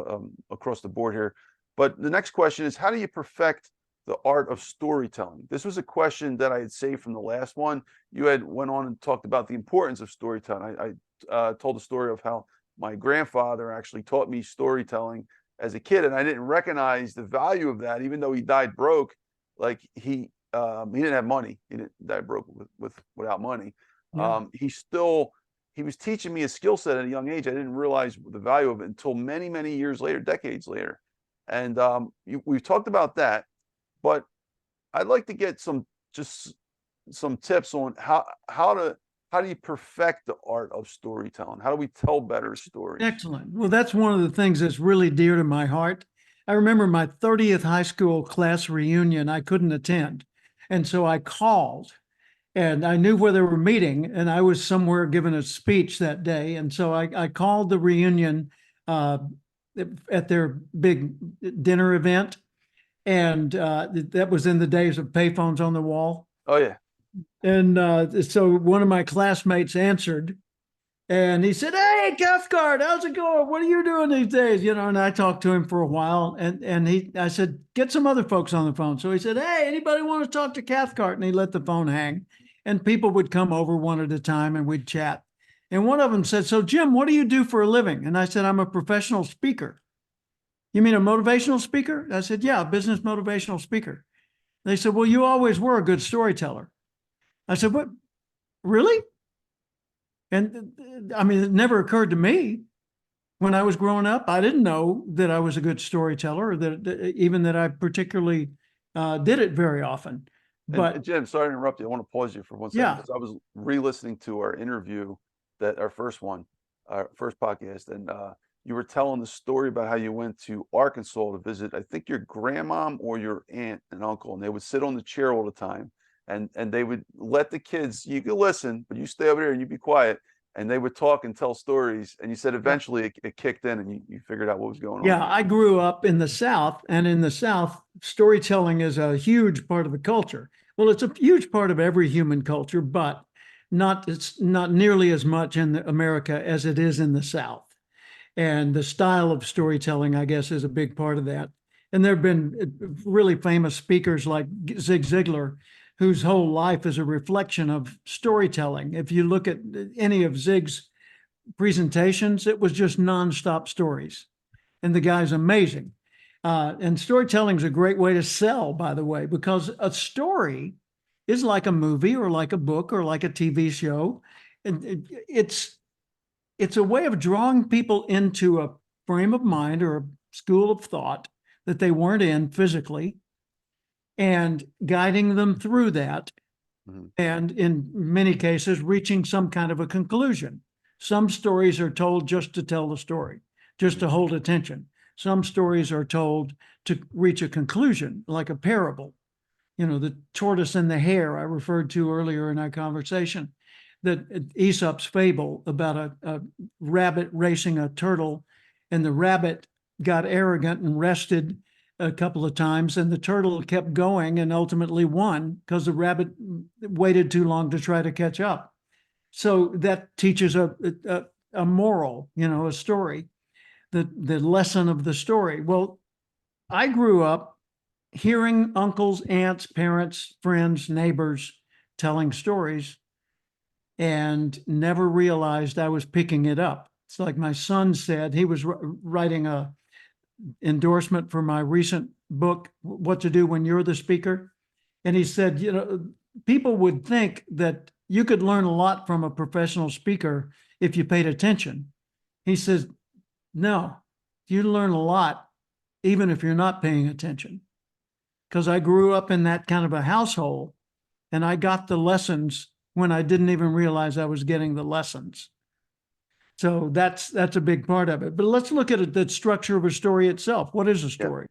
across the board here, but the next question is, how do you perfect the art of storytelling? This was a question that I had saved from the last one. You had went on and talked about the importance of storytelling. I told the story of how my grandfather actually taught me storytelling as a kid, and I didn't recognize the value of that, even though he died broke. Like he didn't have money. He didn't die broke without money. Yeah. He was teaching me a skill set at a young age. I didn't realize the value of it until many, many years later, decades later. And we've talked about that, but I'd like to get some tips on how do you perfect the art of storytelling? How do we tell better stories? Excellent. Well, that's one of the things that's really dear to my heart. I remember my 30th high school class reunion, I couldn't attend. And so I called, and I knew where they were meeting, and I was somewhere giving a speech that day. And so I called the reunion uh, at their big dinner event. And that was in the days of payphones on the wall. Oh yeah. And so one of my classmates answered, and he said, "Hey, Cathcart, how's it going? What are you doing these days?" You know, and I talked to him for a while, and I said, "Get some other folks on the phone." So he said, "Hey, anybody want to talk to Cathcart?" And he let the phone hang, and people would come over one at a time, and we'd chat. And one of them said, "So Jim, what do you do for a living?" And I said, "I'm a professional speaker." "You mean a motivational speaker?" I said, "Yeah, a business motivational speaker." They said, "Well, you always were a good storyteller." I said, "What? Really?" And I mean, it never occurred to me when I was growing up. I didn't know that I was a good storyteller, or even that I particularly did it very often. And But Jim, sorry to interrupt you. I want to pause you for 1 second yeah, because I was re-listening to our interview, that our first one, our first podcast, and you were telling the story about how you went to Arkansas to visit, I think your grandmom or your aunt and uncle, and they would sit on the chair all the time, and they would let the kids, you could listen, but you stay over there and you be quiet, and they would talk and tell stories. And you said yeah, eventually it kicked in and you figured out what was going on. yeah. I grew up in the South, and in the South, storytelling is a huge part of the culture. Well, it's a huge part of every human culture, but it's not nearly as much in America as it is in the South. And the style of storytelling, I guess, is a big part of that. And there have been really famous speakers like Zig Ziglar, whose whole life is a reflection of storytelling. If you look at any of Zig's presentations, it was just nonstop stories. And the guy's amazing. And storytelling is a great way to sell, by the way, because a story is like a movie or like a book or like a TV show. And it's a way of drawing people into a frame of mind or a school of thought that they weren't in physically, and guiding them through that. Mhm. And in many cases, reaching some kind of a conclusion. Some stories are told just to tell the story, just to hold attention. Some stories are told to reach a conclusion, like a parable. You know, the tortoise and the hare I referred to earlier in our conversation, that Aesop's fable about a rabbit racing a turtle, and the rabbit got arrogant and rested a couple of times, and the turtle kept going and ultimately won because the rabbit waited too long to try to catch up. So that teaches a moral, you know, a story, the lesson of the story. Well, I grew up hearing uncles, aunts, parents, friends, neighbors telling stories, and never realized I was picking it up. It's like my son said, he was writing a endorsement for my recent book, What to Do When You're the Speaker. And he said, you know, people would think that you could learn a lot from a professional speaker if you paid attention. He says, no, you learn a lot even if you're not paying attention. Because I grew up in that kind of a household, and I got the lessons when I didn't even realize I was getting the lessons. So that's a big part of it. But let's look at the structure of a story itself. What is a Yeah. story?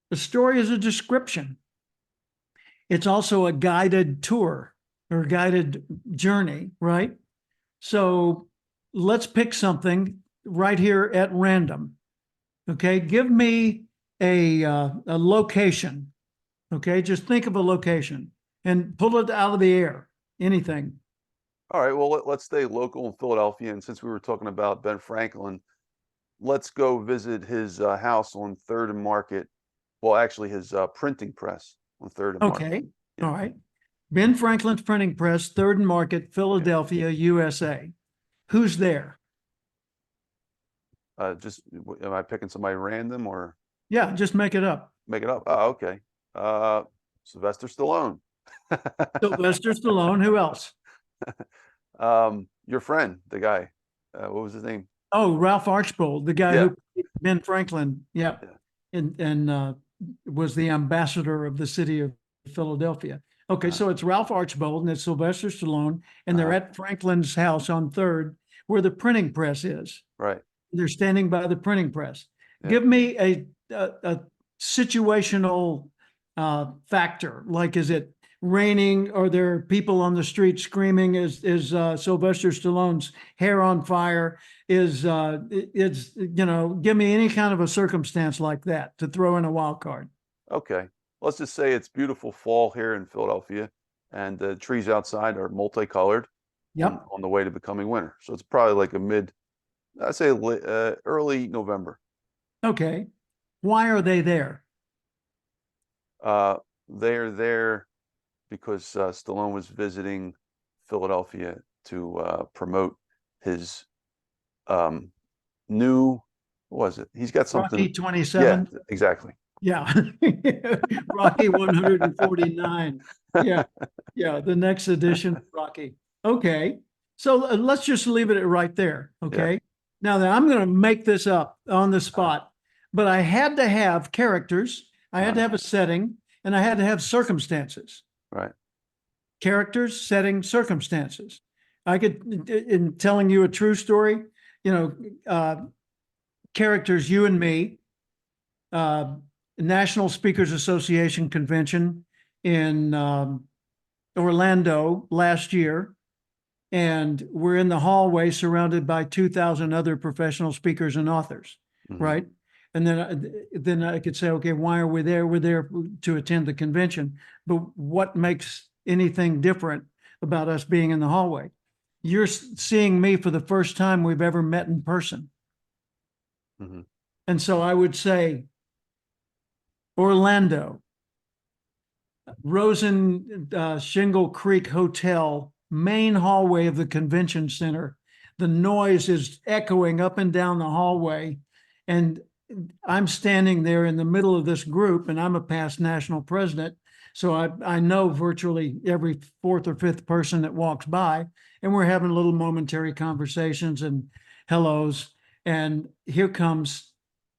A story is a description. It's also a guided tour or guided journey, right? So let's pick something right here at random. Okay, give me a location. Okay, just think of a location and pull it out of the air. Anything. All right. Well, let's stay local in Philadelphia. And since we were talking about Ben Franklin, let's go visit his house on Third and Market. Well, actually, his printing press on Third and Market. Okay. Yeah. All right. Ben Franklin's Printing Press, Third and Market, Yeah. Philadelphia, USA. Who's there? Am I picking somebody random or Yeah, just make it up. make it up? Oh, okay. Sylvester Stallone. Sylvester Stallone. Who else? Your friend, the guy. What was his name? Oh, Ralph Archbold, the guy Yeah. who Ben Franklin. Yeah, Yeah. and was the ambassador of the city of Philadelphia. Okay, so it's Ralph Archbold and it's Sylvester Stallone, and they're at Franklin's house on Third, where the printing press is. Right. They're standing by the printing press. Yeah. Give me a situational factor. Like, is it raining? Are there people on the street screaming? Is Sylvester Stallone's hair on fire? Give me any kind of a circumstance like that to throw in a wild card. Okay. Let's just say it's beautiful fall here in Philadelphia, and the trees outside are multicolored. Yep. On the way to becoming winter. So it's probably like I'd say early November. Okay. Why are they there? They're there because Stallone was visiting Philadelphia to promote his new, what was it? He's got something. Rocky 27. Yeah, exactly. Yeah. Rocky 149. Yeah. Yeah. The next edition of Rocky. Okay. So let's just leave it right there. Okay. Yeah. Now that I'm going to make this up on the spot, but I had to have characters, I had to have a setting, and I had to have circumstances. Right. Characters, setting, circumstances. I could, in telling you a true story, characters, you and me, National Speakers Association convention in Orlando last year. And we're in the hallway surrounded by 2,000 other professional speakers and authors, right? And then I could say, okay, why are we there? We're there to attend the convention. But what makes anything different about us being in the hallway? You're seeing me for the first time we've ever met in person. And so I would say, Orlando, Rosen Shingle Creek Hotel, main hallway of the convention center. The noise is echoing up and down the hallway. And I'm standing there in the middle of this group, and I'm a past national president. So I know virtually every fourth or fifth person that walks by, and we're having little momentary conversations and hellos. And here comes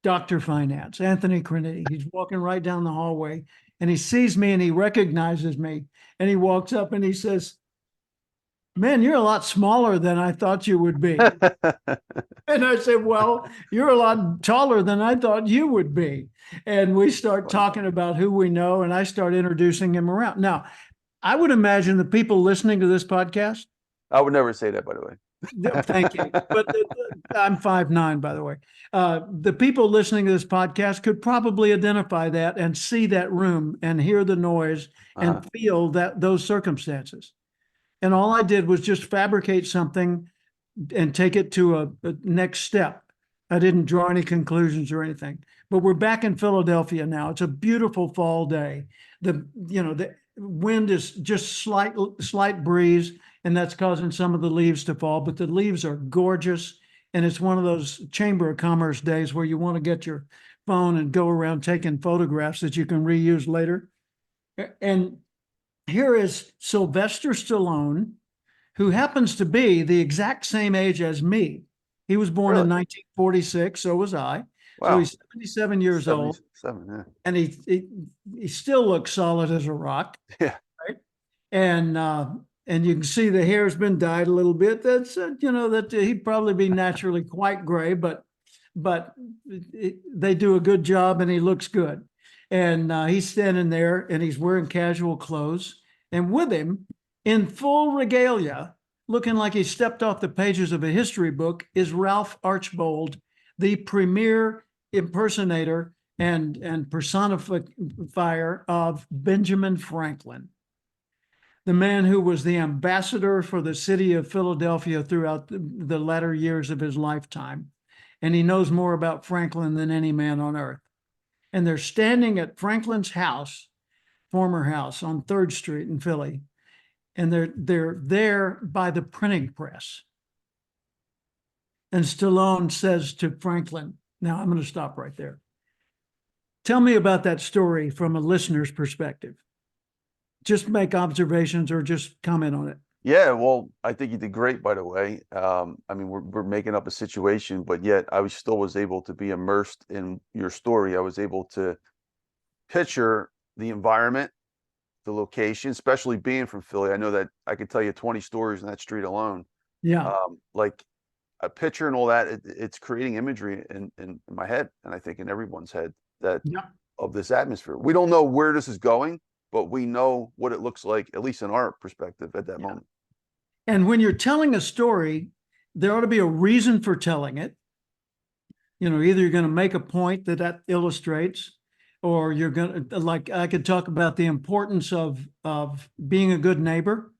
Dr. Finance, Anthony Criniti. He's walking right down the hallway, and he sees me and he recognizes me, and he walks up and he says, "Man, you're a lot smaller than I thought you would be." And I said, "Well, you're a lot taller than I thought you would be." And we start talking about who we know, and I start introducing him around. Now, I would imagine the people listening to this podcast. I would never say that, by the way. Thank you. But I'm 5'9", by the way. The people listening to this podcast could probably identify that and see that room and hear the noise and feel those circumstances. And all I did was just fabricate something and take it to a next step. I didn't draw any conclusions or anything. But we're back in Philadelphia now. It's a beautiful fall day. The wind is just slight breeze, and that's causing some of the leaves to fall. But the leaves are gorgeous, and it's one of those Chamber of Commerce days where you want to get your phone and go around taking photographs that you can reuse later. And here is Sylvester Stallone, who happens to be the exact same age as me. He was born in 1946, so was I. Wow. So he's 77 years old. Yeah. And he still looks solid as a rock. Yeah. Right? And you can see the hair's been dyed a little bit. That's that he'd probably be naturally quite gray, but they do a good job and he looks good. And he's standing there and he's wearing casual clothes. And with him, in full regalia, looking like he stepped off the pages of a history book, is Ralph Archbold, the premier impersonator and personifier of Benjamin Franklin. the man who was the ambassador for the city of Philadelphia throughout the latter years of his lifetime. And he knows more about Franklin than any man on earth. And they're standing at Franklin's house, former house on 3rd Street in Philly. And they're there by the printing press. And Stallone says to Franklin, now I'm going to stop right there. Tell me about that story from a listener's perspective. Just make observations or just comment on it. Yeah, well, I think you did great, by the way. I mean, we're making up a situation, but yet I still was able to be immersed in your story. I was able to picture the environment, the location, especially being from Philly. I know that I could tell you 20 stories in that street alone. Yeah. Like a picture and all that, it's creating imagery in my head, and I think in everyone's head that Yeah. of this atmosphere. We don't know where this is going, but we know what it looks like, at least in our perspective at that moment. And when you're telling a story, there ought to be a reason for telling it. You know, either you're going to make a point that illustrates, or you're going to, like, I could talk about the importance of being a good neighbor.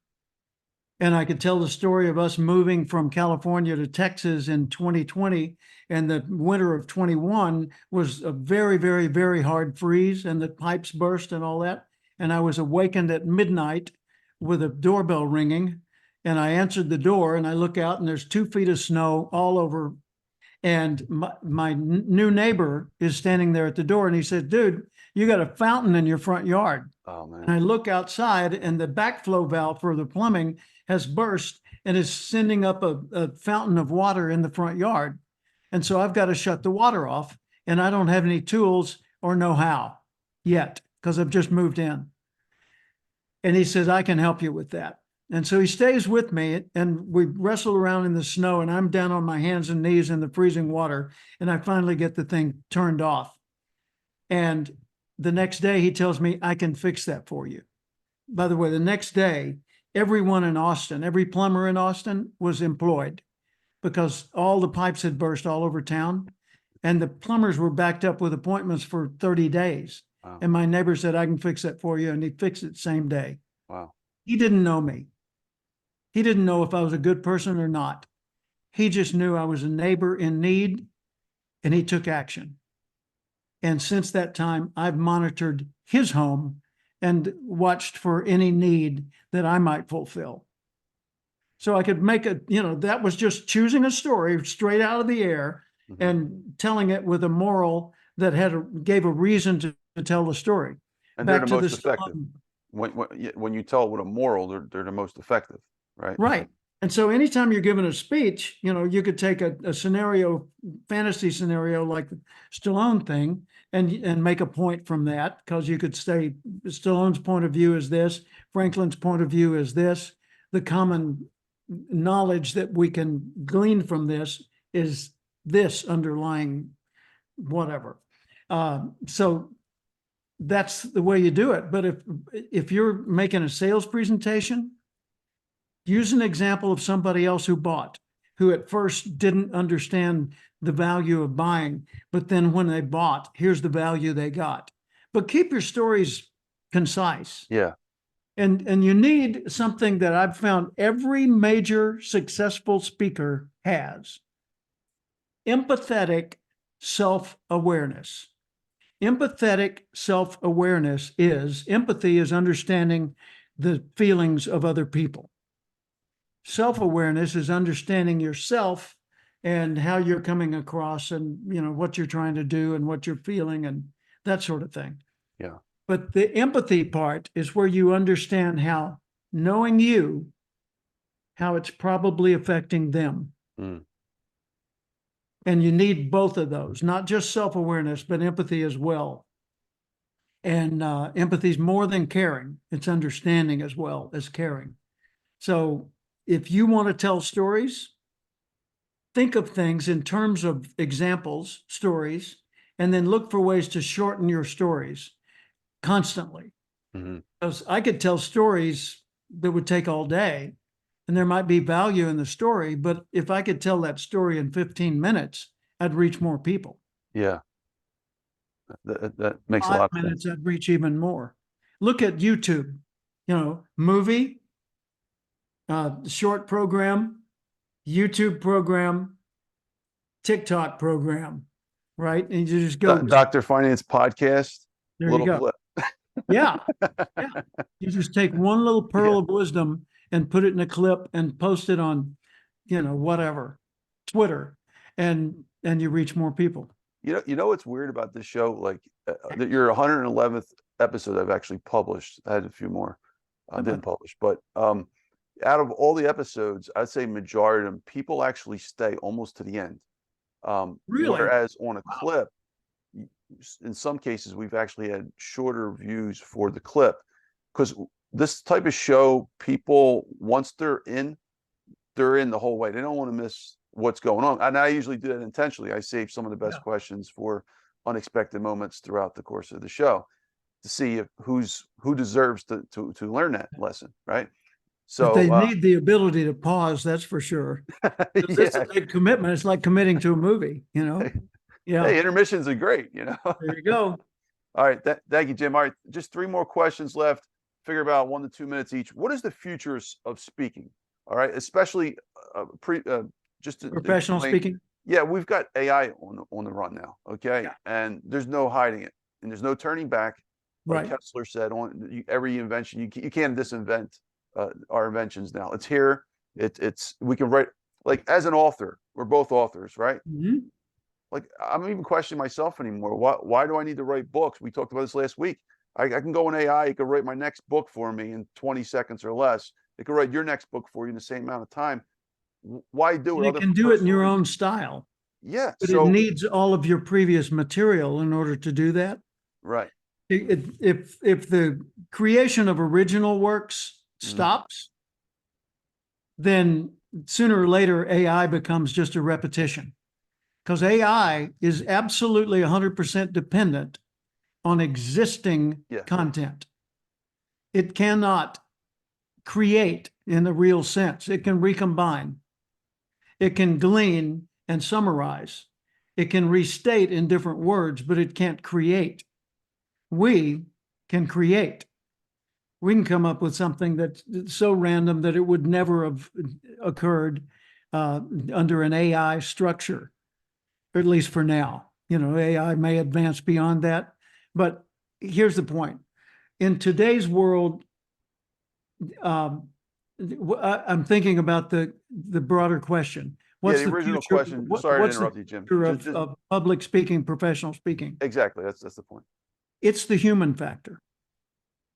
And I could tell the story of us moving from California to Texas in 2020, and the winter of 21 was a very, very, very hard freeze, and the pipes burst and all that. And I was awakened at midnight with a doorbell ringing, and I answered the door, and I look out, and there's 2 feet of snow all over. And my new neighbor is standing there at the door, and he said, dude, you got a fountain in your front yard. Oh, man. And I look outside, and the backflow valve for the plumbing has burst and is sending up a fountain of water in the front yard. And so I've got to shut the water off, and I don't have any tools or know how yet because I've just moved in. And he says, I can help you with that. And so he stays with me, and we wrestle around in the snow, and I'm down on my hands and knees in the freezing water, and I finally get the thing turned off. And the next day he tells me, I can fix that for you. By the way, the next day, everyone in Austin, every plumber in Austin was employed because all the pipes had burst all over town, and the plumbers were backed up with appointments for 30 days. Wow. And my neighbor said, I can fix that for you. And he fixed it same day. Wow. He didn't know me. He didn't know if I was a good person or not. He just knew I was a neighbor in need, and he took action. And since that time, I've monitored his home and watched for any need that I might fulfill. So I could make that was just choosing a story straight out of the air and telling it with a moral that gave a reason to tell the story. And they're the most effective. When you tell it with a moral, they're the most effective, right? Right. And so anytime you're giving a speech, you could take a scenario, fantasy scenario like the Stallone thing, and make a point from that, because you could say Stallone's point of view is this, Franklin's point of view is this, the common knowledge that we can glean from this is this underlying whatever. So that's the way you do it. But if you're making a sales presentation, use an example of somebody else who bought, who at first didn't understand the value of buying, but then when they bought, here's the value they got. But keep your stories concise. Yeah. And you need something that I've found every major successful speaker has: empathetic self-awareness. Empathetic self-awareness empathy is understanding the feelings of other people. Self-awareness is understanding yourself and how you're coming across, and what you're trying to do and what you're feeling and that sort of thing. Yeah. But the empathy part is where you understand how, knowing you, how it's probably affecting them. Mm. And you need both of those, not just self-awareness, but empathy as well. And empathy is more than caring. It's understanding as well as caring. So if you want to tell stories, think of things in terms of examples, stories, and then look for ways to shorten your stories constantly. Because I could tell stories that would take all day, and there might be value in the story, but if I could tell that story in 15 minutes, I'd reach more people. Yeah. That makes a lot of sense. 5 minutes, I'd reach even more. Look at YouTube, movie, short program, YouTube program, TikTok program, right? And you just go, Dr. Finance podcast, there you little go. clip. Yeah. Yeah. You just take one little pearl Yeah. of wisdom and put it in a clip and post it on, whatever, Twitter, and you reach more people. You know what's weird about this show? Like that your 111th episode I've actually published. I had a few more I didn't publish, but out of all the episodes, I'd say majority of them, people actually stay almost to the end. Really? Whereas on a clip, in some cases, we've actually had shorter views for the clip because this type of show, people, once they're in the whole way. They don't want to miss what's going on. And I usually do that intentionally. I save some of the best questions for unexpected moments throughout the course of the show to see if who deserves to learn that lesson, right? But they So need the ability to pause, that's for sure. It's a yeah. big commitment. It's like committing to a movie, Yeah. Hey, intermissions are great, There you go. All right. Thank you, Jim. All right. Just 3 more questions left. Figure about 1 to 2 minutes each. What is the future of speaking? All right. Especially just to Professional explain, speaking. yeah, we've got AI on the run now. Okay. Yeah. And there's no hiding it and there's no turning back. Like Right. Kessler said, every invention, you can't disinvent our inventions now. It's here. We can write, like as an author, we're both authors, right? Mhm. Like I'm even questioning myself anymore. Why do I need to write books? We talked about this last week. I can go in AI, it could write my next book for me in 20 seconds or less. It could write your next book for you in the same amount of time. Why do And it? it can do it in your own style, Yeah. but it needs all of your previous material in order to do that. Right. If the creation of original works stops, then sooner or later AI becomes just a repetition, because AI is absolutely 100% dependent on existing content. It cannot create in the real sense. It can recombine. It can glean and summarize. It can restate in different words, but it can't create. We can create. We can come up with something that's so random that it would never have occurred under an AI structure, or at least for now. AI may advance beyond that. But here's the point. In today's world, I'm thinking about the broader question. What's the original future, question? Sorry to interrupt you, Jim. of public speaking, professional speaking? Exactly. That's the point. It's the human factor.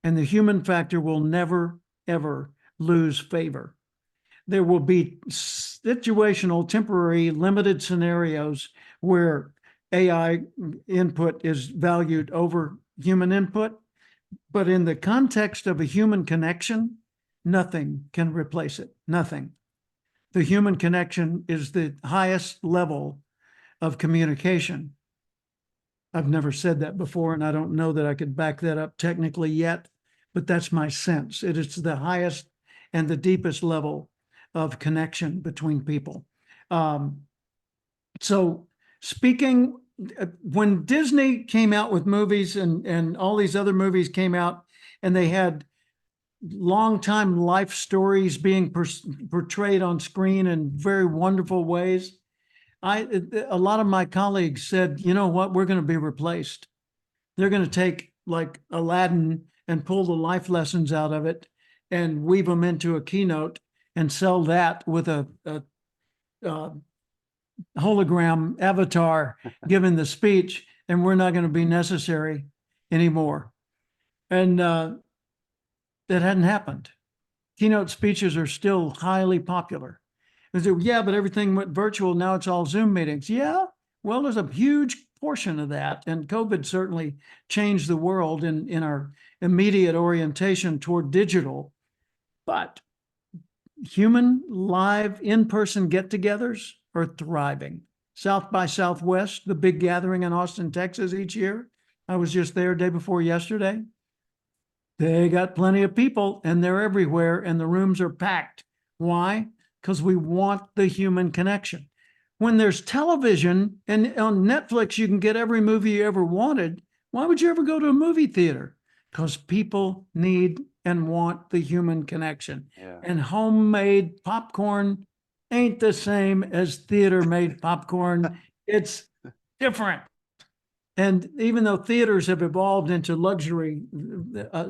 And the human factor will never, ever lose favor. There will be situational, temporary, limited scenarios where AI input is valued over human input. But in the context of a human connection, nothing can replace it. Nothing. The human connection is the highest level of communication. I've never said that before, and I don't know that I could back that up technically yet, but that's my sense. It is the highest and the deepest level of connection between people. So speaking, when Disney came out with movies and all these other movies came out, and they had long-time life stories being portrayed on screen in very wonderful ways, a lot of my colleagues said, you know what, we're going to be replaced. They're going to take like Aladdin and pull the life lessons out of it and weave them into a keynote and sell that with a hologram avatar giving the speech, and we're not going to be necessary anymore. And that hadn't happened. Keynote speeches are still highly popular. Yeah, but everything went virtual. Now it's all Zoom meetings. Yeah, well, there's a huge portion of that. And COVID certainly changed the world in our immediate orientation toward digital. But human, live, in-person get-togethers are thriving. South by Southwest, the big gathering in Austin, Texas each year. I was just there day before yesterday. They got plenty of people and they're everywhere and the rooms are packed. Why? Because we want the human connection. When there's television and on Netflix, you can get every movie you ever wanted. Why would you ever go to a movie theater? Because people need and want the human connection. Yeah. And homemade popcorn ain't the same as theater-made popcorn. It's different. And even though theaters have evolved into luxury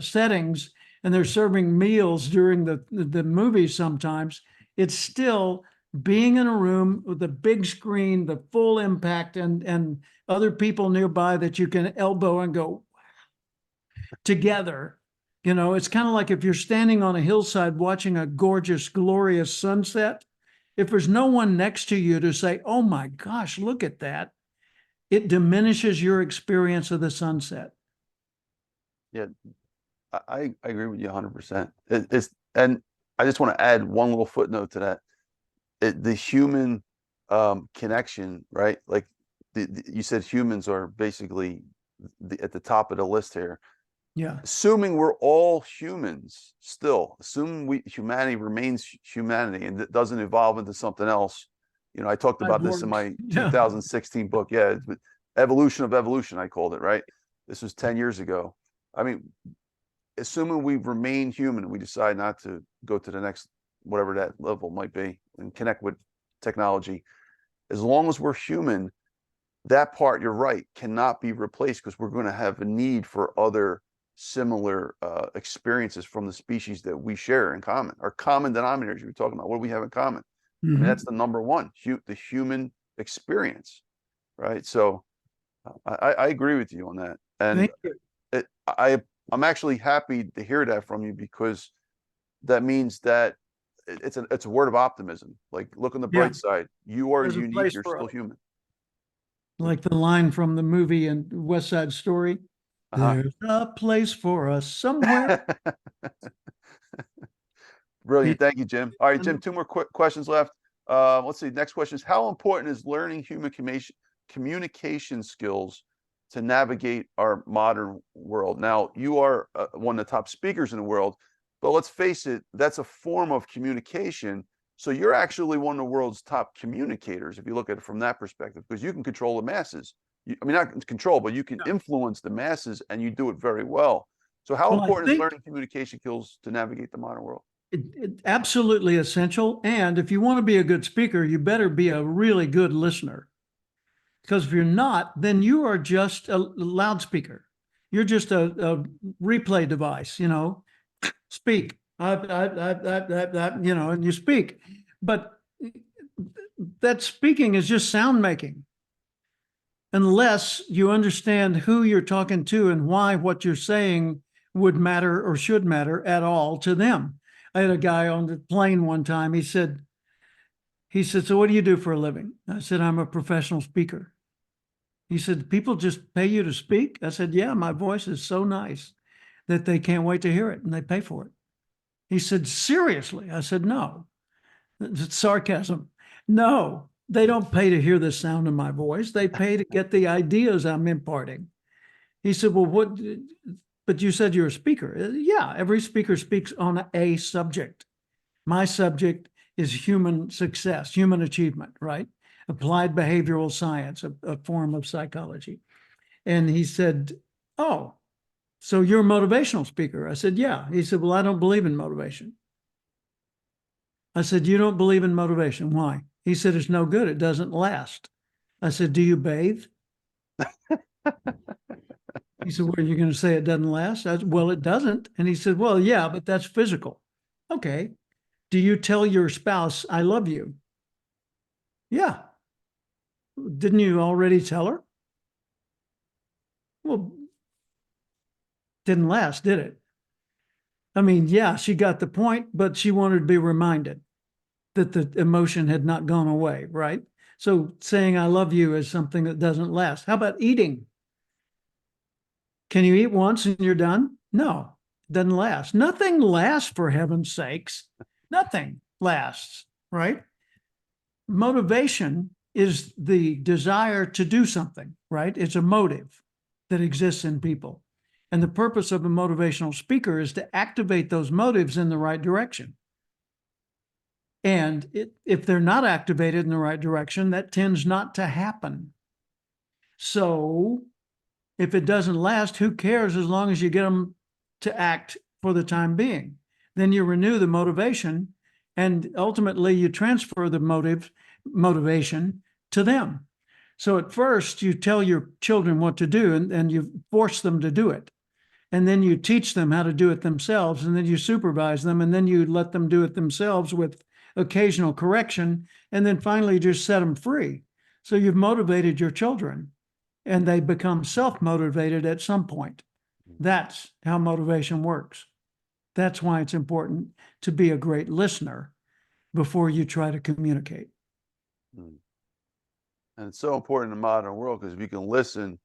settings and they're serving meals during the movies sometimes, it's still being in a room with a big screen, the full impact, and other people nearby that you can elbow and go together. You know, it's kind of like if you're standing on a hillside watching a gorgeous, glorious sunset. If there's no one next to you to say, oh my gosh, look at that, it diminishes your experience of the sunset. Yeah, I agree with you 100%. And I just want to add one little footnote to that. The human connection, right? Like you said, humans are basically at the top of the list here. Yeah. Assuming we're all humans still, assuming humanity remains humanity and it doesn't evolve into something else. You know, I talked about this in my 2016 book. Yeah, evolution of evolution, I called it, right? This was 10 years ago. I mean, assuming we remain human and we decide not to go to the next, whatever that level might be, and connect with technology, as long as we're human, that part, you're right, cannot be replaced because we're going to have a need for other similar experiences from the species that we share in common. Our common denominators you were talking about, what do we have in common? I mean, that's the number one, the human experience, right? So I agree with you on that. And I'm actually happy to hear that from you, because that means that it's a word of optimism. Like, look on the bright side. You are unique. You're still human. Like the line from the movie and West Side Story. There's a place for us somewhere. Brilliant. Thank you, Jim. All right, Jim, two more quick questions left. Let's see. Next question is, how important is learning human communication skills to navigate our modern world? Now, you are one of the top speakers in the world, but let's face it, that's a form of communication. So you're actually one of the world's top communicators, if you look at it from that perspective, because you can control the masses. I mean, not control, but you can influence the masses, and you do it very well. So how important is learning communication skills to navigate the modern world? Absolutely essential. And if you want to be a good speaker, you better be a really good listener. Because if you're not, then you are just a loudspeaker. You're just a replay device, you know, speak, you know, and you speak. But that speaking is just sound making. Unless you understand who you're talking to and why what you're saying would matter or should matter at all to them. I had a guy on the plane one time. He said, so what do you do for a living? I said, I'm a professional speaker. He said, people just pay you to speak? I said, yeah, my voice is so nice that they can't wait to hear it and they pay for it. He said, seriously? I said, no. It's sarcasm. No, they don't pay to hear the sound of my voice. They pay to get the ideas I'm imparting. He said, well, what, but you said you're a speaker. Yeah, every speaker speaks on a subject. My subject is human success, human achievement, right? Applied behavioral science, a form of psychology. And he said, oh, so you're a motivational speaker? I said, yeah. He said, well, I don't believe in motivation. I said, you don't believe in motivation. Why? He said, it's no good. It doesn't last. I said, do you bathe? He said, well, you're going to say it doesn't last? I said, well, it doesn't. And he said, well, yeah, but that's physical. Okay. Do you tell your spouse, I love you? Yeah. Didn't you already tell her? Well, didn't last, did it? I mean, yeah, she got the point, but she wanted to be reminded that the emotion had not gone away, right? So saying I love you is something that doesn't last. How about eating? Can you eat once and you're done? No, it doesn't last. Nothing lasts, for heaven's sakes. Nothing lasts, right? Motivation is the desire to do something, right? It's a motive that exists in people. And the purpose of a motivational speaker is to activate those motives in the right direction. And if they're not activated in the right direction, that tends not to happen. So if it doesn't last, who cares, as long as you get them to act for the time being. Then you renew the motivation, and ultimately you transfer the motivation to them. So at first you tell your children what to do, and you force them to do it. And then you teach them how to do it themselves, and then you supervise them, and then you let them do it themselves with occasional correction, and then finally just set them free. So you've motivated your children, and they become self-motivated at some point. That's how motivation works. That's why it's important to be a great listener before you try to communicate. And it's so important in the modern world, because if you can listen,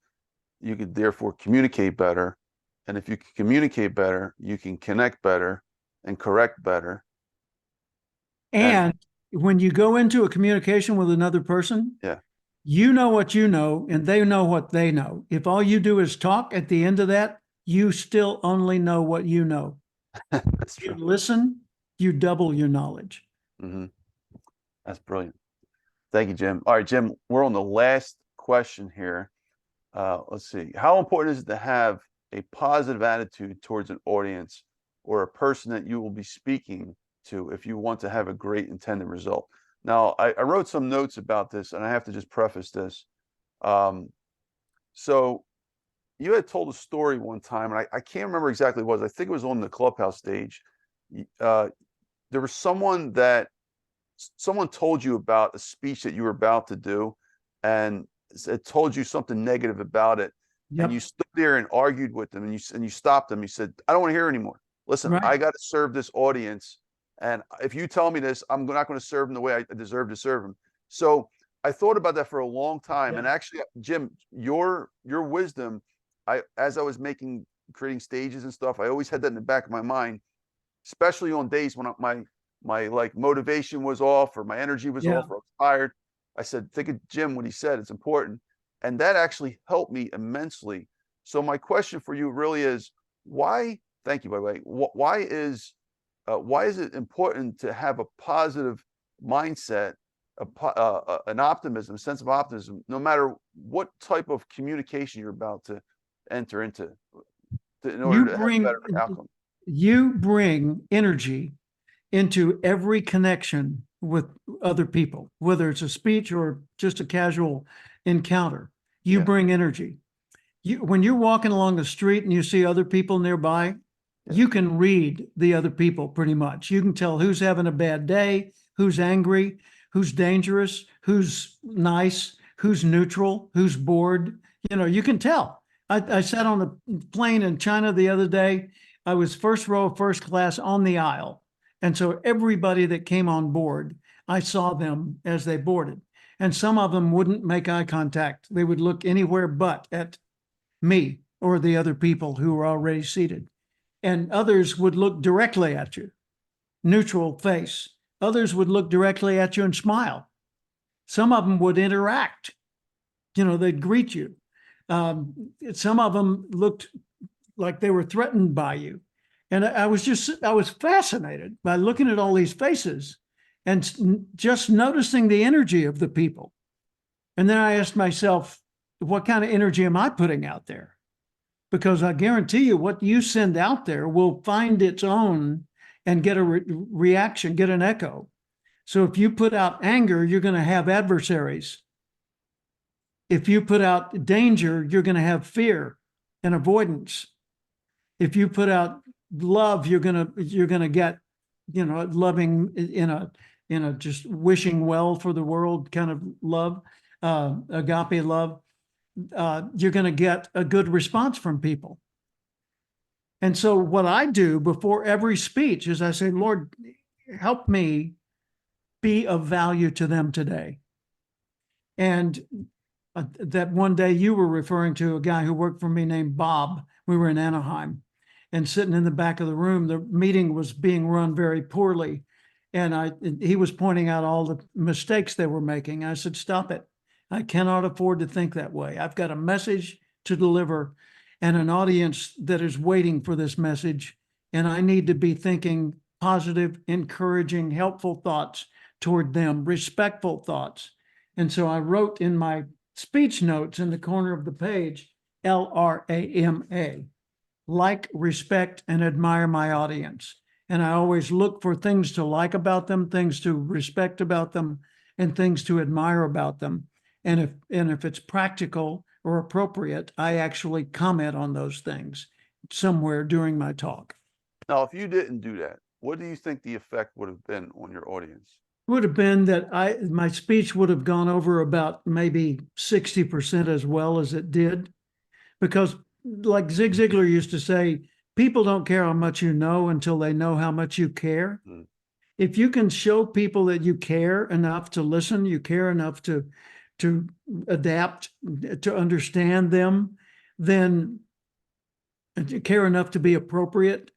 you can therefore communicate better. And if you can communicate better, you can connect better and correct better. And when you go into a communication with another person, yeah, you know what you know, and they know what they know. If all you do is talk at the end of that, you still only know what you know. that's true. You listen, you double your knowledge. That's brilliant. Thank you, Jim. All right, Jim, we're on the last question here. Let's see. How important is it to have a positive attitude towards an audience or a person that you will be speaking to if you want to have a great intended result? Now, I wrote some notes about this, and I have to just preface this. So you had told a story one time, and I can't remember exactly what it was. I think it was on the Clubhouse stage. There was someone told you about a speech that you were about to do, and it told you something negative about it. Yep. And you stood there and argued with them, and you stopped them. You said, I don't want to hear anymore. Listen, Right. I got to serve this audience. And if you tell me this, I'm not going to serve them the way I deserve to serve them. So I thought about that for a long time. Yeah. And actually, Jim, your wisdom, as I was creating stages and stuff, I always had that in the back of my mind, especially on days when my like motivation was off, or my energy was off, or I was tired. I said, think of Jim, what he said, it's important. And that actually helped me immensely. So my question for you really is, why, thank you, by the way, why is it important to have a positive mindset, an optimism, a sense of optimism, no matter what type of communication you're about to enter into, in order to have a better outcome? You bring energy into every connection with other people, whether it's a speech or just a casual encounter. You bring energy. When you're walking along the street and you see other people nearby, you can read the other people pretty much. You can tell who's having a bad day, who's angry, who's dangerous, who's nice, who's neutral, who's bored. You can tell. I sat on a plane in China the other day. I was first row, first class on the aisle. And so everybody that came on board, I saw them as they boarded. And some of them wouldn't make eye contact. They would look anywhere but at me or the other people who were already seated. And others would look directly at you, neutral face. Others would look directly at you and smile. Some of them would interact. They'd greet you. Some of them looked like they were threatened by you. And I was fascinated by looking at all these faces and just noticing the energy of the people. And then I asked myself, what kind of energy am I putting out there? Because I guarantee you what you send out there will find its own and get a reaction, get an echo. So if you put out anger, you're going to have adversaries. If you put out danger, you're going to have fear and avoidance. If you put out love, you're gonna get, loving in a just wishing well for the world kind of love, agape love. You're gonna get a good response from people. And so what I do before every speech is I say, Lord, help me be of value to them today. And that one day you were referring to a guy who worked for me named Bob. We were in Anaheim. And sitting in the back of the room, the meeting was being run very poorly. And he was pointing out all the mistakes they were making. I said, stop it. I cannot afford to think that way. I've got a message to deliver and an audience that is waiting for this message. And I need to be thinking positive, encouraging, helpful thoughts toward them, respectful thoughts. And so I wrote in my speech notes in the corner of the page, LRAMA. like, respect, and admire my audience. And I always look for things to like about them, things to respect about them, and things to admire about them. And if it's practical or appropriate, I actually comment on those things somewhere during my talk. Now, if you didn't do that, what do you think the effect would have been on your audience? Would have been that my speech would have gone over about maybe 60% as well as it did. Because like Zig Ziglar used to say, people don't care how much you know until they know how much you care. Mm. If you can show people that you care enough to listen, you care enough to adapt, to understand them, then you care enough to be appropriate,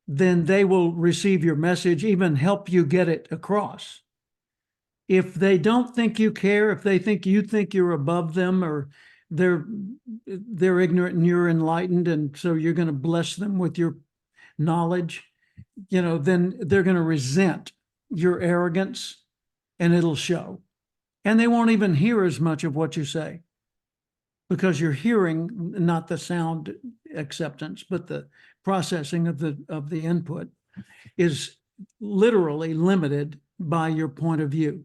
then they will receive your message, even help you get it across. If they don't think you care, if they think you're above them, or they're ignorant and you're enlightened, and so you're going to bless them with your knowledge, then they're going to resent your arrogance, and it'll show. And they won't even hear as much of what you say, because you're hearing not the sound acceptance, but the processing of the input is literally limited by your point of view.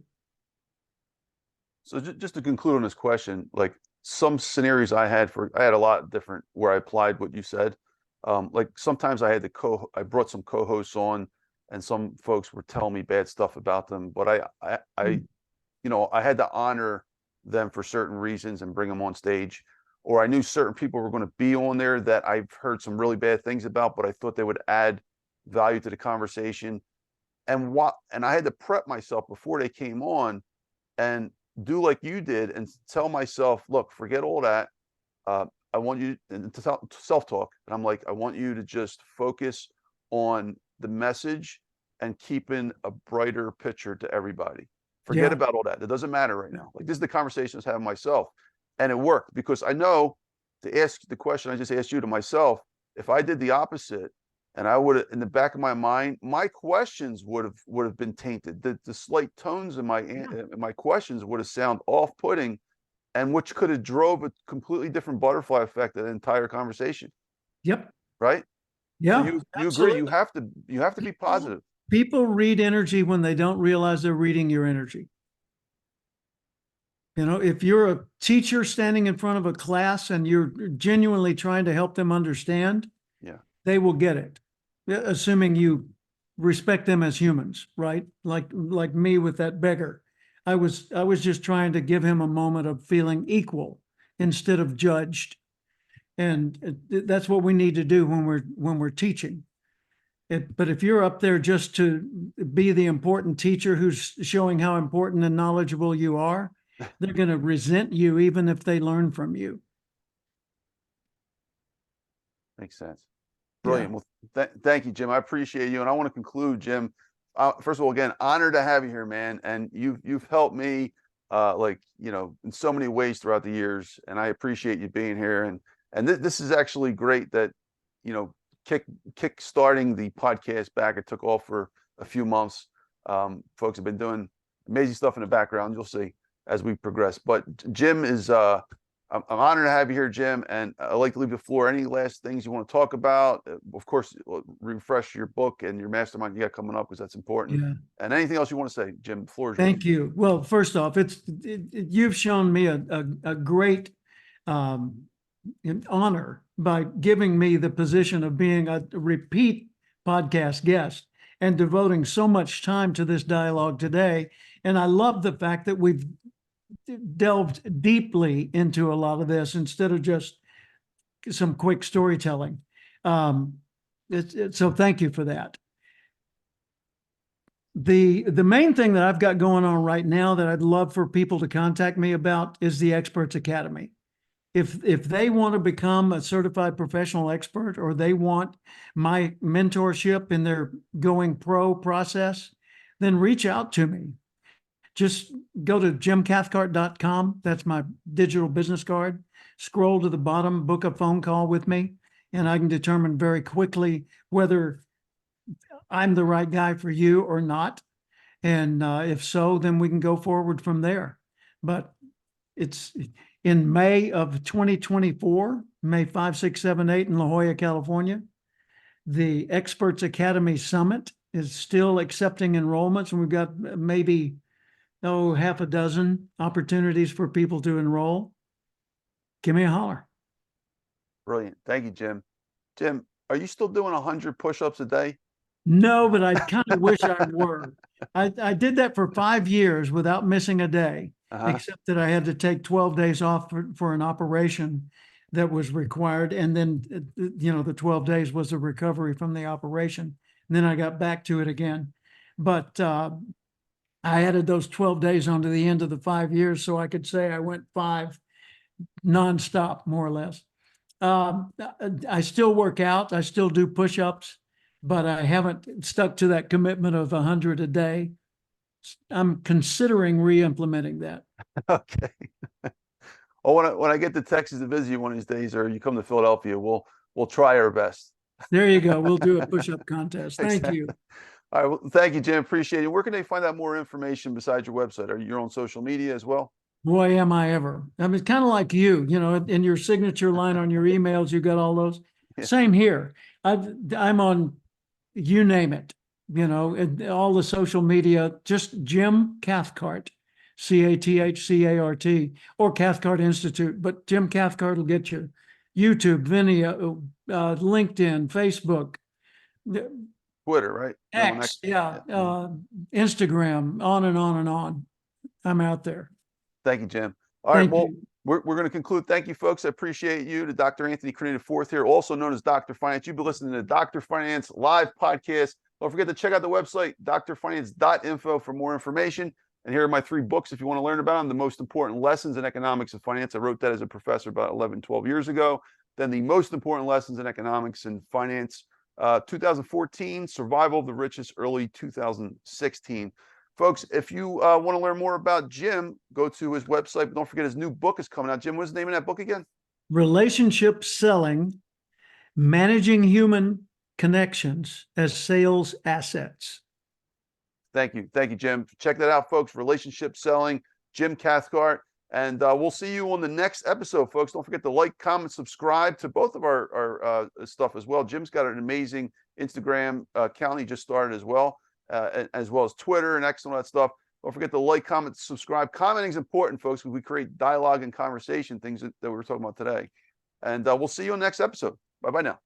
So just to conclude on this question, like some scenarios I had a lot of different where I applied what you said. Like sometimes I brought some co-hosts on, and some folks were telling me bad stuff about them, but I had to honor them for certain reasons and bring them on stage. Or I knew certain people were going to be on there that I've heard some really bad things about, but I thought they would add value to the conversation. And I had to prep myself before they came on and do like you did and tell myself, look, forget all that. I want you to self-talk. And I'm like, I want you to just focus on the message and keeping a brighter picture to everybody. Forget about all that. It doesn't matter right now. Like, this is the conversation I was having myself. And it worked, because I know, to ask the question I just asked you to myself, if I did the opposite, and I would have, in the back of my mind, my questions would have been tainted. The slight tones in my questions would have sounded off-putting, and which could have drove a completely different butterfly effect of the entire conversation. Yep. Right? Yeah. So you agree, you have to be positive. People read energy when they don't realize they're reading your energy. If you're a teacher standing in front of a class and you're genuinely trying to help them understand, they will get it, assuming you respect them as humans, right? Like me with that beggar. I was just trying to give him a moment of feeling equal instead of judged. And that's what we need to do when we're teaching. But if you're up there just to be the important teacher who's showing how important and knowledgeable you are, they're going to resent you even if they learn from you. Makes sense. Brilliant. Well, thank you, Jim. I appreciate you. And I want to conclude, Jim. First of all, again, honored to have you here, man. And you've helped me, in so many ways throughout the years. And I appreciate you being here. And this is actually great that, kick starting the podcast back. It took off for a few months. Folks have been doing amazing stuff in the background. You'll see as we progress. But Jim is, I'm honored to have you here, Jim. And I'd like to leave the floor. Any last things you want to talk about? Of course, refresh your book and your mastermind you got coming up, because that's important. Yeah. And anything else you want to say, Jim? The floor is Thank you. Well, first off, you've shown me a great honor by giving me the position of being a repeat podcast guest and devoting so much time to this dialogue today. And I love the fact that we've delved deeply into a lot of this instead of just some quick storytelling. So thank you for that. The main thing that I've got going on right now that I'd love for people to contact me about is the Experts Academy. If they want to become a certified professional expert, or they want my mentorship in their going pro process, then reach out to me. Just go to jimcathcart.com. That's my digital business card. Scroll to the bottom, book a phone call with me, and I can determine very quickly whether I'm the right guy for you or not. And if so, then we can go forward from there. But In May of 2024, May 5, 6, 7, 8 in La Jolla, California, the Experts Academy Summit is still accepting enrollments, and we've got maybe, half a dozen opportunities for people to enroll. Give me a holler. Brilliant. Thank you, Jim. Jim, are you still doing 100 push-ups a day? No, but I kind of wish I were. I did that for 5 years without missing a day, except that I had to take 12 days off for an operation that was required. And then, the 12 days was a recovery from the operation. And then I got back to it again. But I added those 12 days onto the end of the 5 years, so I could say I went 5 nonstop, more or less. I still work out. I still do push-ups, but I haven't stuck to that commitment of 100 a day. I'm considering re-implementing that. Okay. Well, when I get to Texas to visit you one of these days, or you come to Philadelphia, we'll try our best. There you go. We'll do a push-up contest. Thank Exactly. you. All right. Well, thank you, Jim. Appreciate it. Where can they find out more information besides your website? Are you on social media as well? Boy, am I ever. I mean, it's kind of like you, in your signature line on your emails, you got all those. Yeah. Same here. I'm on, you name it, and all the social media, just Jim Cathcart, Cathcart, or Cathcart Institute, but Jim Cathcart will get you. YouTube, Vimeo, LinkedIn, Facebook, Twitter, right? X, Instagram, on and on and on. I'm out there. Thank you, Jim. All right. Thank Well, you. we're going to conclude. Thank you, folks. I appreciate you. To Dr. Anthony Criniti IV here, also known as Dr. Finance. You've been listening to the Dr. Finance live podcast. Don't forget to check out the website, drfinance.info, for more information. And here are my 3 books if you want to learn about them. The Most Important Lessons in Economics and Finance. I wrote that as a professor about 11, 12 years ago. Then The Most Important Lessons in Economics and Finance, 2014, Survival of the Richest, early 2016. Folks, if you want to learn more about Jim, go to his website. But don't forget, his new book is coming out. Jim, what's the name of that book again? Relationship Selling, Managing Human Connections as Sales Assets. Thank you. Thank you, Jim. Check that out, folks. Relationship Selling, Jim Cathcart. And we'll see you on the next episode, folks. Don't forget to like, comment, subscribe to both of our stuff as well. Jim's got an amazing Instagram account he just started as well as Twitter and X and all that stuff. Don't forget to like, comment, subscribe. Commenting is important, folks, because we create dialogue and conversation, things that we were talking about today. And we'll see you on the next episode. Bye-bye now.